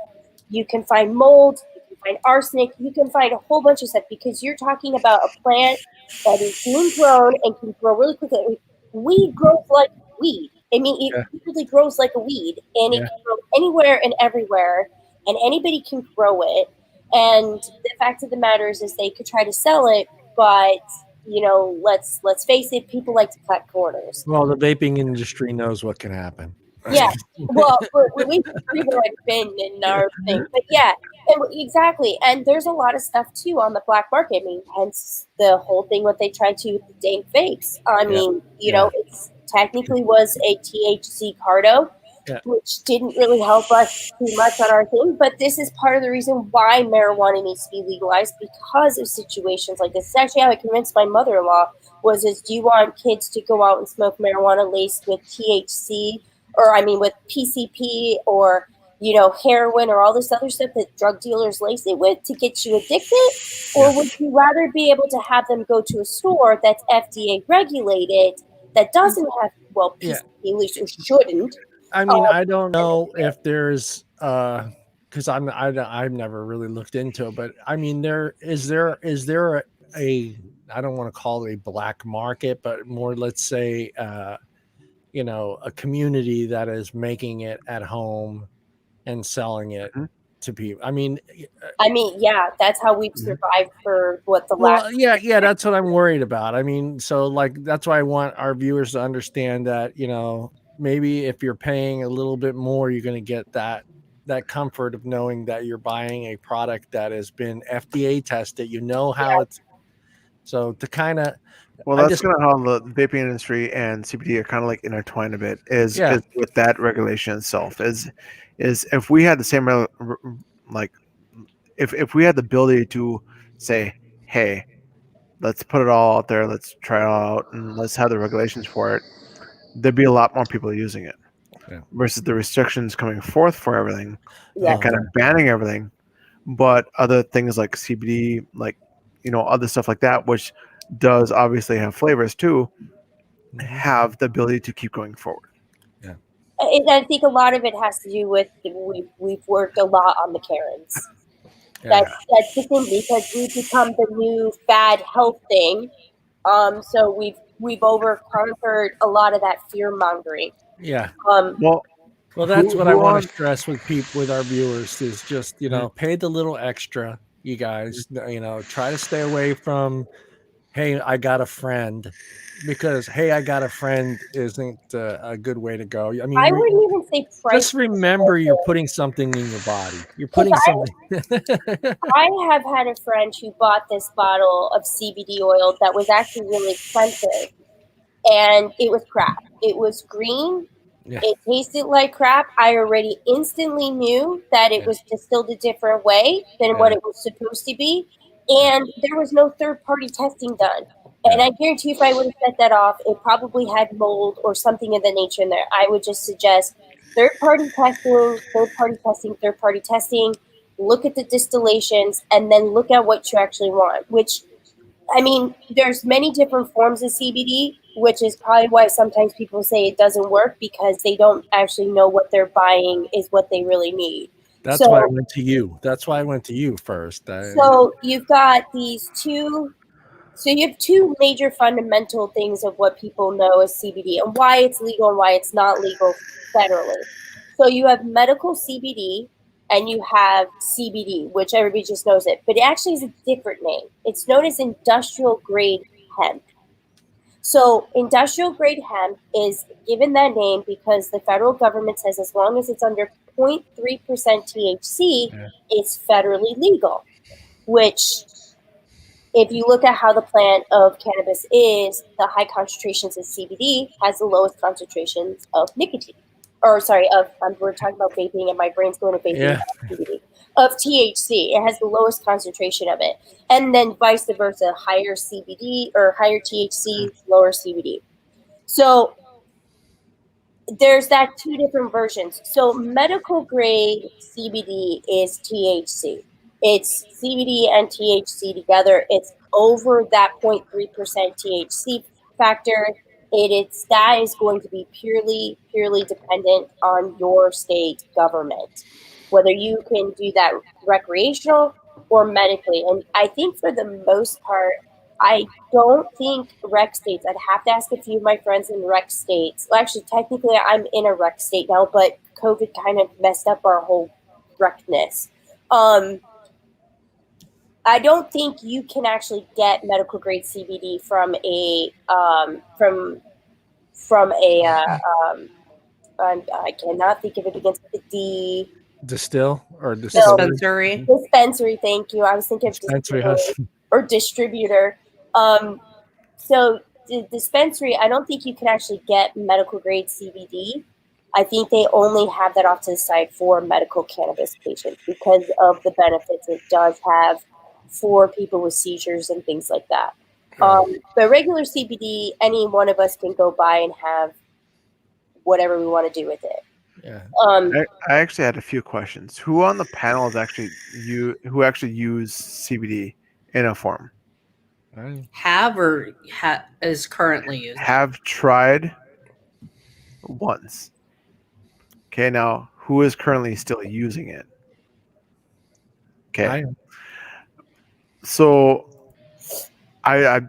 you can find mold, you can find arsenic, you can find a whole bunch of stuff, because you're talking about a plant that is being grown and can grow really quickly. Weed grows like weed. I mean, it really grows like a weed, and it can grow anywhere and everywhere, and anybody can grow it. And the fact of the matter is they could try to sell it, but let's face it, people like to cut corners. Well, the vaping industry knows what can happen. Yeah, well, we've already been in our thing, but yeah, exactly. And there's a lot of stuff too on the black market. I mean, hence the whole thing what they tried to dank vapes. I mean, it's technically was a THC cardo, which didn't really help us too much on our thing. But this is part of the reason why marijuana needs to be legalized, because of situations like this. It's actually how I convinced my mother-in-law do you want kids to go out and smoke marijuana laced with THC? Or with PCP or heroin or all this other stuff that drug dealers lace it with to get you addicted? Or would you rather be able to have them go to a store that's FDA regulated, that doesn't have PCP, at least, or shouldn't? I mean, I don't know if there's because I've never really looked into it, but I mean, is there a I don't want to call it a black market, but more, let's say, a community that is making it at home and selling it to people. I mean, yeah, that's how we've survived for the last. Well, yeah, that's what I'm worried about. I mean, so that's why I want our viewers to understand that, maybe if you're paying a little bit more, you're going to get that comfort of knowing that you're buying a product that has been FDA tested. How it's so to kind of. Well, that's kind of how the vaping industry and CBD are kind of like intertwined a bit. Is with that regulation itself. Is if we had the same if we had the ability to say, hey, let's put it all out there, let's try it all out, and let's have the regulations for it, there'd be a lot more people using it. Versus the restrictions coming forth for everything and kind of banning everything, but other things like CBD, other stuff like that, which does obviously have flavors too, have the ability to keep going forward. Yeah, and I think a lot of it has to do with we've worked a lot on the Karens. That's the thing, because we've become the new fad health thing. So we've conquered a lot of that fear mongering. Yeah. Well, that's what I want to stress with people, with our viewers, is just pay the little extra. You guys, try to stay away from, hey, I got a friend, because hey, I got a friend isn't a good way to go. I mean, I wouldn't even say price. Just remember, you're putting something in your body. You're putting something. I have had a friend who bought this bottle of CBD oil that was actually really expensive, and it was crap. It was green. Yeah. It tasted like crap. I already instantly knew that it was distilled a different way than what it was supposed to be. And there was no third-party testing done. And I guarantee you, if I would have set that off, it probably had mold or something of the nature in there. I would just suggest third-party testing, look at the distillations, and then look at what you actually want, which, I mean, there's many different forms of CBD, which is probably why sometimes people say it doesn't work, because they don't actually know what they're buying is what they really need. That's why I went to you. That's why I went to you first. So you've got these two. So you have two major fundamental things of what people know as CBD and why it's legal and why it's not legal federally. So you have medical CBD, and you have CBD, which everybody just knows it, but it actually is a different name. It's known as industrial grade hemp. So industrial grade hemp is given that name because the federal government says as long as it's under 0.3% THC, it's federally legal, which if you look at how the plant of cannabis is, the high concentrations of CBD has the lowest concentrations of nicotine. Or sorry, we're talking about vaping and my brain's going to vaping, CBD. Of THC. It has the lowest concentration of it. And then vice versa, higher CBD or higher THC, lower CBD. So there's that two different versions. So medical grade CBD is THC. It's CBD and THC together. It's over that 0.3% THC factor. That is going to be purely dependent on your state government, whether you can do that recreational or medically. And I think for the most part, I don't think rec states, I'd have to ask a few of my friends in rec states. Well, actually, technically, I'm in a rec state now, but COVID kind of messed up our whole recness. I don't think you can actually get medical grade CBD from a I cannot think of it against the dispensary. Dispensary, thank you. I was thinking of Dispensary or distributor. So the dispensary, I don't think you can actually get medical grade CBD. I think they only have that off to the side for medical cannabis patients because of the benefits it does have for people with seizures and things like that. But regular CBD, any one of us can go buy and have whatever we want to do with it. Yeah. I actually had a few questions. Who on the panel is actually use CBD in a form? Is currently using? Have tried once. Okay, now who is currently still using it? Okay. So I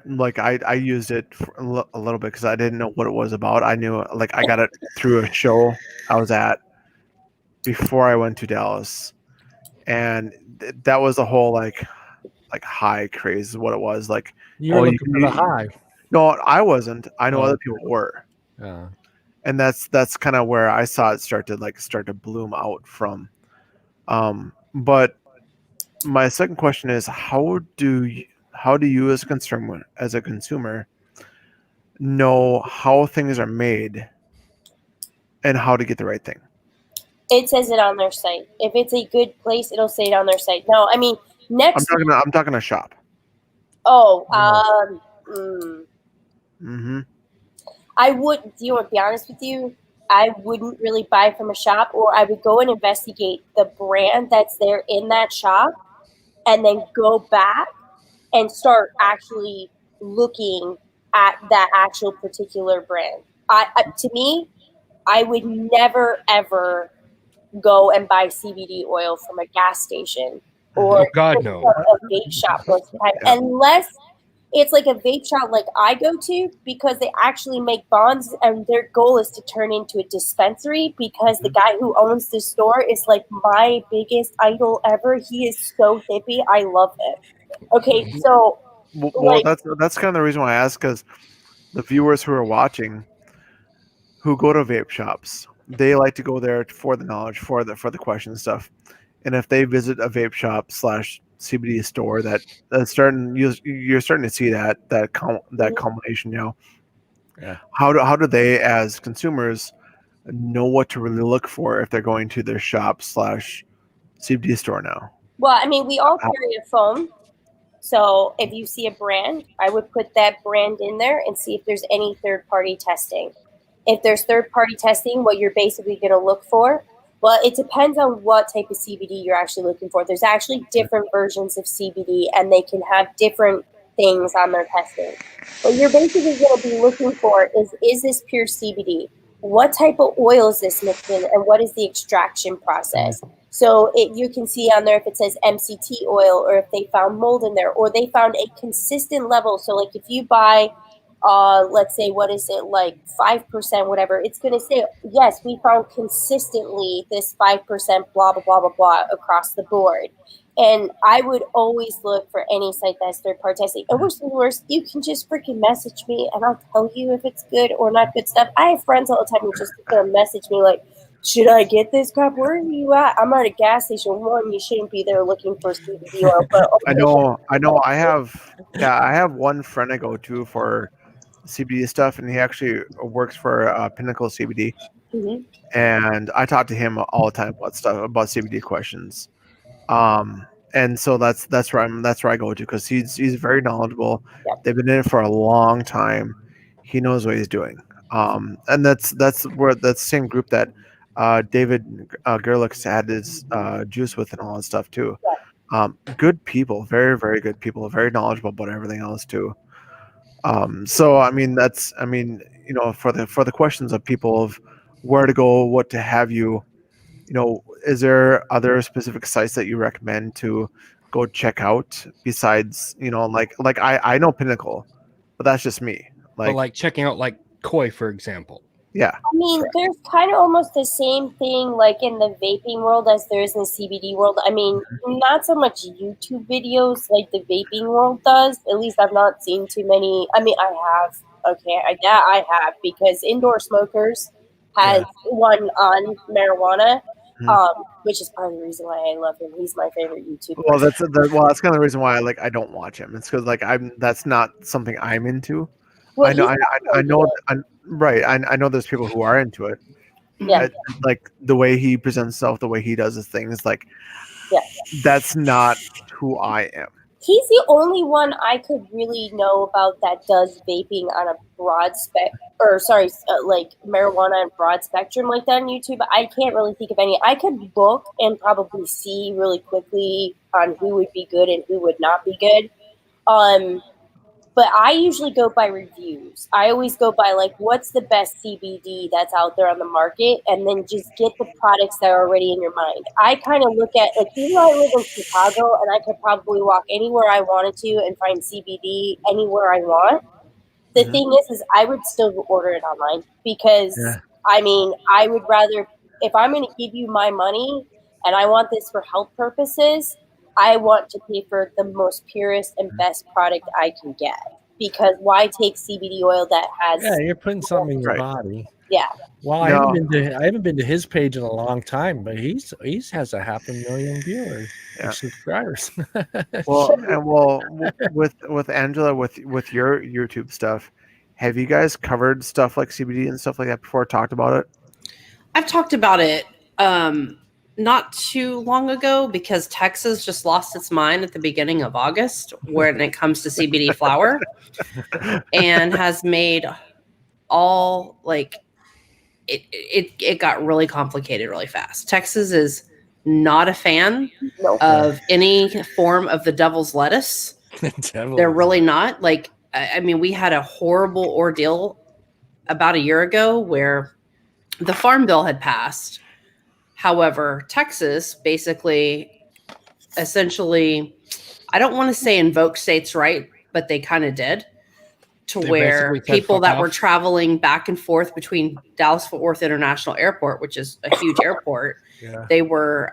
used it for a little bit because I didn't know what it was about. I knew I got it through a show I was at before I went to Dallas, and that was a whole like high craze is what it was. Like you were looking for the high. No, I wasn't. I know other people were. Yeah. And that's kind of where I saw it start to bloom out from. But my second question is how do you as a consumer know how things are made and how to get the right thing? It says it on their site. If it's a good place, it'll say it on their site. No, I mean next. I'm talking a shop. Oh, I would. Do you want to be honest with you? I wouldn't really buy from a shop, or I would go and investigate the brand that's there in that shop, and then go back and start actually looking at that actual particular brand. To me, I would never ever go and buy CBD oil from a gas station or a vape shop most of the time, unless it's like a vape shop like I go to, because they actually make bonds and their goal is to turn into a dispensary, because the guy who owns the store is like my biggest idol ever. He is so hippie. I love him. Okay, so well, that's kind of the reason why I asked, because the viewers who are watching who go to vape shops, they like to go there for the knowledge, for the question stuff. And if they visit a vape shop / CBD store you're starting to see that combination now. Yeah. How do they as consumers know what to really look for if they're going to their shop / CBD store now? Well, I mean, we all carry a phone. So if you see a brand, I would put that brand in there and see if there's any third-party testing. If there's third-party testing, what you're basically going to look for, well, it depends on what type of CBD you're actually looking for. There's actually different versions of CBD, and they can have different things on their testing. What you're basically going to be looking for is this pure CBD? What type of oil is this mixed in, and what is the extraction process? So you can see on there if it says MCT oil, or if they found mold in there, or they found a consistent level. So like if you buy let's say, what is it, like 5%, whatever, it's going to say, yes, we found consistently this 5%, blah, blah, blah, blah, blah, across the board. And I would always look for any site that's third-party testing. And worst, you can just freaking message me, and I'll tell you if it's good or not good stuff. I have friends all the time who just message me like, should I get this crap? Where are you at? I'm at a gas station. One, you shouldn't be there looking for CBD oil. But I know. I have one friend I go to for CBD stuff, and he actually works for Pinnacle CBD. Mhm. And I talk to him all the time about CBD questions. And so that's where I go to, because he's very knowledgeable. Yep. They've been in it for a long time. He knows what he's doing. And that's the same group that David Gerlich's had his juice with and all that stuff too. Good people, very, very good people, very knowledgeable about everything else too. So I mean, for the questions of people of where to go, what to have you, is there other specific sites that you recommend to go check out besides, like I know Pinnacle, but that's just me. But like checking out like Koi, for example. Yeah. I mean, there's kind of almost the same thing like in the vaping world as there is in the CBD world. I mean, not so much YouTube videos like the vaping world does. At least I've not seen too many. I mean, I have. Okay, I have, because Indoor Smokers has one on marijuana, which is part of the reason why I love him. He's my favorite YouTuber. Well, that's kind of the reason why I don't watch him. It's because that's not something I'm into. Well, I know, I know there's people who are into it. Yeah. Like the way he presents himself, the way he does his things, that's not who I am. He's the only one I could really know about that does vaping on a broad like marijuana and broad spectrum like that on YouTube. I can't really think of any. I could look and probably see really quickly on who would be good and who would not be good. But I usually go by reviews. I always go by like, what's the best CBD that's out there on the market, and then just get the products that are already in your mind. I kind of look at, like, even though I live in Chicago and I could probably walk anywhere I wanted to and find CBD anywhere I want, the thing is I would still order it online, because I mean, I would rather, if I'm going to give you my money and I want this for health purposes, I want to pay for the most purest and best product I can get, because why take CBD oil that has? Yeah, you're putting something in your body. Yeah. Well, I haven't been to his page in a long time, but he's has 500,000 viewers, subscribers. With Angela, with your YouTube stuff, have you guys covered stuff like CBD and stuff like that before? Talked about it? I've talked about it not too long ago, because Texas just lost its mind at the beginning of August when it comes to CBD flower, and has made all it got really complicated really fast. Texas is not a fan of any form of the devil's lettuce. They're really not. I mean, we had a horrible ordeal about a year ago where the farm bill had passed. However, Texas essentially, I don't want to say invoke states' right, but they kind of did, where people that were traveling back and forth between Dallas-Fort Worth International Airport, which is a huge airport, they were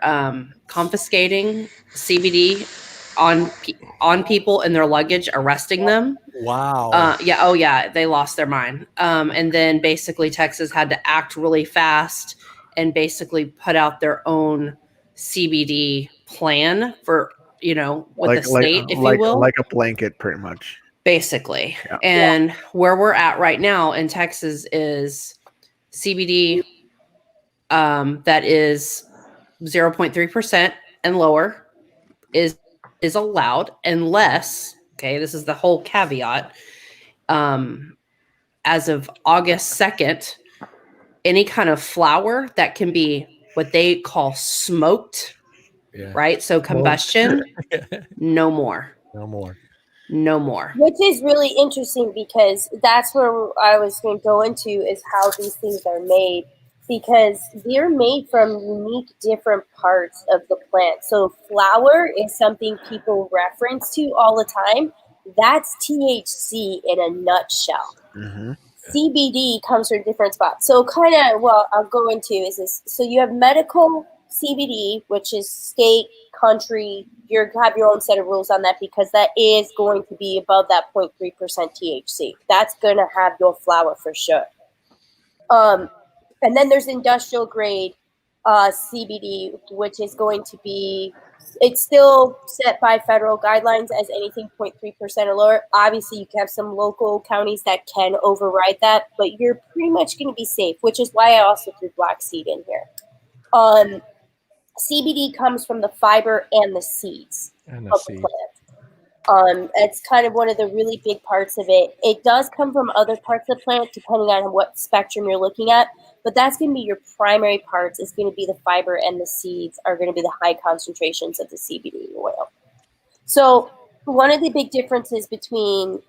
confiscating CBD on people and their luggage, arresting them. Wow. They lost their mind. And then basically Texas had to act really fast and basically put out their own CBD plan for, with the state, if you will. Like a blanket, pretty much. Basically. Yeah. And where we're at right now in Texas is CBD that is 0.3% and lower is allowed, unless, this is the whole caveat, as of August 2nd, any kind of flower that can be what they call smoked, right? So combustion, no more. Which is really interesting, because that's where I was going to go into, is how these things are made, because they're made from unique different parts of the plant. So flower is something people reference to all the time. That's THC in a nutshell. Mm-hmm. CBD comes from different spots. So kind of, well, I'll go into is this. So you have medical CBD, which is state, country. You have your own set of rules on that because that is going to be above that 0.3% THC. That's going to have your flower for sure. And then there's industrial grade CBD, which is going to be, it's still set by federal guidelines as anything 0.3% or lower. Obviously, you can have some local counties that can override that, but you're pretty much going to be safe, which is why I also threw black seed in here. CBD comes from the fiber and the seeds And of the plant. It's kind of one of the really big parts of it. It does come from other parts of the plant, depending on what spectrum you're looking at. But that's going to be your primary parts. Is going to be the fiber and the seeds are going to be the high concentrations of the CBD oil. So one of the big differences between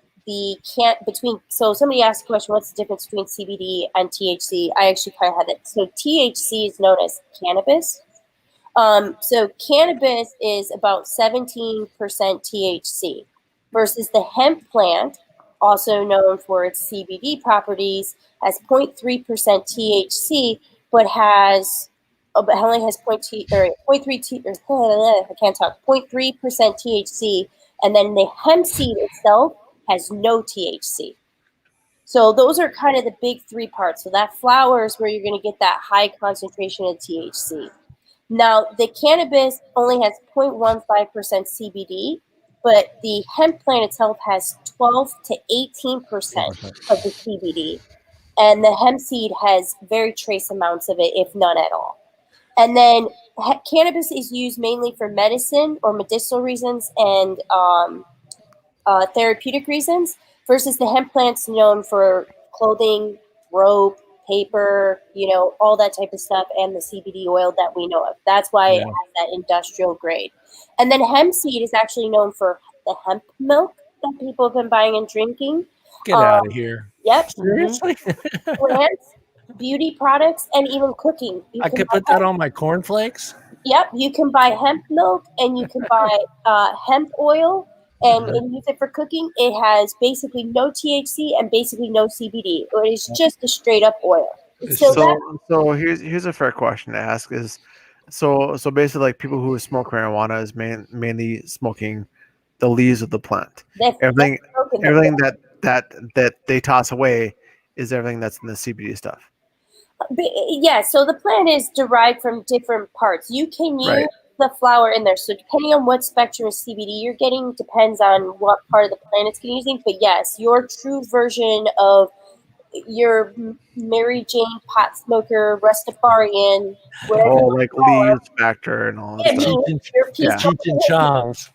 so somebody asked the question, what's the difference between CBD and THC? I actually kind of had it. So THC is known as cannabis. So cannabis is about 17% THC versus the hemp plant, also known for its CBD properties, has 0.3% THC, but only has 0.3% THC, and then the hemp seed itself has no THC. So those are kind of the big three parts. So that flower is where you're going to get that high concentration of THC. Now, the cannabis only has 0.15% CBD, but the hemp plant itself has 12 to 18% of the CBD, and the hemp seed has very trace amounts of it, if none at all. And then cannabis is used mainly for medicine or medicinal reasons and therapeutic reasons, versus the hemp plant's known for clothing, rope, paper, all that type of stuff, and the CBD oil that we know of. That's why it has that industrial grade. And then hemp seed is actually known for the hemp milk that people have been buying and drinking. Get out of here. Yep. Seriously? Plants, beauty products, and even cooking. I could put that on my cornflakes? Yep. You can buy hemp milk and you can buy hemp oil and use it for cooking. It has basically no THC and basically no CBD. It is just a straight up oil. So here's a fair question to ask is, so basically like people who smoke marijuana is mainly smoking the leaves of the plant. Everything that they toss away is everything that's in the CBD stuff. Yeah, so the plant is derived from different parts. You can use the flower in there. So depending on what spectrum of CBD you're getting depends on what part of the plant it's using. But yes, your true version of your Mary Jane pot smoker Rastafarian, whole like leaves factor and all that stuff. Cheech and Chong's.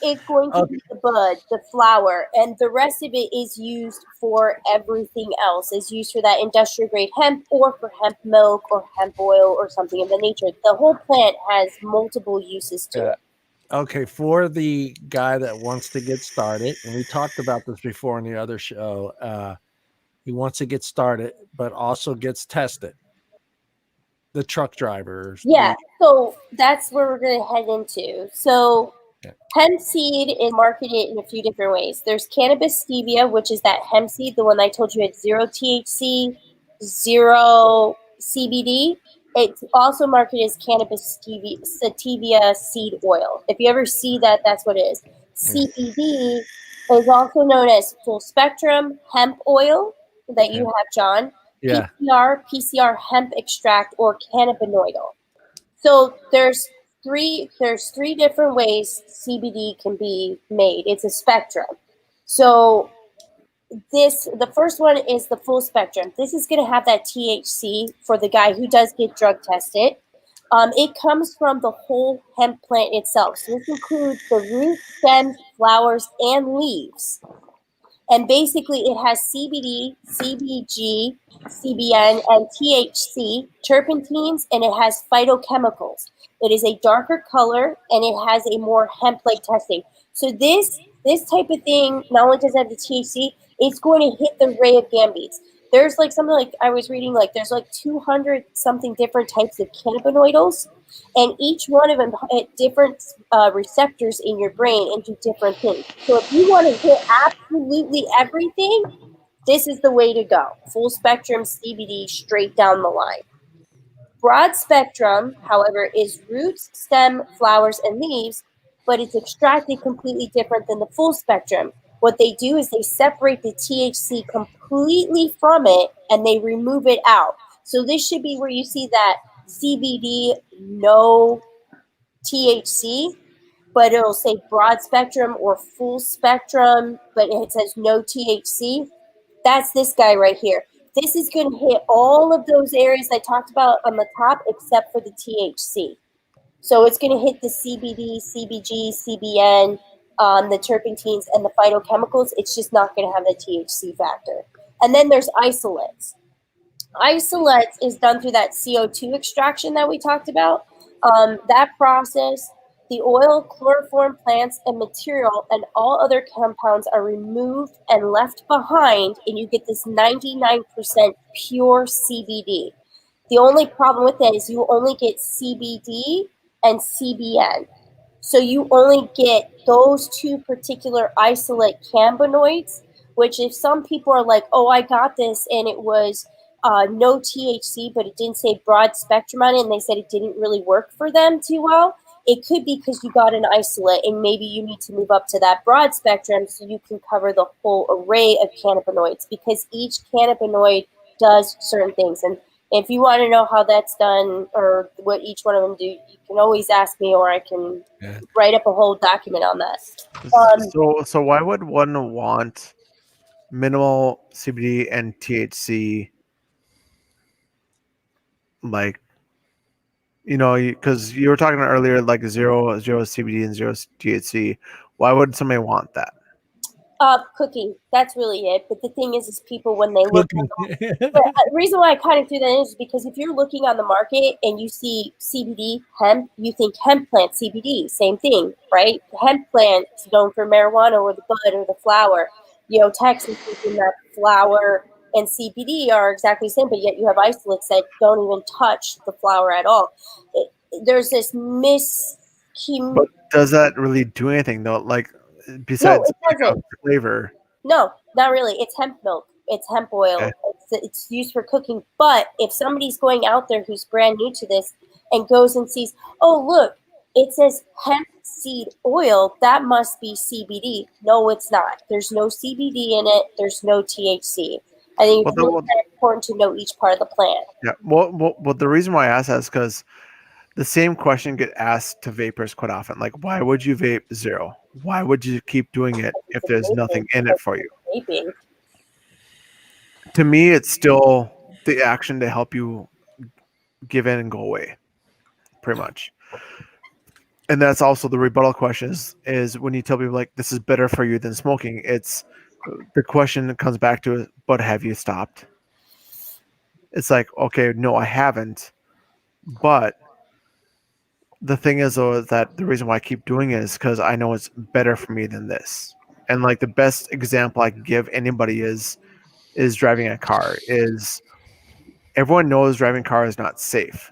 It's going to be the bud, the flower, and the rest of it is used for everything else. Is used for that industrial grade hemp or for hemp milk or hemp oil or something of the nature. The whole plant has multiple uses to it. Okay, for the guy that wants to get started, and we talked about this before in the other show, he wants to get started, but also gets tested. The truck drivers. Yeah, so that's where we're going to head into. So hemp seed is marketed in a few different ways. There's cannabis stevia, which is that hemp seed, the one I told you had 0 THC, 0 CBD. It's also marketed as cannabis sativa seed oil. If you ever see that, that's what it is. CBD is also known as full spectrum hemp oil that you have, John. Yeah. PCR hemp extract or cannabinoid oil. So there's three different ways CBD can be made. It's a spectrum. So the first one is the full spectrum. This is going to have that THC for the guy who does get drug tested. It comes from the whole hemp plant itself. So this includes the roots, stems, flowers, and leaves. And basically it has CBD, CBG, CBN, and THC, terpenes, and it has phytochemicals. It is a darker color, and it has a more hemp-like testing. So this type of thing not only does it have the THC, it's going to hit the ray of gambites. There's like something like I was reading, like there's like 200 something different types of cannabinoids, and each one of them hit different receptors in your brain and do different things. So if you want to hit absolutely everything, this is the way to go. Full spectrum CBD straight down the line. Broad spectrum, however, is roots, stem, flowers, and leaves, but it's extracted completely different than the full spectrum. What they do is they separate the THC completely from it and they remove it out. So this should be where you see that CBD, no THC, but it'll say broad spectrum or full spectrum, but it says no THC. That's this guy right here. This is going to hit all of those areas I talked about on the top except for the THC. So it's going to hit the CBD, CBG, CBN, the terpenes, and the phytochemicals. It's just not going to have the THC factor. And then there's isolates. Isolates is done through that CO2 extraction that we talked about. That process, the oil, chloroform, plants, and material, and all other compounds are removed and left behind, and you get this 99% pure CBD. The only problem with that is you only get CBD and CBN. So you only get those two particular isolate cannabinoids, which if some people are like, oh, I got this and it was no THC, but it didn't say broad spectrum on it, and they said it didn't really work for them too well, it could be because you got an isolate and maybe you need to move up to that broad spectrum so you can cover the whole array of cannabinoids, because each cannabinoid does certain things. And if you want to know how that's done or what each one of them do, you can always ask me, or I can write up a whole document on that. So why would one want minimal CBD and THC? Like, because you were talking earlier, like zero CBD and zero THC. Why would somebody want that? Cooking. That's really it. But the thing is people, when they look, but the reason why I kind of do that is because if you're looking on the market and you see CBD hemp, you think hemp plant CBD, same thing, right? Hemp plant is known for marijuana or the bud or the flower. Texas thinking that flower and CBD are exactly the same, but yet you have isolates that don't even touch the flower at all. There's this But does that really do anything though? Like, besides flavor? No, not really. It's hemp milk. It's hemp oil. Okay. It's used for cooking. But if somebody's going out there who's brand new to this and goes and sees, oh, look, it says hemp seed oil, that must be CBD. No, it's not. There's no CBD in it. There's no THC. I think it's really important to know each part of the plant. Yeah. Well, the reason why I ask that is because the same question gets asked to vapors quite often. Like, why would you vape zero? Why would you keep doing it if there's nothing in it for you? Vaping. To me, it's still the action to help you give in and go away, pretty much. And that's also the rebuttal question is when you tell people like this is better for you than smoking, it's the question that comes back to it, but have you stopped? It's like, okay, no, I haven't. But the thing is, though, is that the reason why I keep doing it is because I know it's better for me than this. And like the best example I can give anybody is driving a car. Is everyone knows driving a car is not safe,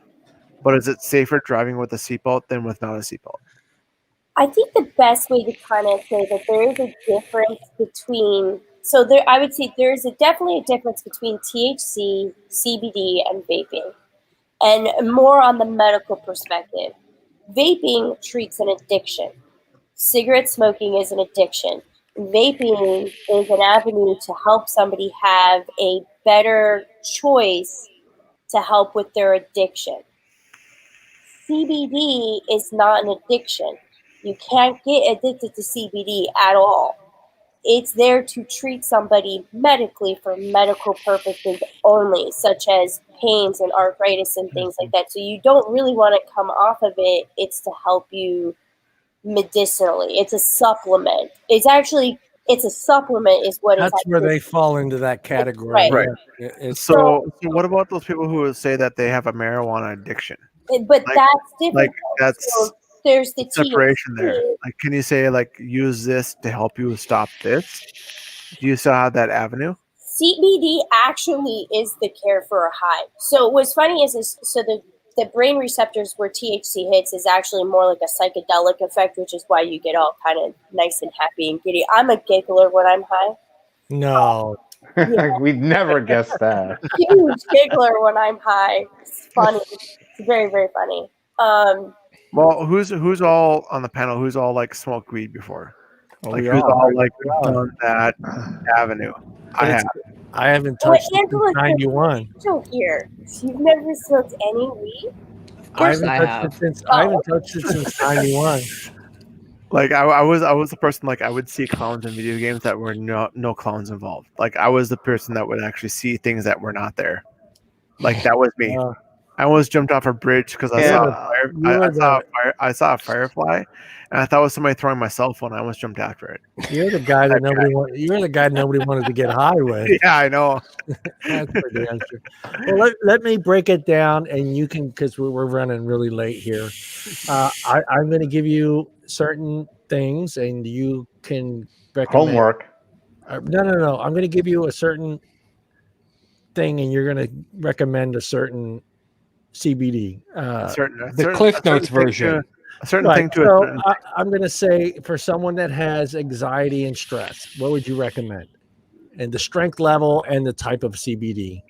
but is it safer driving with a seatbelt than without a seatbelt? I think the best way to kind of say that there is a difference between, I would say there's definitely a difference between THC, CBD, and vaping, and more on the medical perspective. Vaping treats an addiction. Cigarette smoking is an addiction. Vaping is an avenue to help somebody have a better choice to help with their addiction. CBD is not an addiction. You can't get addicted to CBD at all. It's there to treat somebody medically for medical purposes only, such as pains and arthritis and things like that. So you don't really want to come off of it. It's to help you medicinally. It's a supplement. It's a supplement is what that's where they fall into that category. Right. So what about those people who say that they have a marijuana addiction? But that's different. Like that's so there's the separation THC. there. Like, can you say like use this to help you stop this? Do you still have that avenue? CBD actually is the cure for a high. So what's funny is the brain receptors where THC hits is actually more like a psychedelic effect, which is why you get all kind of nice and happy and giddy. I'm a giggler when I'm high. No. We'd never guess that. Huge giggler when I'm high. It's funny. It's very, very funny. Well, who's all on the panel? Who's all like smoked weed before? Well, Like we who's are. all like We are. done that avenue? I It's- have. I haven't What touched it Angela since 91. here? You've never smoked any weed? I course haven't I touched have. it since I haven't touched it since 91. Like I was the person like I would see clowns in video games that were no clowns involved. Like I was the person that would actually see things that were not there. Like that was me. Uh, I almost jumped off a bridge because I Yeah. saw a fire. I saw a firefly, and I thought it was somebody throwing my cell phone. I almost jumped after it. you're the guy that nobody wanted. You're the guy nobody wanted to get high with. Yeah, I know. That's pretty damn true. Well, let me break it down, and you can, because we're running really late here. I'm going to give you certain things, and you can recommend. Homework. No. I'm going to give you a certain thing, and you're going to recommend a certain CBD. The Cliff Notes version. A certain Right. thing to So it. I'm going to say for someone that has anxiety and stress, what would you recommend? And the strength level and the type of CBD.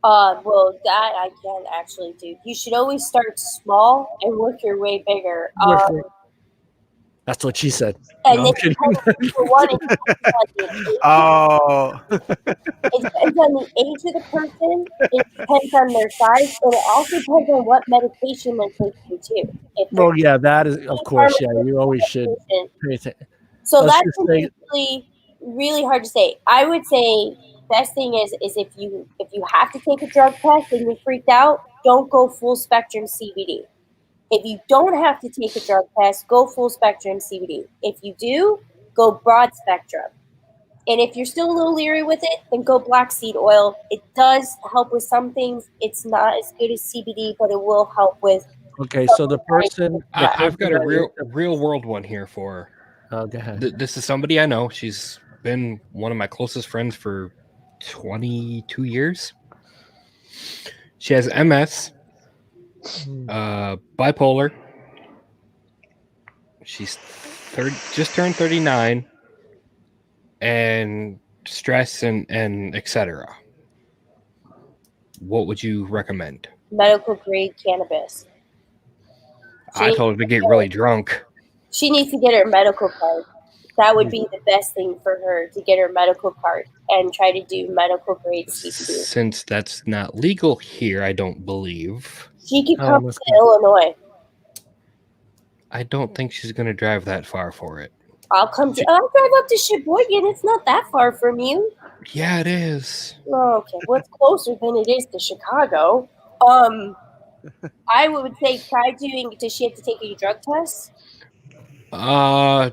Well, that I can actually do. You should always start small and work your way bigger. That's what she said. And No, then I'm kidding. for one, Oh, it depends on the age of the person. It depends on their size, and it also depends on what medication they're taking too. If they're Well, yeah, that is, of course, yeah. You always should medication. pay attention. So Let's that's just say- really, really hard to say. I would say best thing is if you have to take a drug test and you're freaked out, don't go full spectrum CBD. If you don't have to take a drug test, go full spectrum CBD. If you do, go broad spectrum. And if you're still a little leery with it, then go black seed oil. It does help with some things. It's not as good as CBD, but it will help with. Okay, so the person. I've got a that- real world one here for. Oh, go ahead. This is somebody I know. She's been one of my closest friends for 22 years. She has MS, bipolar. She's just turned 39, and stress and etc. What would you recommend? Medical grade cannabis. I told her to get really drunk. She needs to get her medical card. That would be the best thing for her, to get her medical card and try to do medical grade CBD. Since that's not legal here, I don't believe. She could come must to Illinois. I don't think she's going to drive that far for it. I'll drive up to Sheboygan. It's not that far from you. Yeah, it is. Oh, okay. Well, it's closer than it is to Chicago. I would say try doing. Does she have to take a drug test? I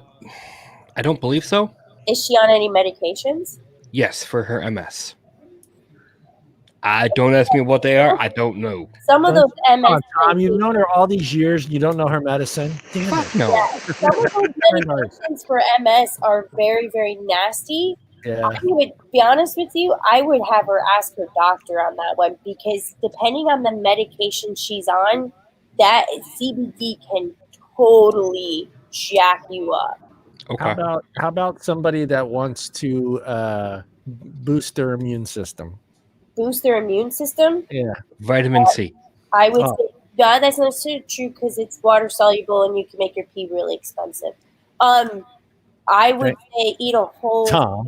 don't believe so. Is she on any medications? Yes, for her MS. Don't ask me what they are. I don't know. Some of those Come MS. on, Tom, you've known her all these years. You don't know her medicine. Damn it. No. Yeah, some of those medications for MS are very, very nasty. Yeah. I would be honest with you, I would have her ask her doctor on that one, because depending on the medication she's on, that CBD can totally jack you up. Okay. How about somebody that wants to boost their immune system? Boost their immune system? Yeah. Vitamin C. I would Oh. say, yeah, that's not so true, because it's water soluble and you can make your pee really expensive. I would say eat a Tom.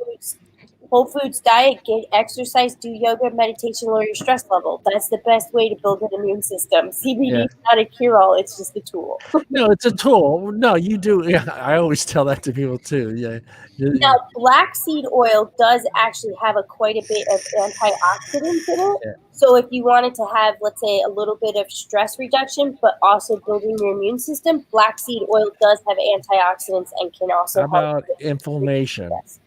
whole foods diet, get exercise, do yoga, meditation, lower your stress level. That's the best way to build an immune system. CBD is not a cure-all; it's just a tool. No, it's a tool. No, you do. Yeah, I always tell that to people too. Yeah. Now, black seed oil does actually have quite a bit of antioxidants in it. Yeah. So if you wanted to have, let's say, a little bit of stress reduction, but also building your immune system, black seed oil does have antioxidants and can also How about inflammation? Yes.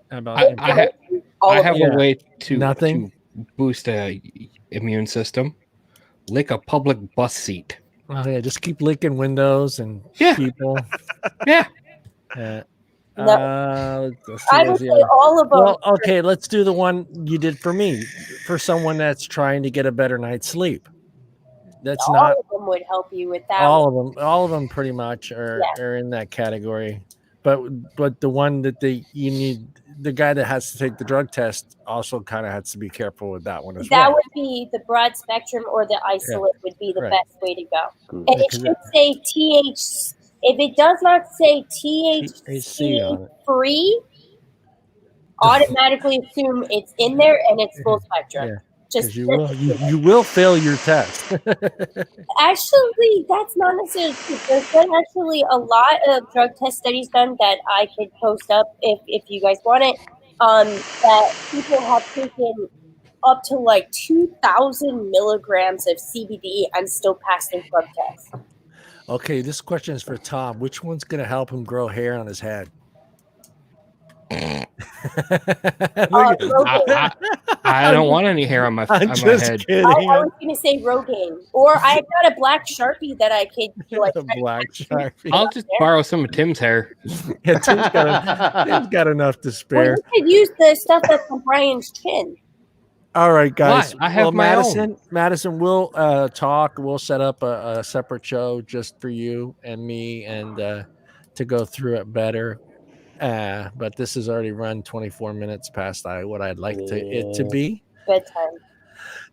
How about I have Yeah. a way to Nothing? to boost a immune system. Lick a public bus seat. Oh, yeah, just keep licking windows and Yeah. people. Yeah. No, Let's see, I let's would see. say all of them. Well, okay, let's do the one you did for me, for someone that's trying to get a better night's sleep. That's all not of them would help you with that. all of them. All of them pretty much are Yeah. are in that category. But the one that you need, the guy that has to take the drug test also kind of has to be careful with that one as That well. would be the broad spectrum, or the isolate would be the right. best way to go. And Yeah, it 'cause should say THC. If it does not say THC THC on it. free, automatically assume it's in there and it's full spectrum. Yeah. Just Because you will fail your test. actually, that's not necessarily true. There's been actually a lot of drug test studies done that I could post up if you guys want it. That people have taken up to like 2,000 milligrams of CBD and still passing drug tests. Okay, this question is for Tom. Which one's going to help him grow hair on his head? I don't want any hair on my I'm on just my head. kidding. I was going to say Rogaine, or I've got a black Sharpie that I could like. A black Sharpie. I'll just borrow some of Tim's hair. Yeah, Tim's got enough to Well, spare. you could use the stuff that's on Brian's chin. All right, guys. Why? I have my own. Madison, we'll talk. We'll set up a separate show just for you and me, and to go through it better. But this has already run 24 minutes past what I'd like it to be. Bedtime.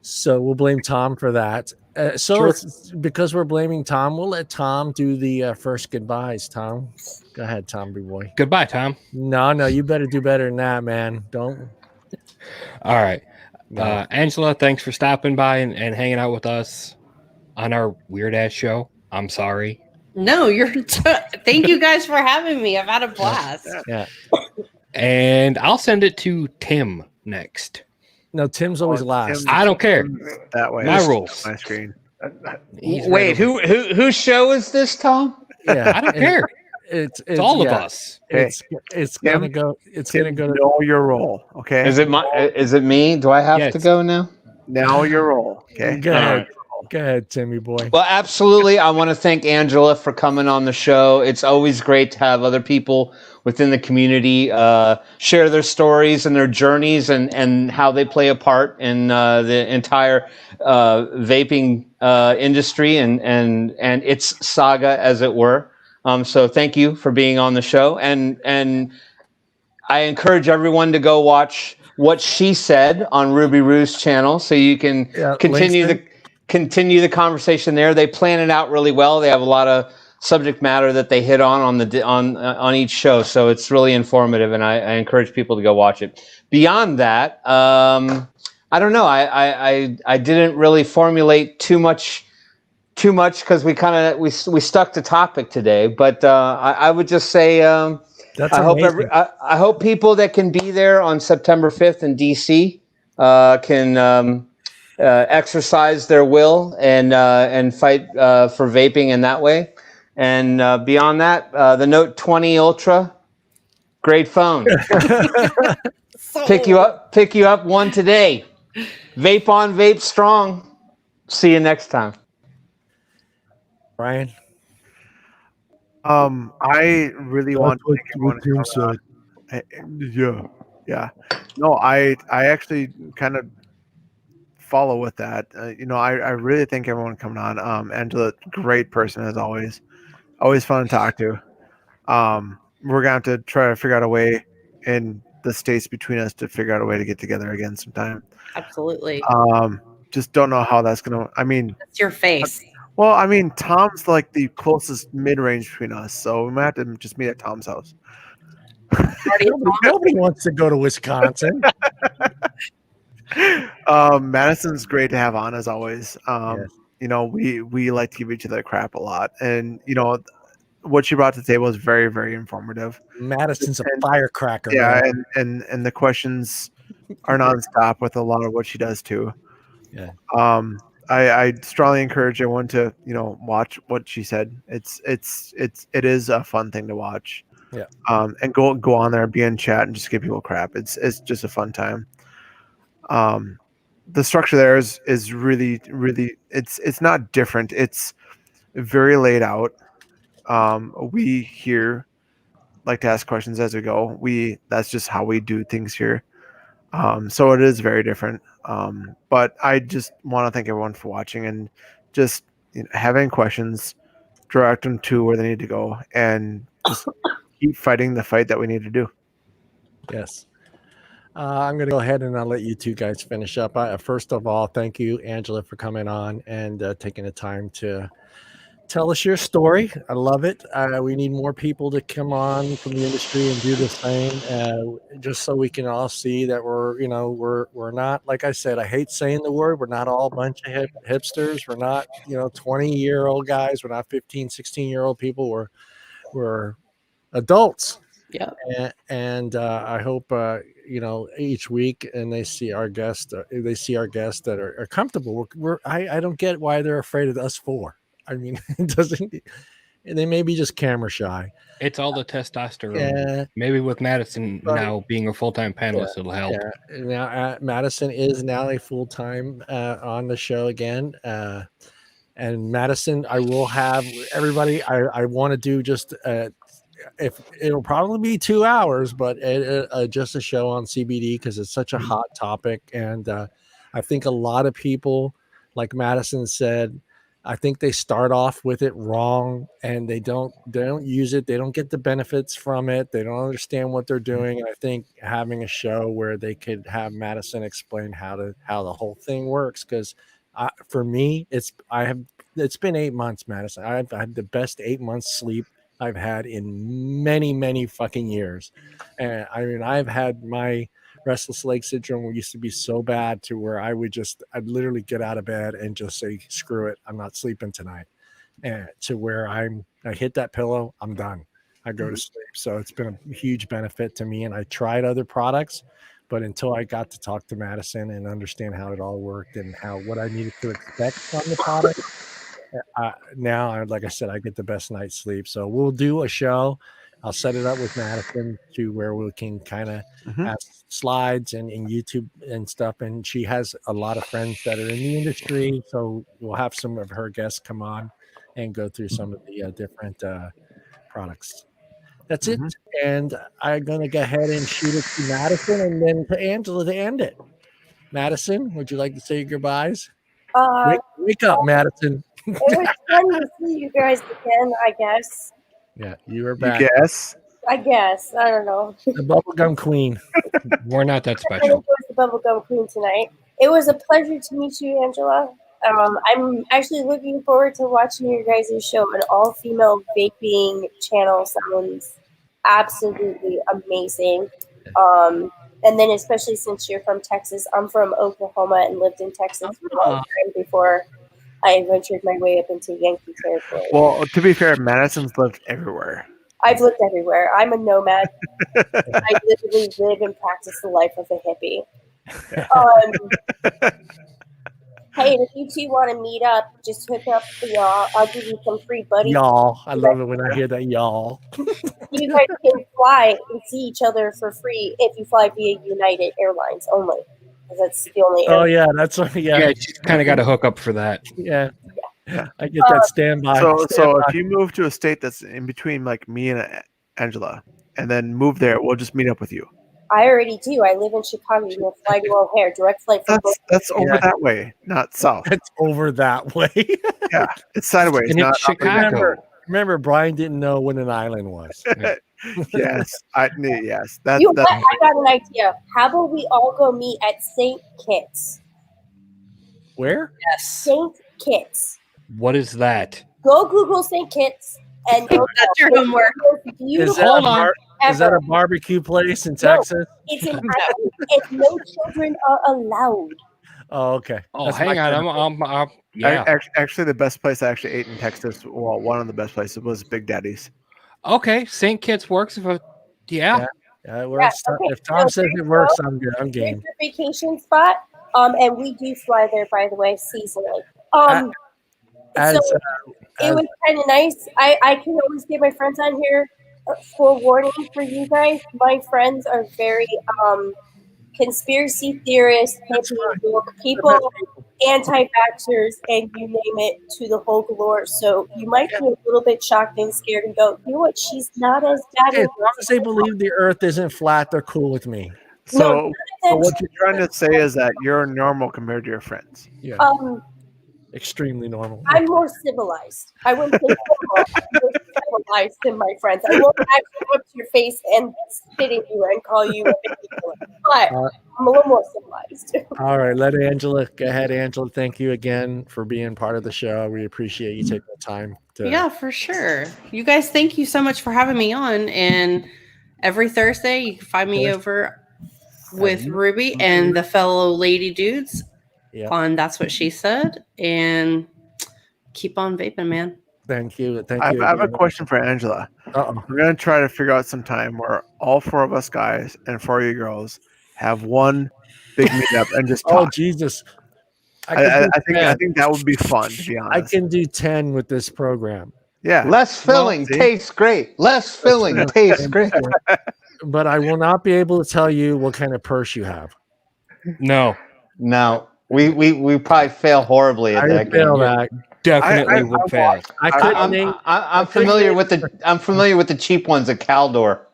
So we'll blame Tom for that. Sure. Because we're blaming Tom, we'll let Tom do the first goodbyes. Tom, go ahead, Tom, big boy. Goodbye, Tom. No, you better do better than that, man. Don't. All right. No. Angela, thanks for stopping by and hanging out with us on our weird ass show. I'm sorry. No, thank you guys for having me. I've had a blast. Yeah. And I'll send it to Tim next. No, Tim's always last. I don't care. That way. My rules. My screen. Wait, whose show is this, Tom? Yeah, I don't care. It's all of us. It's gonna go. It's gonna go. Know your role, okay? Is it me? Do I have to go now? Now your role, okay? Go ahead. Go ahead, Timmy boy. Well, absolutely. I want to thank Angela for coming on the show. It's always great to have other people within the community share their stories and their journeys and how they play a part in the entire vaping industry and its saga, as it were. So thank you for being on the show. And I encourage everyone to go watch What She Said on Ruby Roo's channel so you can continue the conversation there. They plan it out really well. They have a lot of subject matter that they hit on each show, so it's really informative, and I encourage people to go watch it. Beyond that, I don't know. I didn't really formulate too much because we stuck to topic today. But I would just say I hope people that can be there on September 5th in DC can exercise their will and fight for vaping in that way. And beyond that, the Note 20 Ultra, great phone. Pick you up one today. Vape on, vape strong. See you next time. Brian. I really want to thank everyone. Yeah. No, I actually kind of follow with that. I really thank everyone coming on. Angela, great person as always. Always fun to talk to. We're gonna have to try to figure out a way in the states between us to figure out a way to get together again sometime. Absolutely. Just don't know how that's gonna. I mean, That's your face. Well, I mean, Tom's like the closest mid-range between us, so we might have to just meet at Tom's house. Nobody wants to go to Wisconsin. Madison's great to have on as always. Yes. We like to give each other crap a lot, and what she brought to the table is very, very informative. Madison's a firecracker. Yeah, man. and the questions are nonstop with a lot of what she does too. Yeah. I strongly encourage everyone to watch What She Said. It is a fun thing to watch. Yeah. And go on there, be in chat, and just give people crap. It's just a fun time. The structure there is really, really it's not different. It's very laid out. We hear like to ask questions as we go. That's just how we do things here. So it is very different. But I just want to thank everyone for watching and just having questions, direct them to where they need to go, and just keep fighting the fight that we need to do. Yes. I'm going to go ahead and I'll let you two guys finish up. First of all, thank you, Angela, for coming on and taking the time to tell us your story. I love it. We need more people to come on from the industry and do the same, just so we can all see that we're not, like I said, I hate saying the word, we're not all a bunch of hipsters. We're not, 20-year-old guys. We're not 15, 16-year-old people. We're adults. Yeah. And I hope each week and they see our guests that are comfortable. I don't get why they're afraid of us four. I mean, it doesn't. They may be just camera shy. It's all the testosterone. Yeah. Maybe with Madison now being a full-time panelist, it'll help. Yeah. Now Madison is now a full-time on the show again. And Madison, I will have everybody. I want to do just if it'll probably be 2 hours, but just a show on CBD because it's such a hot topic, and I think a lot of people, like Madison said, I think they start off with it wrong and they don't use it. They don't get the benefits from it. They don't understand what they're doing. And I think having a show where they could have Madison explain how the whole thing works, because for me, it's been 8 months, Madison. I've had the best 8 months sleep I've had in many, many fucking years. And I mean, I've had my restless leg syndrome used to be so bad to where I'd literally get out of bed and just say, screw it, I'm not sleeping tonight. And to where I hit that pillow, I'm done. I go to sleep. So it's been a huge benefit to me. And I tried other products, but until I got to talk to Madison and understand how it all worked and what I needed to expect from the product, now, like I said, I get the best night's sleep. So we'll do a show. I'll set it up with Madison to where we can kind of have slides and YouTube and stuff. And she has a lot of friends that are in the industry. So we'll have some of her guests come on and go through some of the different products. That's it. And I'm going to go ahead and shoot it to Madison and then to Angela to end it. Madison, would you like to say your goodbyes? Wake up, Madison. It was fun to see you guys again, I guess. Yeah, you were back. I guess. I don't know. The bubblegum queen. We're not that I special. was the bubblegum queen tonight. It was a pleasure to meet you, Angela. I'm actually looking forward to watching your guys' show. An all-female vaping channel sounds absolutely amazing. And then especially since you're from Texas, I'm from Oklahoma and lived in Texas for a long time before I ventured my way up into Yankee territory. Well, to be fair, Madison's lived everywhere. I've lived everywhere. I'm a nomad. I literally live and practice the life of a hippie. Hey, if you two want to meet up, just hook up for y'all. I'll give you some free buddies. Y'all. I love it when I hear that, y'all. You guys can fly and see each other for free if you fly via United Airlines only. Because that's the only Oh, yeah. That's Yeah, she's kind of got to hook up for that. Yeah. I get that standby. So if you move to a state that's in between like me and Angela and then move there, we'll just meet up with you. I already do. I live in Chicago. You know, fly to O'Hare, direct flight from That's over that way, not south. It's over that way. Yeah, it's sideways. And not it's Chicago. Remember, Brian didn't know what an island was. Yes, yes. I got an idea. How about we all go meet at St. Kitts? Where? Yes. St. Kitts. What is that? Go Google St. Kitts and go. That's your homework. Is that a barbecue place in Texas? It's an island, and no children are allowed. Oh, okay. Oh, That's hang on. Yeah. Actually, the best place I actually ate in Texas, well, one of the best places was Big Daddy's. Okay, St. Kitts works. Yeah, it works. Yeah, okay. If Tom says it works, I'm good. I'm game. It's a vacation spot, and we do fly there, by the way, seasonally. It was kind of nice. I can always get my friends on here. Forewarning for you guys, my friends are very conspiracy theorists, hippie people. anti-vaxxers and you name it to the whole galore. So you might be a little bit shocked and scared and go, you know what? She's not as bad Hey, as as long as they believe the Earth isn't flat, they're cool with me. So, no, what you're trying to say is that you're normal compared to your friends. Yeah, extremely normal. I'm more civilized. I wouldn't say normal. I'm more civilized than my friends. I won't actually go up to your face and spit at you and call you a baby killer. But I'm a little more civilized. All right, let Angela go ahead. Angela, thank you again for being part of the show. We appreciate you taking the time to. Yeah, for sure. You guys, thank you so much for having me on. And every Thursday, you can find me over with Ruby and the fellow lady dudes on That's What She Said. And keep on vaping, man. Thank you. Thank I you. have a question for Angela. We're going to try to figure out some time where all 4 of us guys and 4 of you girls have one big meetup and just talk. Oh, Jesus. I think that would be fun, to be honest. I can do 10 with this program. Yeah. Less filling tastes great. Less filling tastes great. But I will not be able to tell you what kind of purse you have. No. We probably fail horribly at that game. That. Definitely would fail. I'm familiar with the cheap ones at Caldor.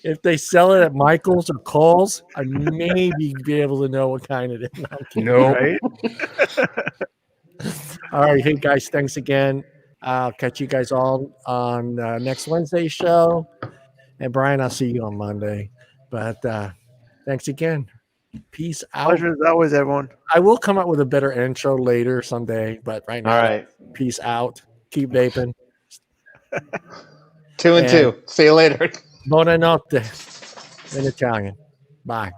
If they sell it at Michael's or Kohl's, I maybe be able to know what kind it is. No. Right? All right. Hey, guys, thanks again. I'll catch you guys all on next Wednesday's show. And Brian, I'll see you on Monday. But thanks again. Peace out. Pleasure as always, everyone. I will come up with a better intro later someday, but right now, all right. Peace out. Keep vaping. 2 and 2. See you later. Buonanotte in Italian. Bye.